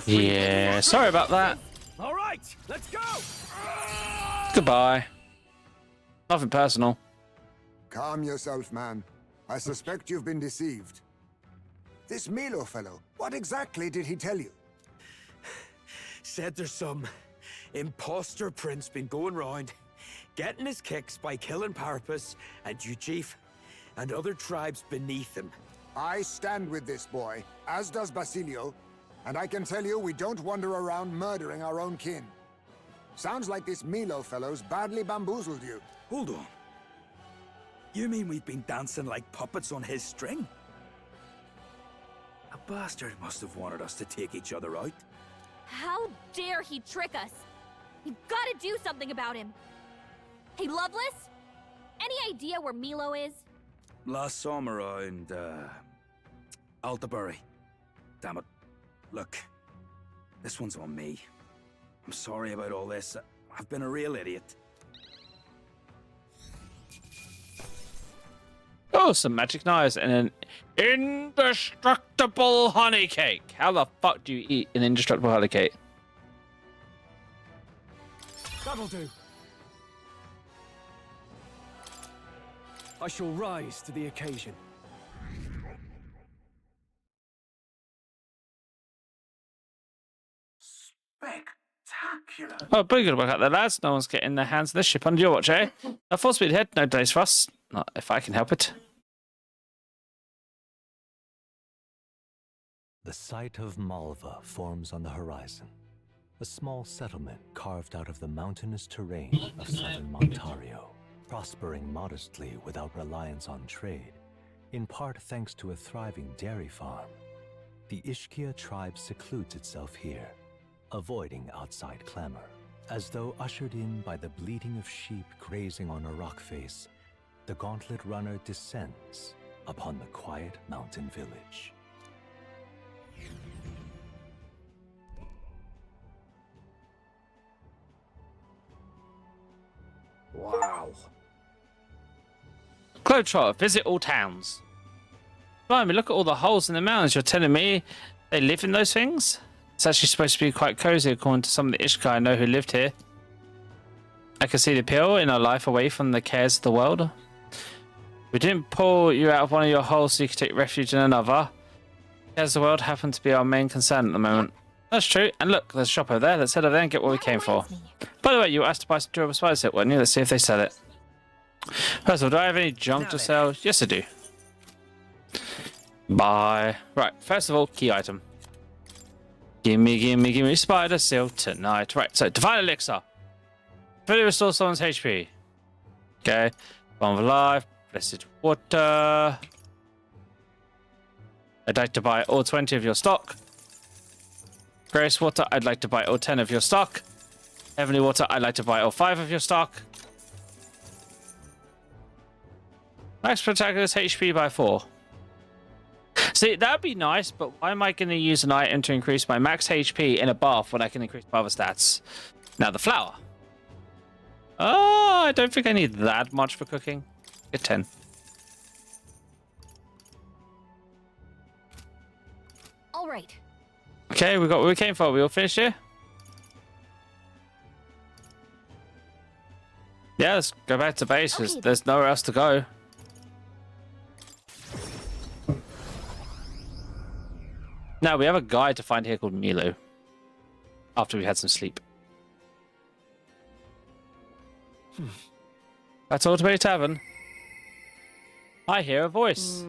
Yeah, sorry about that. All right, let's go! Goodbye. Nothing personal. Calm yourself, man. I suspect you've been deceived. This Milo fellow, what exactly did he tell you? Said there's some imposter prince been going round, getting his kicks by killing Parapus and you chief, and other tribes beneath him. I stand with this boy, as does Basilio, and I can tell you we don't wander around murdering our own kin. Sounds like this Milo fellow's badly bamboozled you. Hold on. You mean we've been dancing like puppets on his string? A bastard must have wanted us to take each other out. How dare he trick us? You've got to do something about him. Hey, Loveless? Any idea where Milo is? Last saw him around, Altabury. Damn it. Look, this one's on me. I'm sorry about all this. I've been a real idiot. Oh, some magic knives and an indestructible honey cake. How the fuck do you eat an indestructible honey cake? That'll do. I shall rise to the occasion. Spectacular. Oh, pretty good work out there, lads. No one's getting their hands on this ship under your watch, eh? A full speed ahead, no delays for us. Not if I can help it. The site of Malva forms on the horizon, a small settlement carved out of the mountainous terrain of southern Montario, prospering modestly without reliance on trade, in part thanks to a thriving dairy farm. The Ishkia tribe secludes itself here, avoiding outside clamor. As though ushered in by the bleating of sheep grazing on a rock face, the gauntlet runner descends upon the quiet mountain village. Wow. Globetrotter, visit all towns. Blimey, look at all the holes in the mountains. You're telling me they live in those things? It's actually supposed to be quite cozy according to some of the Ishkai I know who lived here. I can see the appeal in our life away from the cares of the world. We didn't pull you out of one of your holes so you could take refuge in another. Cares of the world happen to be our main concern at the moment. That's true. And look, there's a shop over there. Let's head over there and get what we came for. By the way, you were asked to buy some durable spider silk, weren't you? Let's see if they sell it. First of all, do I have any junk to sell? Yes, I do. Buy. Right, first of all, key item. Gimme spider silk tonight. Right, so divine elixir. Fully restore someone's HP. Okay. Bomb of life. Blessed water. I'd like to buy all 20 of your stock. Grace water, I'd like to buy all 10 of your stock. Heavenly water, I'd like to buy all 5 of your stock. Max protagonist HP by 4. See, that'd be nice, but why am I going to use an item to increase my max HP in a bath when I can increase my other stats? Now, the flour. Oh, I don't think I need that much for cooking. Get 10. All right. Okay, we got what we came for. We all finished here? Yeah, let's go back to base because there's nowhere else to go. Now, we have a guide to find here called Milo. after we had some sleep. That's Automated Tavern. I hear a voice.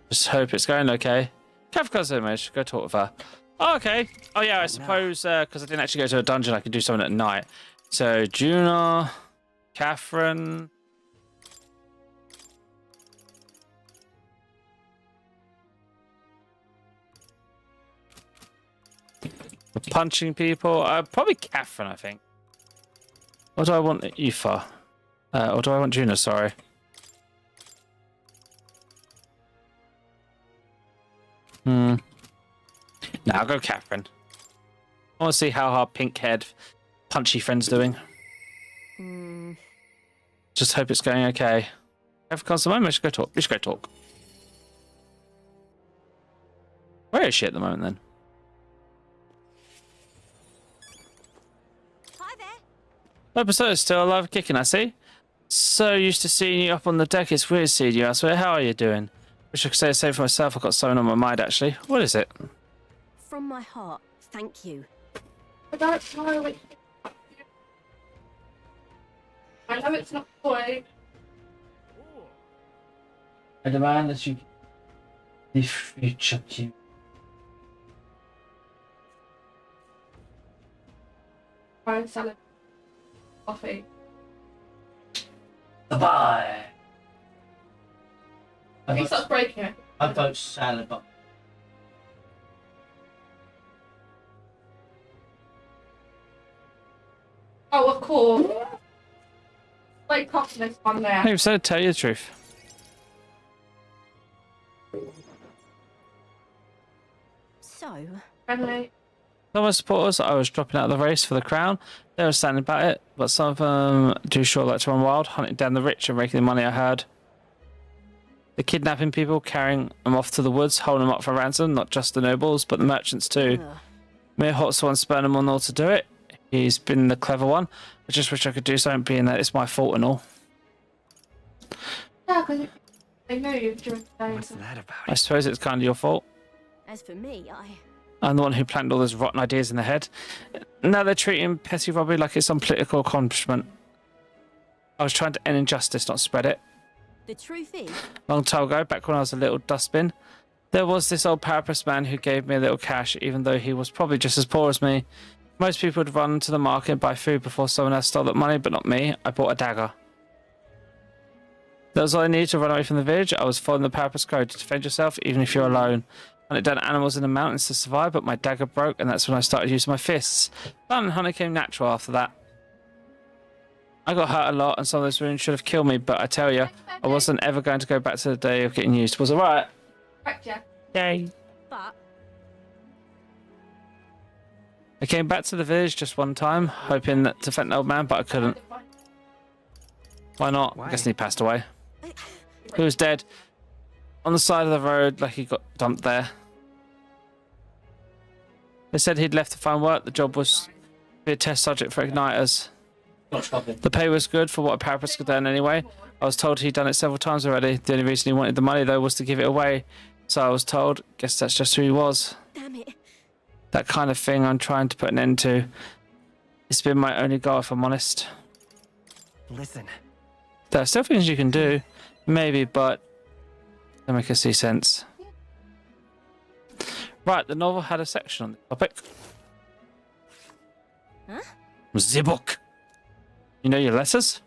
Just hope it's going okay. Kafka's image. Go talk with her. Oh, okay. Oh, yeah, I suppose because I didn't actually go to a dungeon, I can do something at night. So, Juna, Catherine. The punching people. Probably Catherine, I think. What do I want you for? Or do I want Juna? Sorry. Nah, I'll go Catherine. I want to see how our pink-haired, punchy friend's doing. Just hope it's going okay. Have a moment. We should go talk. We should go talk. Where is she at the moment then? Hi there. Oh, Priscilla is still alive, kicking. I see. So used to seeing you up on the deck. It's weird seeing you. I swear. How are you doing? Wish I could say the same for myself. I've got something on my mind actually. What is it? From my heart, thank you. I don't know which. I know it's not boy. I demand that you the future you. Try and sell it. Coffee. Bye. He starts breaking it. I vote salad, but Oh, of course. Like costing this one there. hey, so tell you the truth. So, Friendly. Some of my supporters, I was dropping out of the race for the crown. They were standing about it, but some of them do sure like to run wild, hunting down the rich and raking the money. I heard. The kidnapping people, carrying them off to the woods, holding them up for ransom, not just the nobles, but the merchants too. Mere Hot's the one spurring them on all to do it. He's been the clever one. I just wish I could do something, being that it's my fault and all. Yeah, because they know you during the day. What's that about? I suppose it's kind of your fault. as for me, I'm the one who planted all those rotten ideas in their head. Now they're treating petty robbery like it's some political accomplishment. I was trying to end injustice, not spread it. the truth is, Long time ago, back when I was a little dustbin, there was this old parapet man who gave me a little cash, even though he was probably just as poor as me. Most people would run to the market and buy food before someone else stole that money, but not me. I bought a dagger. That was all I needed to run away from the village. I was following the parapet's code to defend yourself, even if you're alone. Hunted down animals in the mountains to survive, but my dagger broke, and that's when I started using my fists. Fun and hunting came natural after that. I got hurt a lot, and some of those wounds should have killed me, but I tell you, I wasn't ever going to go back to the day of getting used. Was it right? Correct, yeah. Yay. but I came back to the village just one time, hoping to defend the old man, but I couldn't. Why not? I guess he passed away. He was dead. On the side of the road, like he got dumped there. They said he'd left to find work. The job was to be a test subject for igniters. The pay was good for what a parapet could earn anyway. I was told he'd done it several times already. The only reason he wanted the money, though, was to give it away. So I was told. Guess that's just who he was. damn it. That kind of thing I'm trying to put an end to. It's been my only goal, if I'm honest. Listen. There are still things you can do. Maybe, but they make us see sense. Right, the novel had a section on the topic. Huh? The book. You know your letters?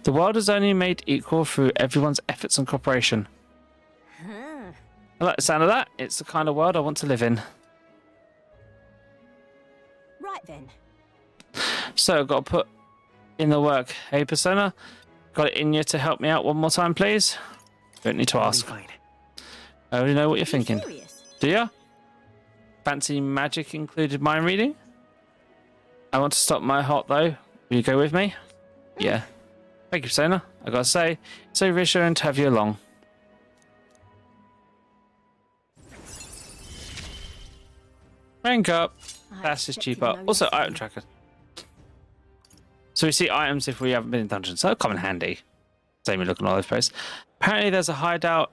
The world is only made equal through everyone's efforts and cooperation. Huh. I like the sound of that. It's the kind of world I want to live in. Right then. So, got to put in the work. Hey, Persona? Got it in you to help me out one more time, please? Don't need to ask. I already know what you're thinking. Do ya? Fancy magic included mind reading? I want to stop my heart, though. Will you go with me? Yeah. Thank you, Persona. I gotta say, it's so reassuring to have you along. Rank up. That's just cheaper. Also, item tracker. So we see items if we haven't been in dungeons. So that'll come in handy. Same looking all over the place. Apparently there's a hideout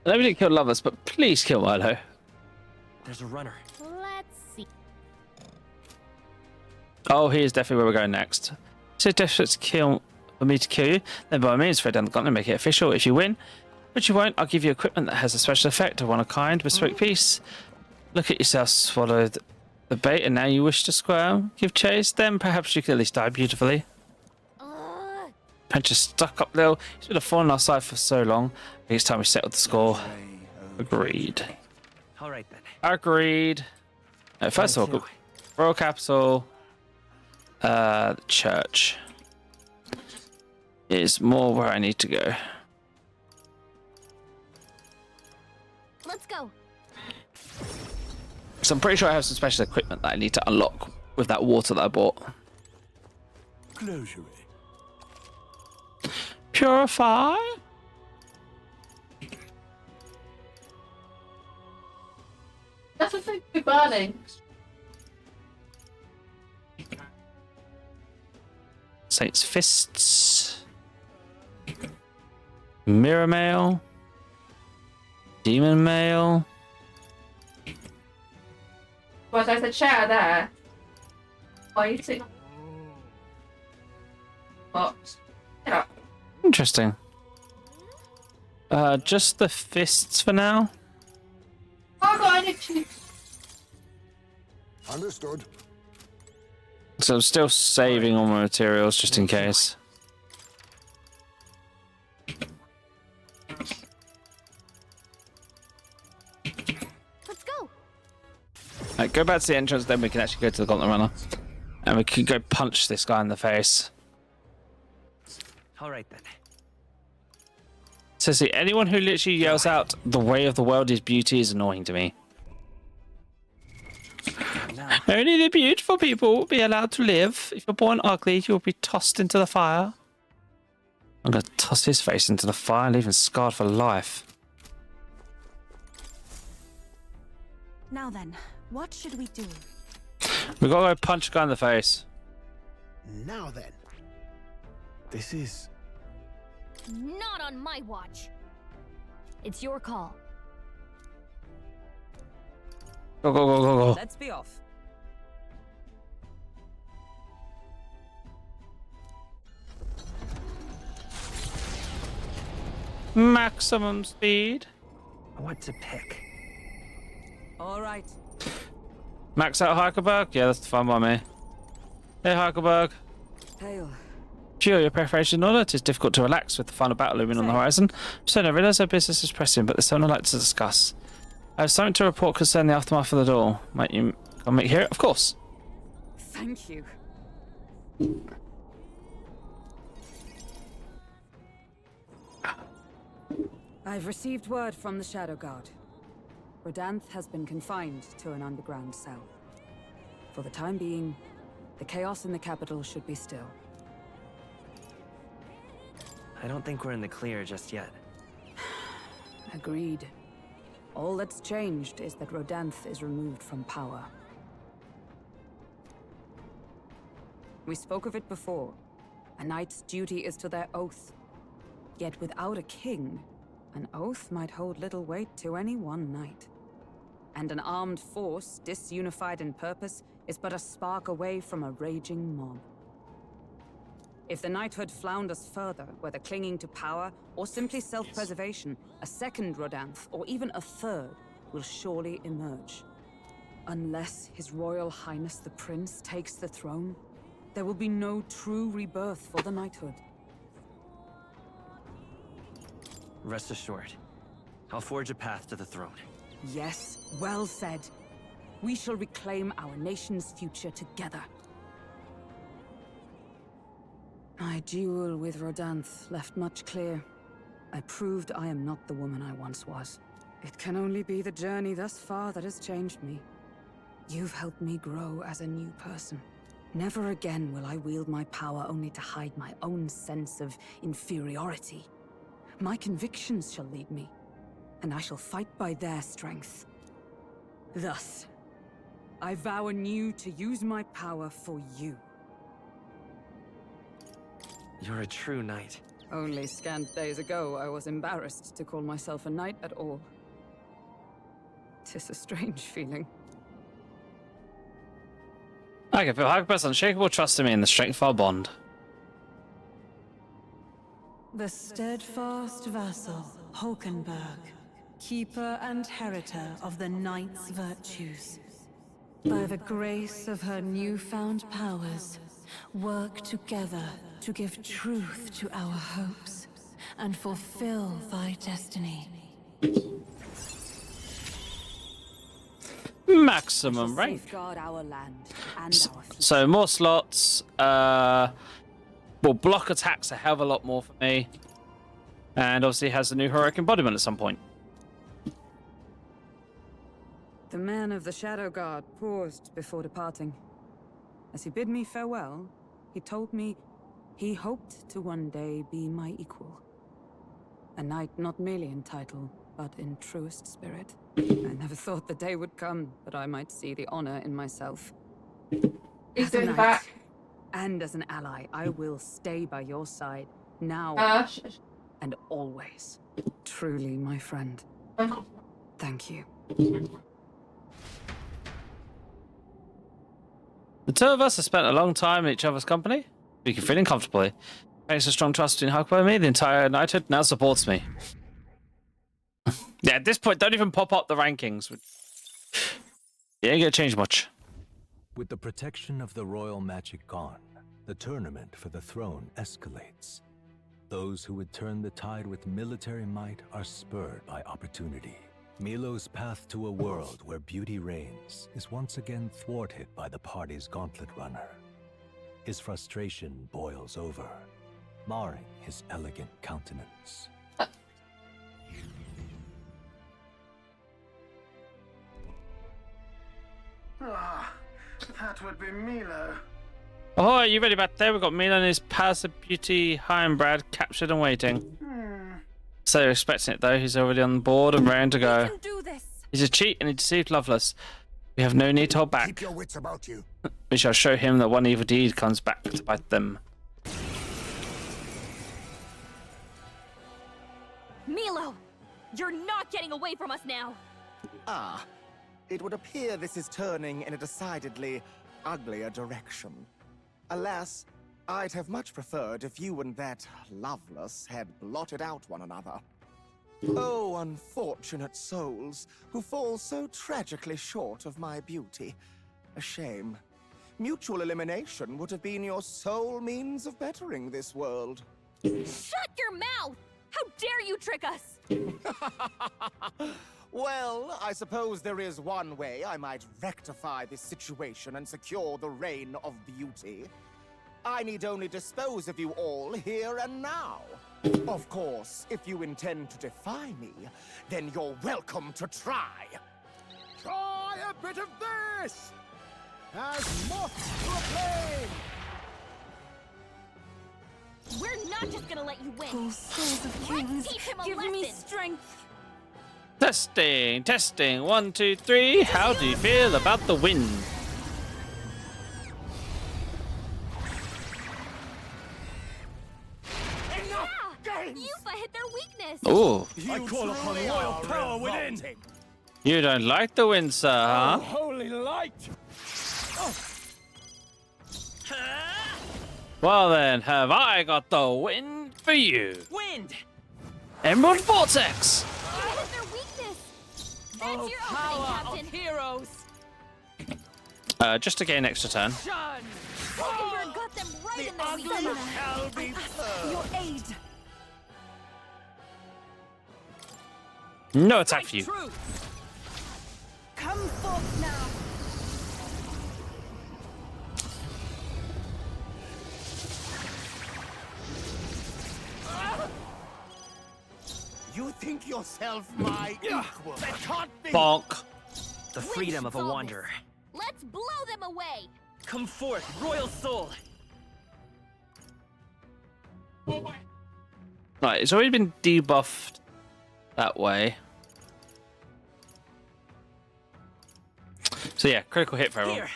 I know we didn't kill Lovelace, but please kill Milo. There's a runner. Let's see. Oh, here's definitely where we're going next. So desperate to kill for me to kill you, then by all means throw down the gauntlet and make it official. If you win, but you won't, I'll give you equipment that has a special effect of one of a kind, bespoke piece. Look at yourself, swallowed the bait, and now you wish to squirm. Give chase, then perhaps you could at least die beautifully. Punch is stuck up, Lil. He's been a thorn in our side for so long. I think it's time we settled the score. Agreed. All right then. Agreed. First of all, Royal Capital. The church is more where I need to go. Let's go. So I'm pretty sure I have some special equipment that I need to unlock with that water that I bought. Closure. Purify. That's a thing to be burning. Saint's Fists. Mirror Mail. Demon Mail. Well, there's a chair there. Why are you sitting? What? Get up. Interesting. Just the fists for now. Oh god, I need to. Understood. So I'm still saving all my materials just in case. Let's go. Right, go back to the entrance, then we can actually go to the Gauntlet Runner. And we can go punch this guy in the face. All right then. So see, anyone who literally yells out, "The way of the world is beauty," is annoying to me. Only the beautiful people will be allowed to live. If you're born ugly, you will be tossed into the fire. I'm going to toss his face into the fire, leave him scarred for life. Now then, what should we do? We got to go punch a guy in the face. Now then. This is... Not on my watch. It's your call. Go, go, go, go, go. Let's be off. Maximum speed. What to pick? All right. Max out Heikelberg? Yeah, that's fine by me. Hey, Heikelberg. Hail. Sure, your preparation in order. It is difficult to relax with the final battle looming on the horizon. So I realize our business is pressing, but there's something I'd like to discuss. I have something to report concerning the aftermath of the duel. Might you come meet here? Of course. Thank you. I've received word from the Shadow Guard. Rodanth has been confined to an underground cell. For the time being, the chaos in the capital should be still. I don't think we're in the clear just yet. Agreed. All that's changed is that Rodanth is removed from power. We spoke of it before. A knight's duty is to their oath. Yet without a king, an oath might hold little weight to any one knight. And an armed force, disunified in purpose, is but a spark away from a raging mob. If the knighthood flounders further, whether clinging to power or simply self-preservation, a second Rodanth, or even a third, will surely emerge. Unless His Royal Highness the Prince takes the throne, there will be no true rebirth for the knighthood. Rest assured, I'll forge a path to the throne. Yes, well said. We shall reclaim our nation's future together. My duel with Rodanth left much clear. I proved I am not the woman I once was. It can only be the journey thus far that has changed me. You've helped me grow as a new person. Never again will I wield my power only to hide my own sense of inferiority. My convictions shall lead me, and I shall fight by their strength. Thus, I vow anew to use my power for you. You're a true knight. Only scant days ago, I was embarrassed to call myself a knight at all. 'Tis a strange feeling. I can feel Hagbert's unshakable trust in me and the strength of our bond. The steadfast vassal, Hulkenberg, keeper and heritor of the Knight's virtues. By the grace of her newfound powers, work together to give truth to our hopes and fulfill thy destiny. Maximum rank. Safeguard our land and our future. So more slots. Will block attacks a hell of a lot more for me. And obviously has a new heroic embodiment at some point. The man of the Shadow Guard paused before departing. As he bid me farewell, he told me he hoped to one day be my equal. A knight not merely in title, but in truest spirit. I never thought the day would come that I might see the honor in myself. He's As a going knight, back. and as an ally, I will stay by your side, now and always. Truly, my friend. Thank you. The two of us have spent a long time in each other's company. We can feeling comfortably. Thanks to strong trust between Huckberg and me, the entire knighthood now supports me. Yeah, at this point, don't even pop up the rankings. You ain't gonna change much. With the protection of the royal magic gone, the tournament for the throne escalates. Those who would turn the tide with military might are spurred by opportunity. Milo's path to a world where beauty reigns is once again thwarted by the party's gauntlet runner. His frustration boils over, marring his elegant countenance. Ah, that would be Milo. Oh, are you ready back there? We've got Milo and his Palace of Beauty Heimbrad captured and waiting. So they're expecting it though. He's already on board and raring to go. He's a cheat and he deceived Loveless. We have no need to hold back. Keep your wits about you. We shall show him that one evil deed comes back to bite them. Milo! You're not getting away from us now! Ah, it would appear this is turning in a decidedly uglier direction. Alas, I'd have much preferred if you and that Loveless had blotted out one another. Oh, unfortunate souls who fall so tragically short of my beauty. A shame. Mutual elimination would have been your sole means of bettering this world. Shut your mouth! How dare you trick us! Well, I suppose there is one way I might rectify this situation and secure the reign of beauty. I need only dispose of you all here and now. Of course, if you intend to defy me, then you're welcome to try. Try a bit of this! As moth to a flame! We're not just gonna let you win! Oh, souls of kings, Let's teach him a give lesson! me strength! Testing, testing. 1, 2, 3. How do you feel about the wind? Yufa hit their weakness! Oh. I call upon royal power within! You don't like the wind, sir, huh? Oh, holy light! Oh. Well then, have I got the wind for you? Wind! Emerald Vortex! You hit their weakness! That's your opening, Captain! Heroes! Just to gain extra turn. Hulkenberg got them right in their weakness! I ask for your aid! No attack for you. Come forth now! You think yourself my equal? That can't be! Bonk. The freedom of a wanderer. Let's blow them away! Come forth, royal soul! Right, it's already been debuffed that way. So yeah, critical hit for everyone.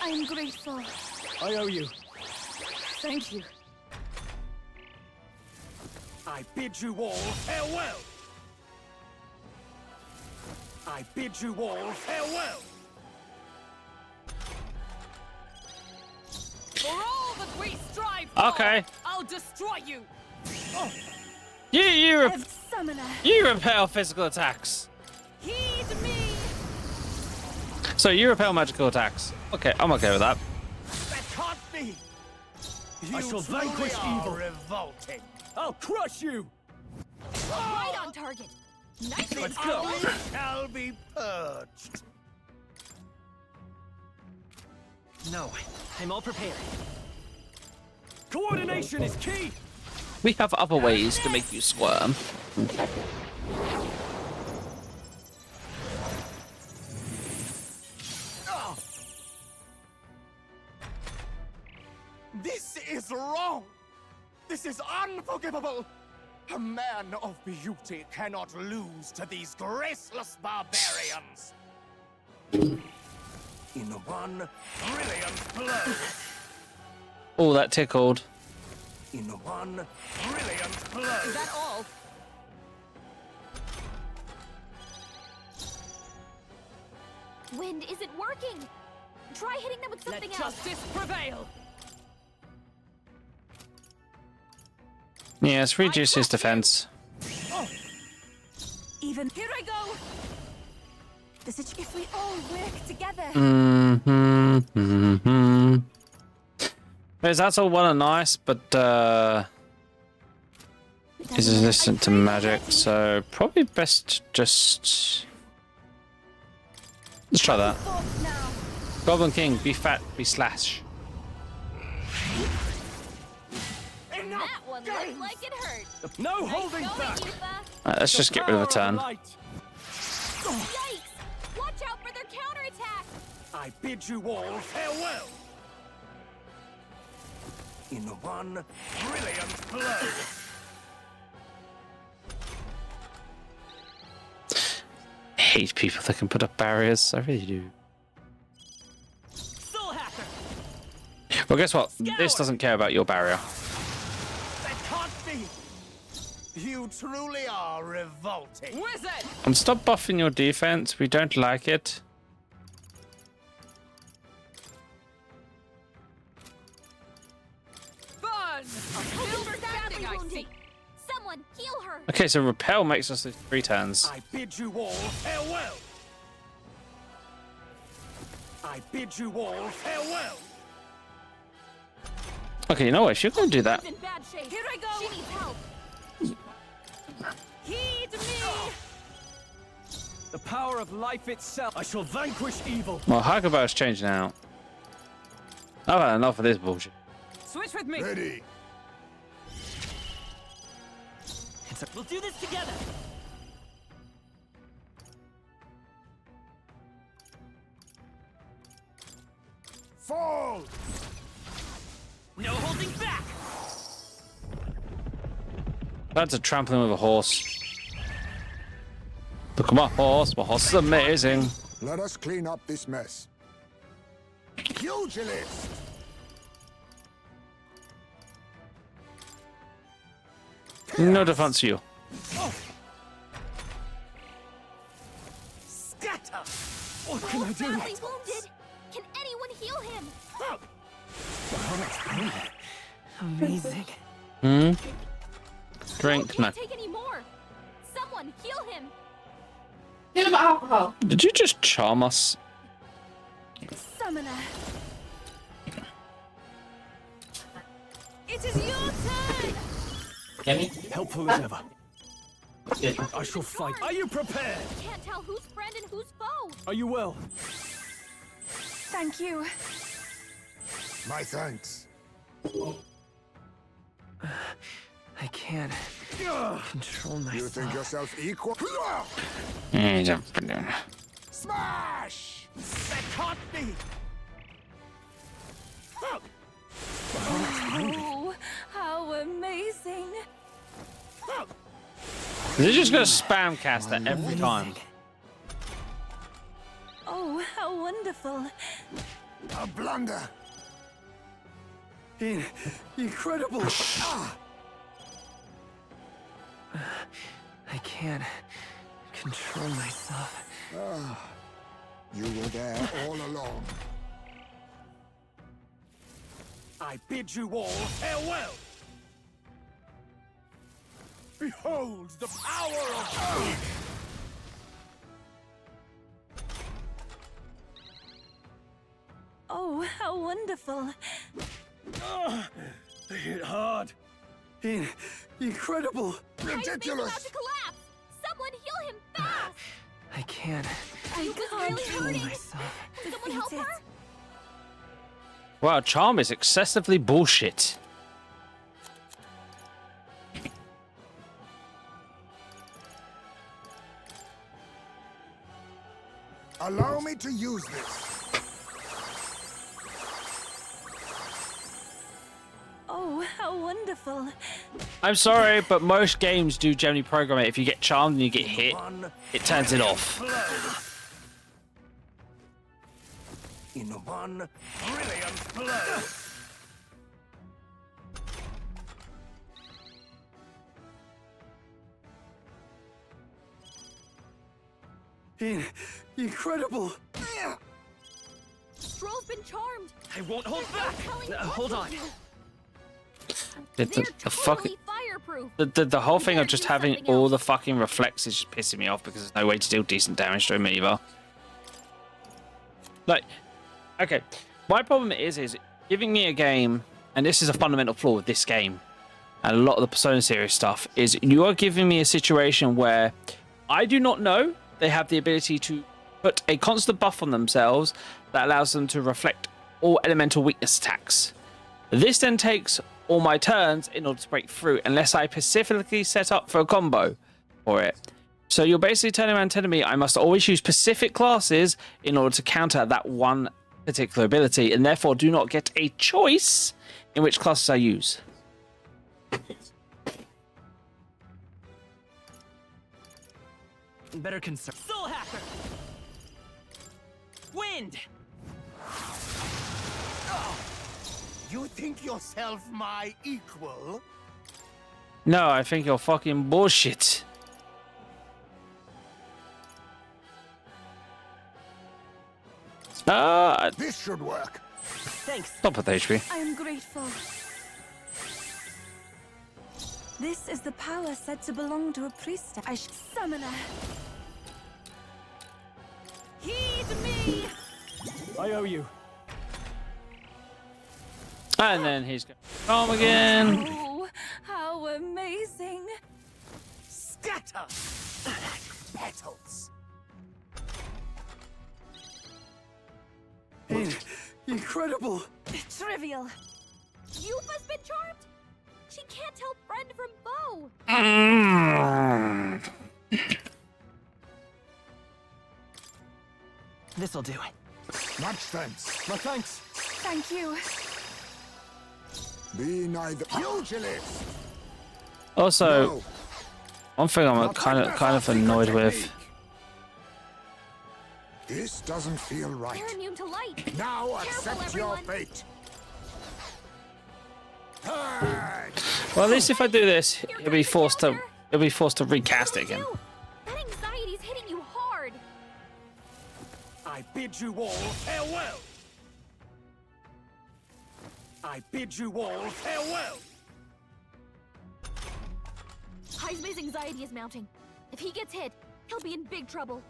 I am grateful. I owe you. Thank you. I bid you all farewell! I bid you all farewell. For all that we strive for, Okay. I'll destroy you. You repel physical attacks. Heed me. So you repel magical attacks. Okay, I'm okay with that. That can't be. I shall vanquish evil. Revolting. I'll crush you. Right on target. Nice. Let's go. Shall be purged. No, I'm all prepared. Coordination is key. We have other ways to make you squirm. This is wrong! This is unforgivable! A man of beauty cannot lose to these graceless barbarians! In one brilliant blow! Oh, that tickled. In one brilliant blow! Is that all? Wind isn't working. Try hitting them with something Let else. justice prevail. Yes, reduce his defense. Even here I go. If we all work together. That's all well and nice, but he's resistant to magic, so probably best just let's try that. Goblin King, be fat, be slash. That one looked like it hurt. No holding back. Let's just get rid of a turn. Yikes! Watch out for their counterattack. I bid you all farewell! In one brilliant blow! I hate people that can put up barriers. I really do. Well, guess what? This doesn't care about your barrier. That can't be! You truly are revolting! Wizard! And stop buffing your defense. We don't like it. Fun! Silver standing, I see. Someone heal her. Okay, so repel makes us 3 turns. I bid you all farewell! I bid you all farewell! Okay, you know what? If you're going to do that, In bad shape. Here I go. She needs help. Heed me. The power of life itself. I shall vanquish evil. well, Hagerbar's changing out. I've had enough of this bullshit. Switch with me. Ready. We'll do this together. Fall! No holding back. That's a trampling with a horse. Look at my horse. My horse is amazing. Let us clean up this mess. Pugilist! No defense for you. Scatter! What can I do? Badly wounded. Can anyone heal him? Amazing. Drink. No. Can't take any more. Someone heal him. Heal him with alcohol. Did you just charm us? Summoner. It is your turn. Helpful as ever. I shall fight. Are you prepared? Can't tell who's friend and who's foe. Are you well? Thank you. My thanks. I can't control myself. You think yourself equal? Smash! That can't be! Oh, how amazing. They're just going to spam cast that every time. Oh, how wonderful. A blunder. Incredible. I can't control myself. You were there all along. I bid you all farewell. Behold the power of... Oh, how wonderful. They hit hard. Incredible. Ridiculous. About to collapse. Someone heal him fast. I can't. I was can't really feel hurting. myself. Can someone help Defeated. her? Wow, charm is excessively bullshit. Allow me to use this. Oh, how wonderful. I'm sorry, but most games do generally program it. If you get charmed and you get hit, it turns it off. In one brilliant blow. Incredible. Stroll's been charmed. I won't hold back. Hold on. The fucking the whole thing of just having all the fucking reflex is just pissing me off because there's no way to deal decent damage to him either. Like, okay, my problem is giving me a game, and this is a fundamental flaw with this game, and a lot of the Persona series stuff is you are giving me a situation where I do not know they have the ability to put a constant buff on themselves that allows them to reflect all elemental weakness attacks. This then takes all my turns in order to break through unless I specifically set up for a combo for it. So you're basically turning around telling me I must always use specific classes in order to counter that one particular ability, and therefore do not get a choice in which classes I use. Better concern. Soul Hacker! Wind! You think yourself my equal? No, I think you're fucking bullshit. This should work. Thanks. Stop with HP. I am grateful. This is the power said to belong to a priestess. I should summon her. Heed me. I owe you. And then he's going home again. Oh, how amazing. Scatter! Petals! Incredible! Trivial. Yufa's been charmed? She can't tell friend from foe. This'll do it. Much thanks. My thanks. Thank you. Be neither pugilist. Also, No. one thing I'm kind of annoyed with. This doesn't feel right. They're immune to light. Now Careful, accept your everyone. fate. Well, at least if I do this, he'll be forced to recast it again. That anxiety's hitting you hard. I bid you all farewell. I bid you all farewell. Haizume's anxiety is mounting. If he gets hit, he'll be in big trouble.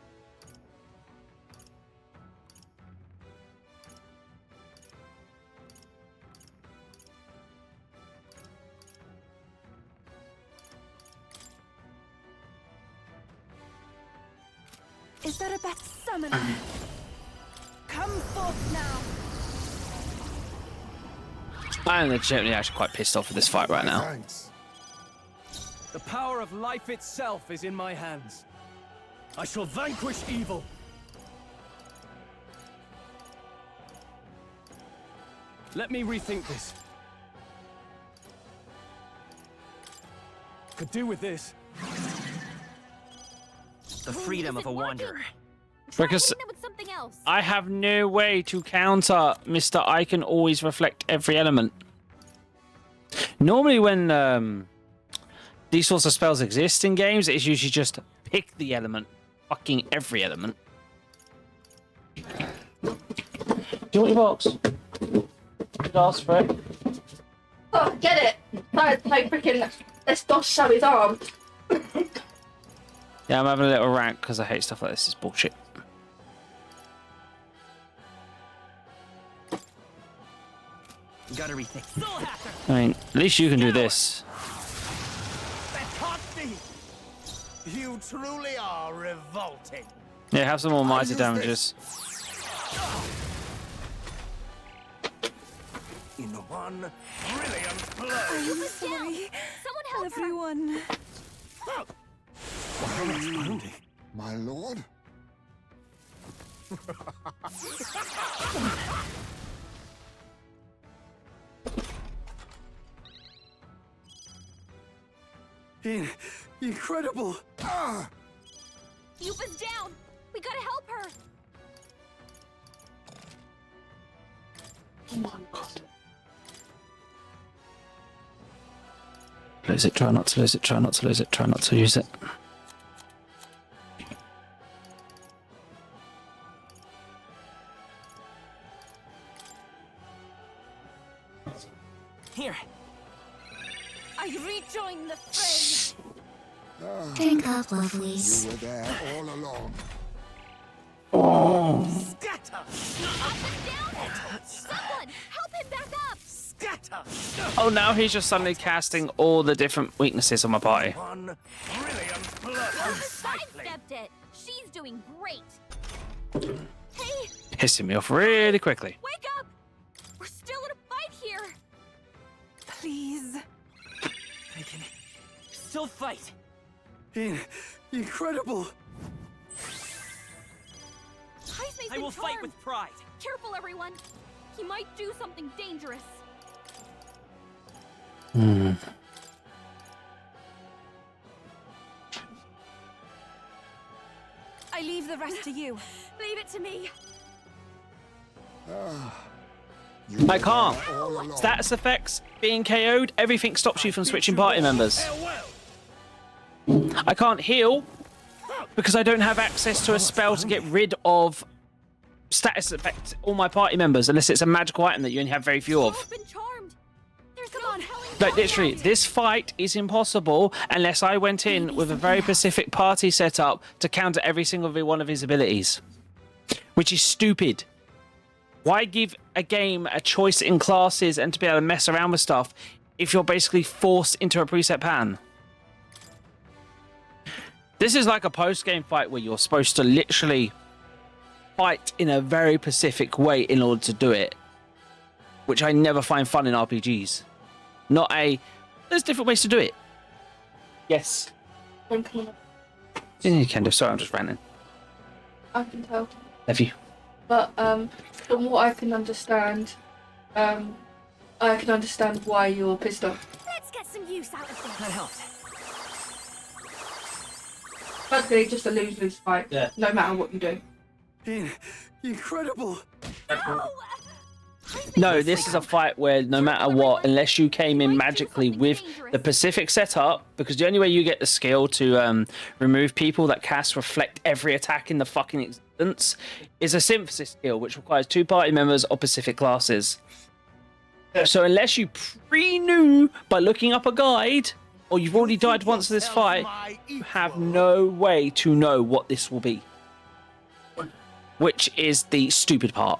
Is there a better summoner? Come forth now. I am legitimately actually quite pissed off with this fight right now. Thanks. The power of life itself is in my hands. I shall vanquish evil. Let me rethink this. Could do with this. The freedom of a wanderer. Because Hitting them with something else. I have no way to counter Mr. I can always reflect every element. Normally when these sorts of spells exist in games, it's usually just pick the element, fucking every element. Do you want your box? You'd ask for it. Oh, get it! Like freaking, let's not show his arm. Yeah, I'm having a little rant because I hate stuff like this. It's bullshit. You gotta rethink. I mean, at least you can do this. You truly are revolting. Yeah, have some more mighty damages. In one brilliant blow. I'm sorry. Someone help everyone. My lord? Incredible! Yupa's down! We gotta help her! Oh my god. Lose it, try not to lose it, try not to lose it, try not to use it. Here. I rejoin the fray! Drink up, lovelies. You were there all along. Oh. Scatter! Up and down it! Someone, help him back up! Scatter! Oh, now he's just suddenly casting all the different weaknesses on my party. One brilliant blow. Sidestepped it! She's doing great! Hey, Pissing me off really quickly. wake up! We're still in a fight here! Please. I can still fight. Incredible! Haiseme's I been will fight charmed. with pride. Careful, everyone! He might do something dangerous. I leave the rest to you. Leave it to me. I can't. Status effects, being KO'd, everything stops you from switching party members. I can't heal because I don't have access to a spell to get rid of status effects all my party members unless it's a magical item that you only have very few of. Been charmed. There's Come on, Like literally, this fight is impossible unless I went in with a very specific party setup to counter every single one of his abilities, which is stupid. Why give a game a choice in classes and to be able to mess around with stuff if you're basically forced into a preset pattern? This is like a post-game fight where you're supposed to literally fight in a very specific way in order to do it, which I never find fun in RPGs. There's different ways to do it. Yes. I'm coming up. Yeah, you can do. Sorry, I'm just ranting. I can tell. Love you. But from what I can understand, I can understand why you're pissed off. Let's get some use out of this. That helps. Practically just a lose-lose fight, Yeah. no matter what you do. Incredible! No, this is a fight where no matter what, unless you came in magically with the specific setup, because the only way you get the skill to remove people that cast reflect every attack in the fucking existence is a synthesis skill, which requires 2 party members of specific classes. So unless you pre-knew by looking up a guide, or you've already died once in this fight, you have no way to know what this will be. Which is the stupid part.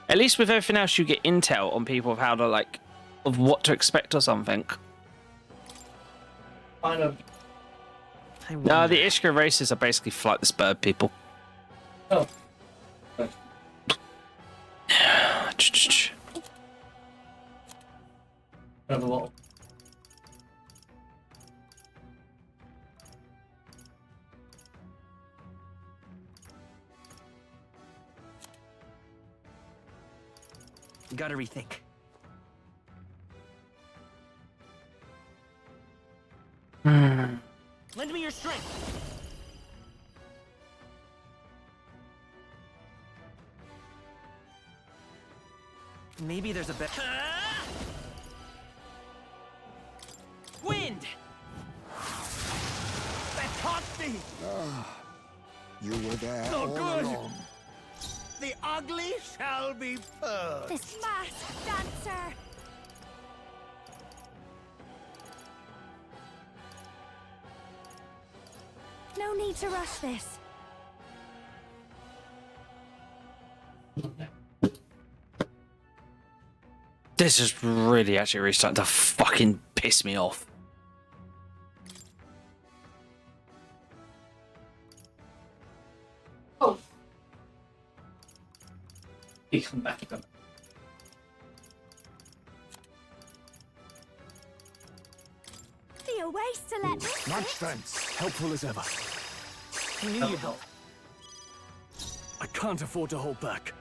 At least with everything else, you get intel on people of how to, of what to expect or something. Kind of. No, the Ishka races are basically flightless bird people. Oh. Have a lot. You gotta rethink. Lend me your strength. Maybe there's a better. Wind. That caught me. You were there No all good. along. The ugly shall be purged. This masked dancer! No need to rush this. This is really starting to fucking piss me off. Oh. You come back again. Be a waste to let this My sit. strength, helpful as ever. Need your help. I can't afford to hold back.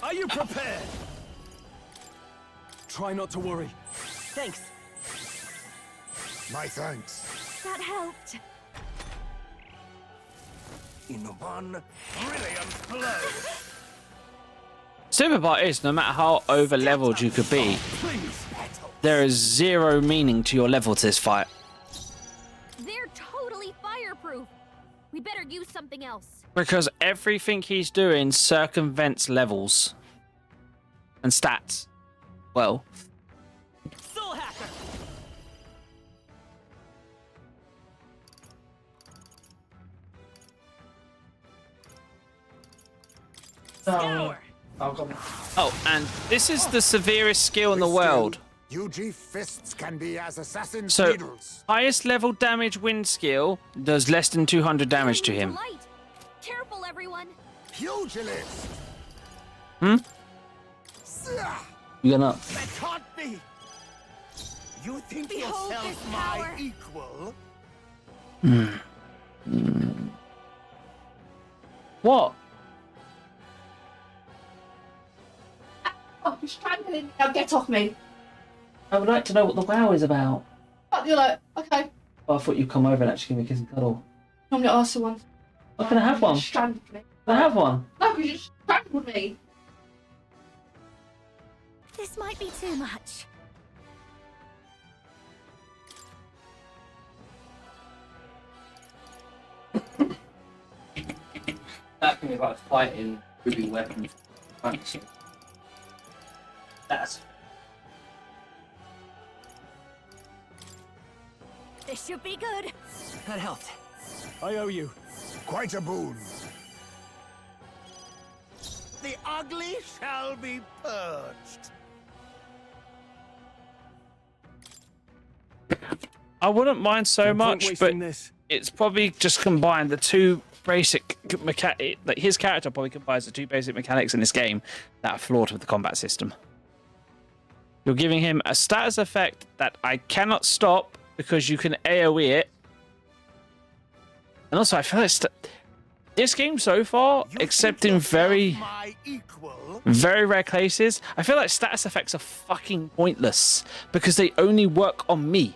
Are you prepared? Try not to worry. Thanks. My thanks. That helped. In one brilliant blow. Super part is, no matter how over leveled you could be, there is zero meaning to your level to this fight. They're totally fireproof. We better use something else. Because everything he's doing circumvents levels and stats. Well, Soul Hacker. oh, and this is the severest skill in the world. UG fists can be as assassin's So, needles. highest level damage wind skill does less than 200 damage to him. Light. Careful, everyone. Pugilist. Hmm? You gonna? That can't be. You think Behold yourself this my power. equal? What? Oh, you're strangling me. Now get off me. I would like to know what the WoW is about. But you're like, okay. Oh, I thought you'd come over and actually give me a kiss and cuddle. I'm gonna ask for one. Oh, can I have one? You strangled me. Can I have one? No, because you strangled me. This might be too much. That thing about fighting, moving weapons, punching. That's. This should be good. That helped. I owe you. Quite a boon. The ugly shall be purged. I wouldn't mind so No point much, wasting but this. it's probably just combined the two basic mechanic. Like his character probably combines the two basic mechanics in this game that are flawed with the combat system. You're giving him a status effect that I cannot stop because you can AoE it, and also I feel like this game so far, except in very rare cases, I feel like status effects are fucking pointless because they only work on me.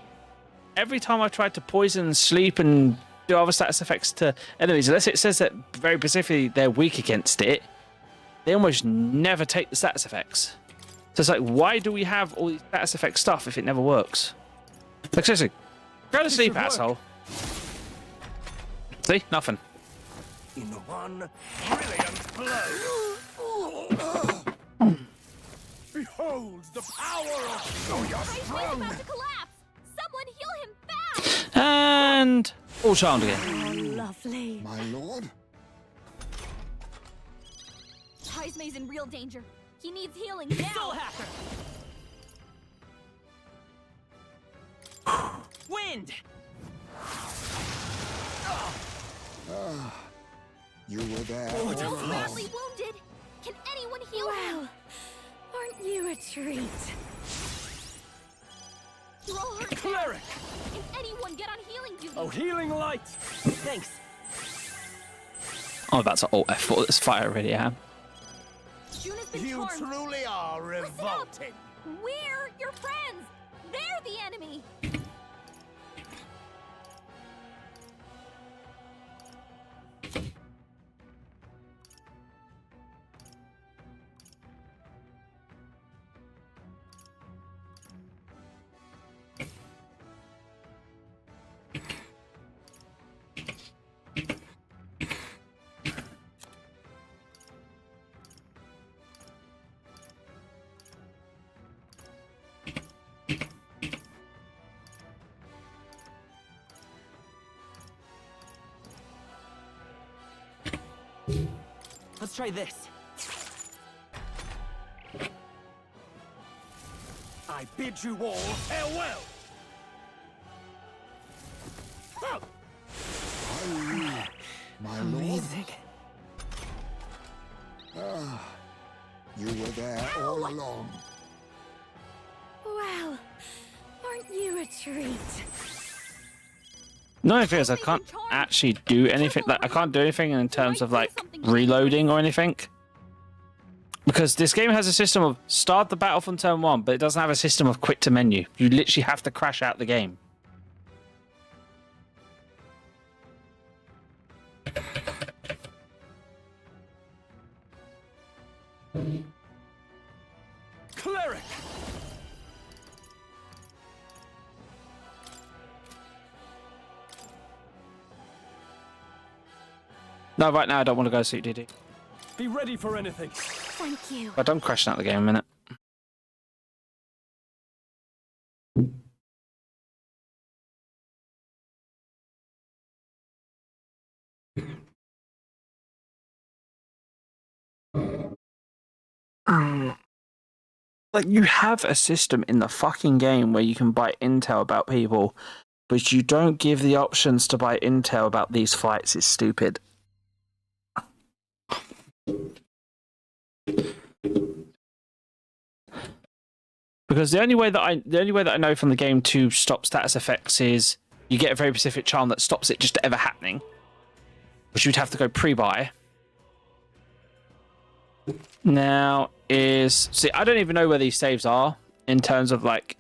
Every time I tried to poison, sleep, and do other status effects to enemies, unless it says that very specifically they're weak against it, they almost never take the status effects. So it's like, why do we have all these status effect stuff if it never works? Like seriously, go to sleep, asshole. See, nothing. In one brilliant blow. Behold the power of Oh, you're He's strong. about to collapse. Someone heal him fast. And all charmed again. Oh, lovely. My lord? Heismay's in real danger. He needs healing now. Soul Hacker. Wind. You were there. He's badly wounded. Can anyone heal him? Well, aren't you a treat? You're all hurt. Cleric. Can anyone get on healing duty? Oh, healing light. Thanks. I'm about to alt F for this fight already, I am. Juna's been You charmed. truly are revolting. We're your friends. They're the enemy. try this. I bid you all farewell. My lord. Ah, you were there all along. Well, aren't you a treat? The only thing is I can't actually do anything. Like I can't do anything in terms of like reloading or anything, because this game has a system of start the battle from turn 1, but it doesn't have a system of quick to menu. You literally have to crash out the game. Cleric. No, right now I don't want to go suit DD. Be ready for anything. Thank you. But I'm crashing out the game in a minute. Like, you have a system in the fucking game where you can buy intel about people, but you don't give the options to buy intel about these fights. It's stupid. Because the only way that I know from the game to stop status effects is you get a very specific charm that stops it just ever happening, which you'd have to go pre-buy. Now see, I don't even know where these saves are in terms of like.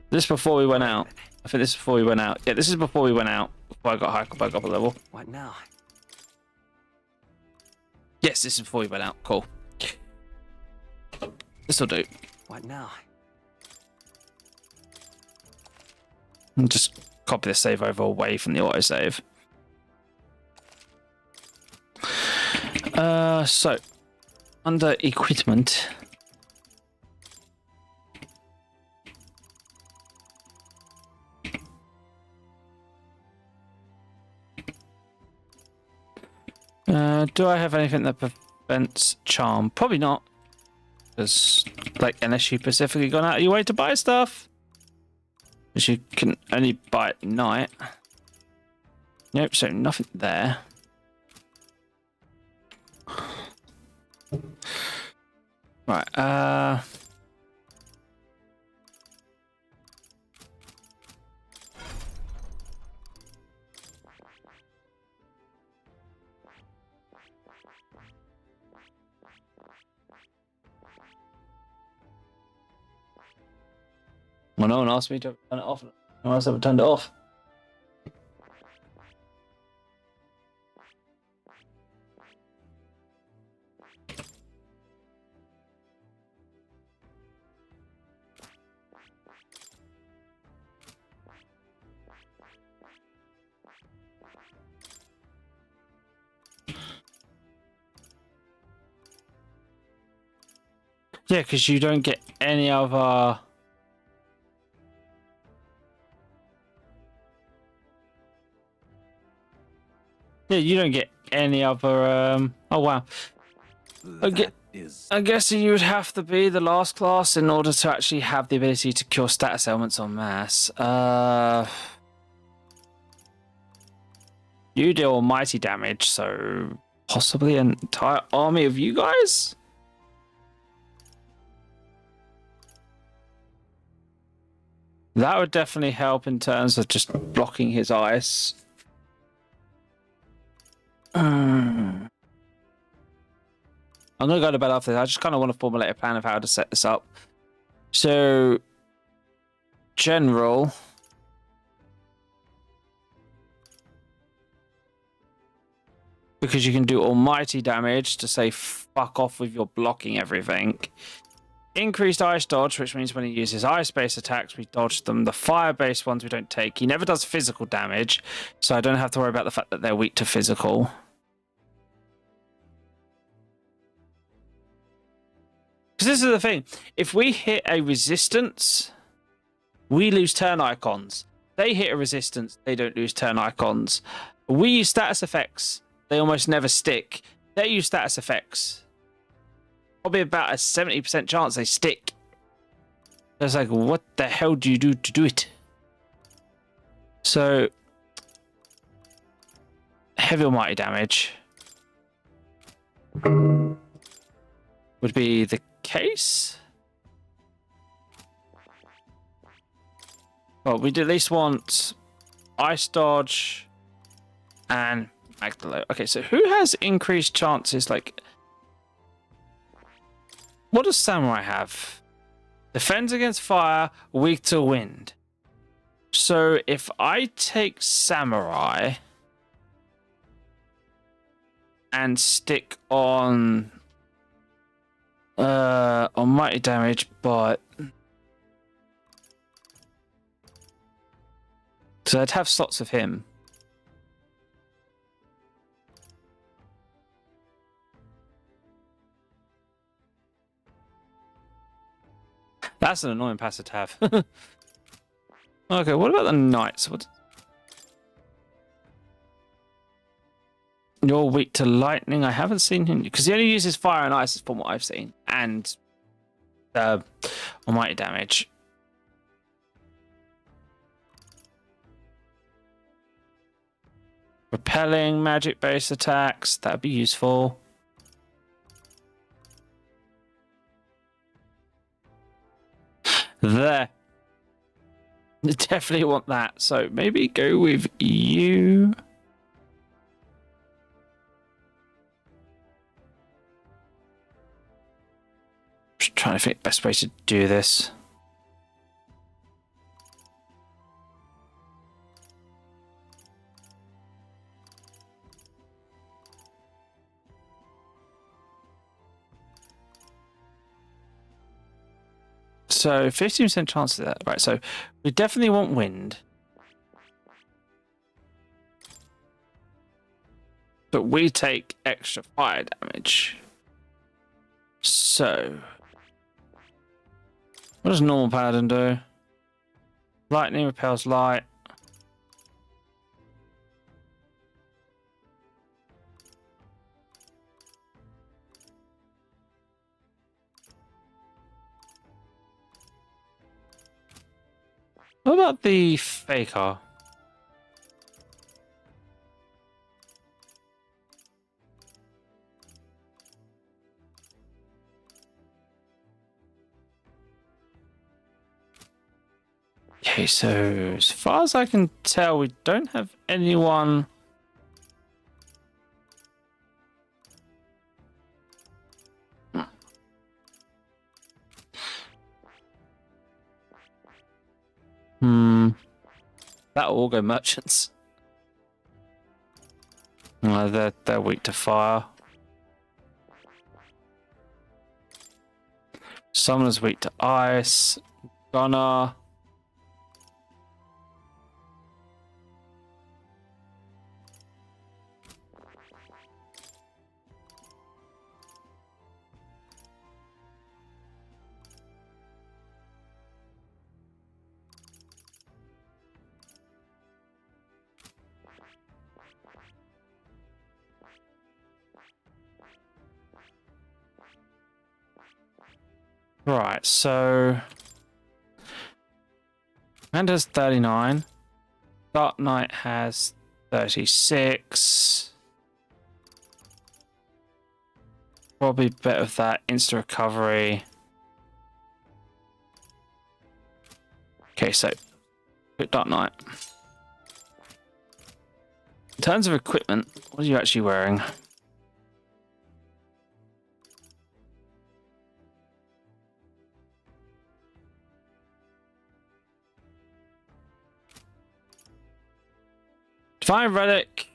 This is before we went out. I think this is before we went out. Yeah, this is before we went out. Before I got back up a level. What now? Yes, this is before we went out. Cool. This'll do. What now? And just copy the save over away from the autosave. So under equipment. Do I have anything that prevents charm? Probably not. Because, like, unless you specifically gone out of your way to buy stuff. Because you can only buy at night. Nope, so nothing there. Right, well, no one asked me to turn it off. No one else ever turned it off. Yeah, because you don't get any other... Yeah, you don't get any other... Oh, wow. I guess you would have to be the last class in order to actually have the ability to cure status ailments en masse. You deal almighty damage, so possibly an entire army of you guys? That would definitely help in terms of just blocking his ice. I'm going to go to bed after this. I just kind of want to formulate a plan of how to set this up. So, general. Because you can do almighty damage to say fuck off with your blocking everything. Increased ice dodge, which means when he uses ice-based attacks, we dodge them. The fire-based ones we don't take. He never does physical damage, so I don't have to worry about the fact that they're weak to physical. Because this is the thing. If we hit a resistance, we lose turn icons. they hit a resistance, they don't lose turn icons. We use status effects, they almost never stick. They use status effects. Probably about a 70% chance they stick. It's like, what the hell do you do to do it? So, heavy or mighty damage would be the case. Well, we'd at least want ice dodge and Magdalo. Okay, so who has increased chances? Like, what does Samurai have? Defends against fire, weak to wind. So if I take Samurai and stick on mighty damage, but so I'd have slots of him. That's an annoying passive to have. Okay, what about the knights? You're weak to lightning. I haven't seen him because he only uses fire and ice from what I've seen, and almighty damage. Repelling magic-based attacks, that'd be useful. There. Definitely want that. So maybe go with you. Just trying to think the best way to do this. So 15% chance of that. Right, so we definitely want wind. But we take extra fire damage. So what does normal paladin do? Lightning repels light. What about the faker? Okay, so as far as I can tell, we don't have anyone. That'll all go merchants. They're weak to fire. Summoner's weak to ice. Gunner. Right, so Amanda has 39. Dark Knight has 36. Probably better with that. Insta recovery. Okay, so Dark Knight. In terms of equipment, what are you actually wearing? Divine Relic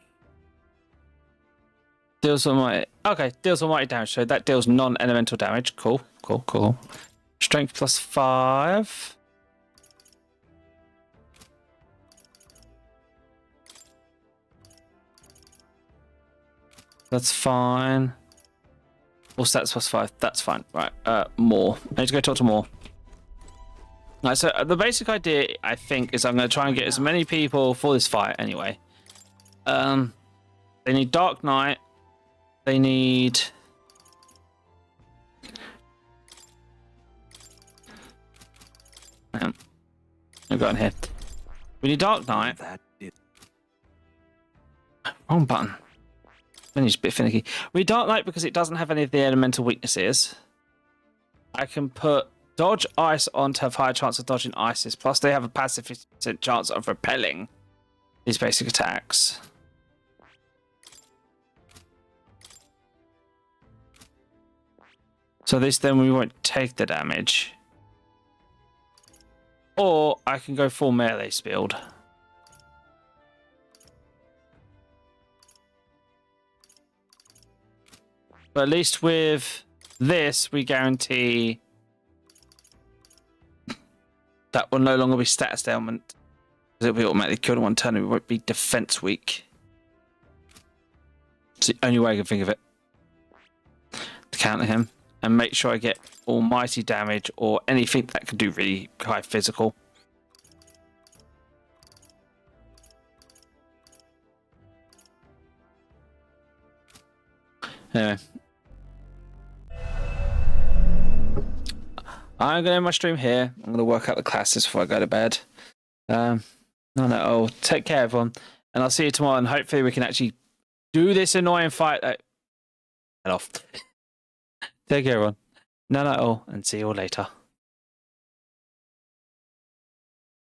deals almighty. Okay, deals almighty damage. So that deals non-elemental damage. Cool. Strength +5. That's fine. All stats +5. That's fine. Right. More. I need to go talk to more. Right, so the basic idea, I think, is I'm going to try and get as many people for this fight anyway. They need Dark Knight. They need... I've got in here. We need Dark Knight. Wrong button. Then it's a bit finicky. We need Dark Knight because it doesn't have any of the elemental weaknesses. I can put Dodge Ice on to have higher chance of dodging ices. Plus, they have a passive 50% chance of repelling these basic attacks. So this, then we won't take the damage. Or I can go full melee build. But at least with this, we guarantee that will no longer be status ailment. It'll be automatically killed in one turn and we won't be defense weak. It's the only way I can think of it. To counter him and make sure I get almighty damage or anything that can do really high physical. Anyway. I'm going to end my stream here. I'm going to work out the classes before I go to bed. No. Take care, everyone. And I'll see you tomorrow. And hopefully we can actually do this annoying fight. Head off. Take care, everyone. No. And see you all later.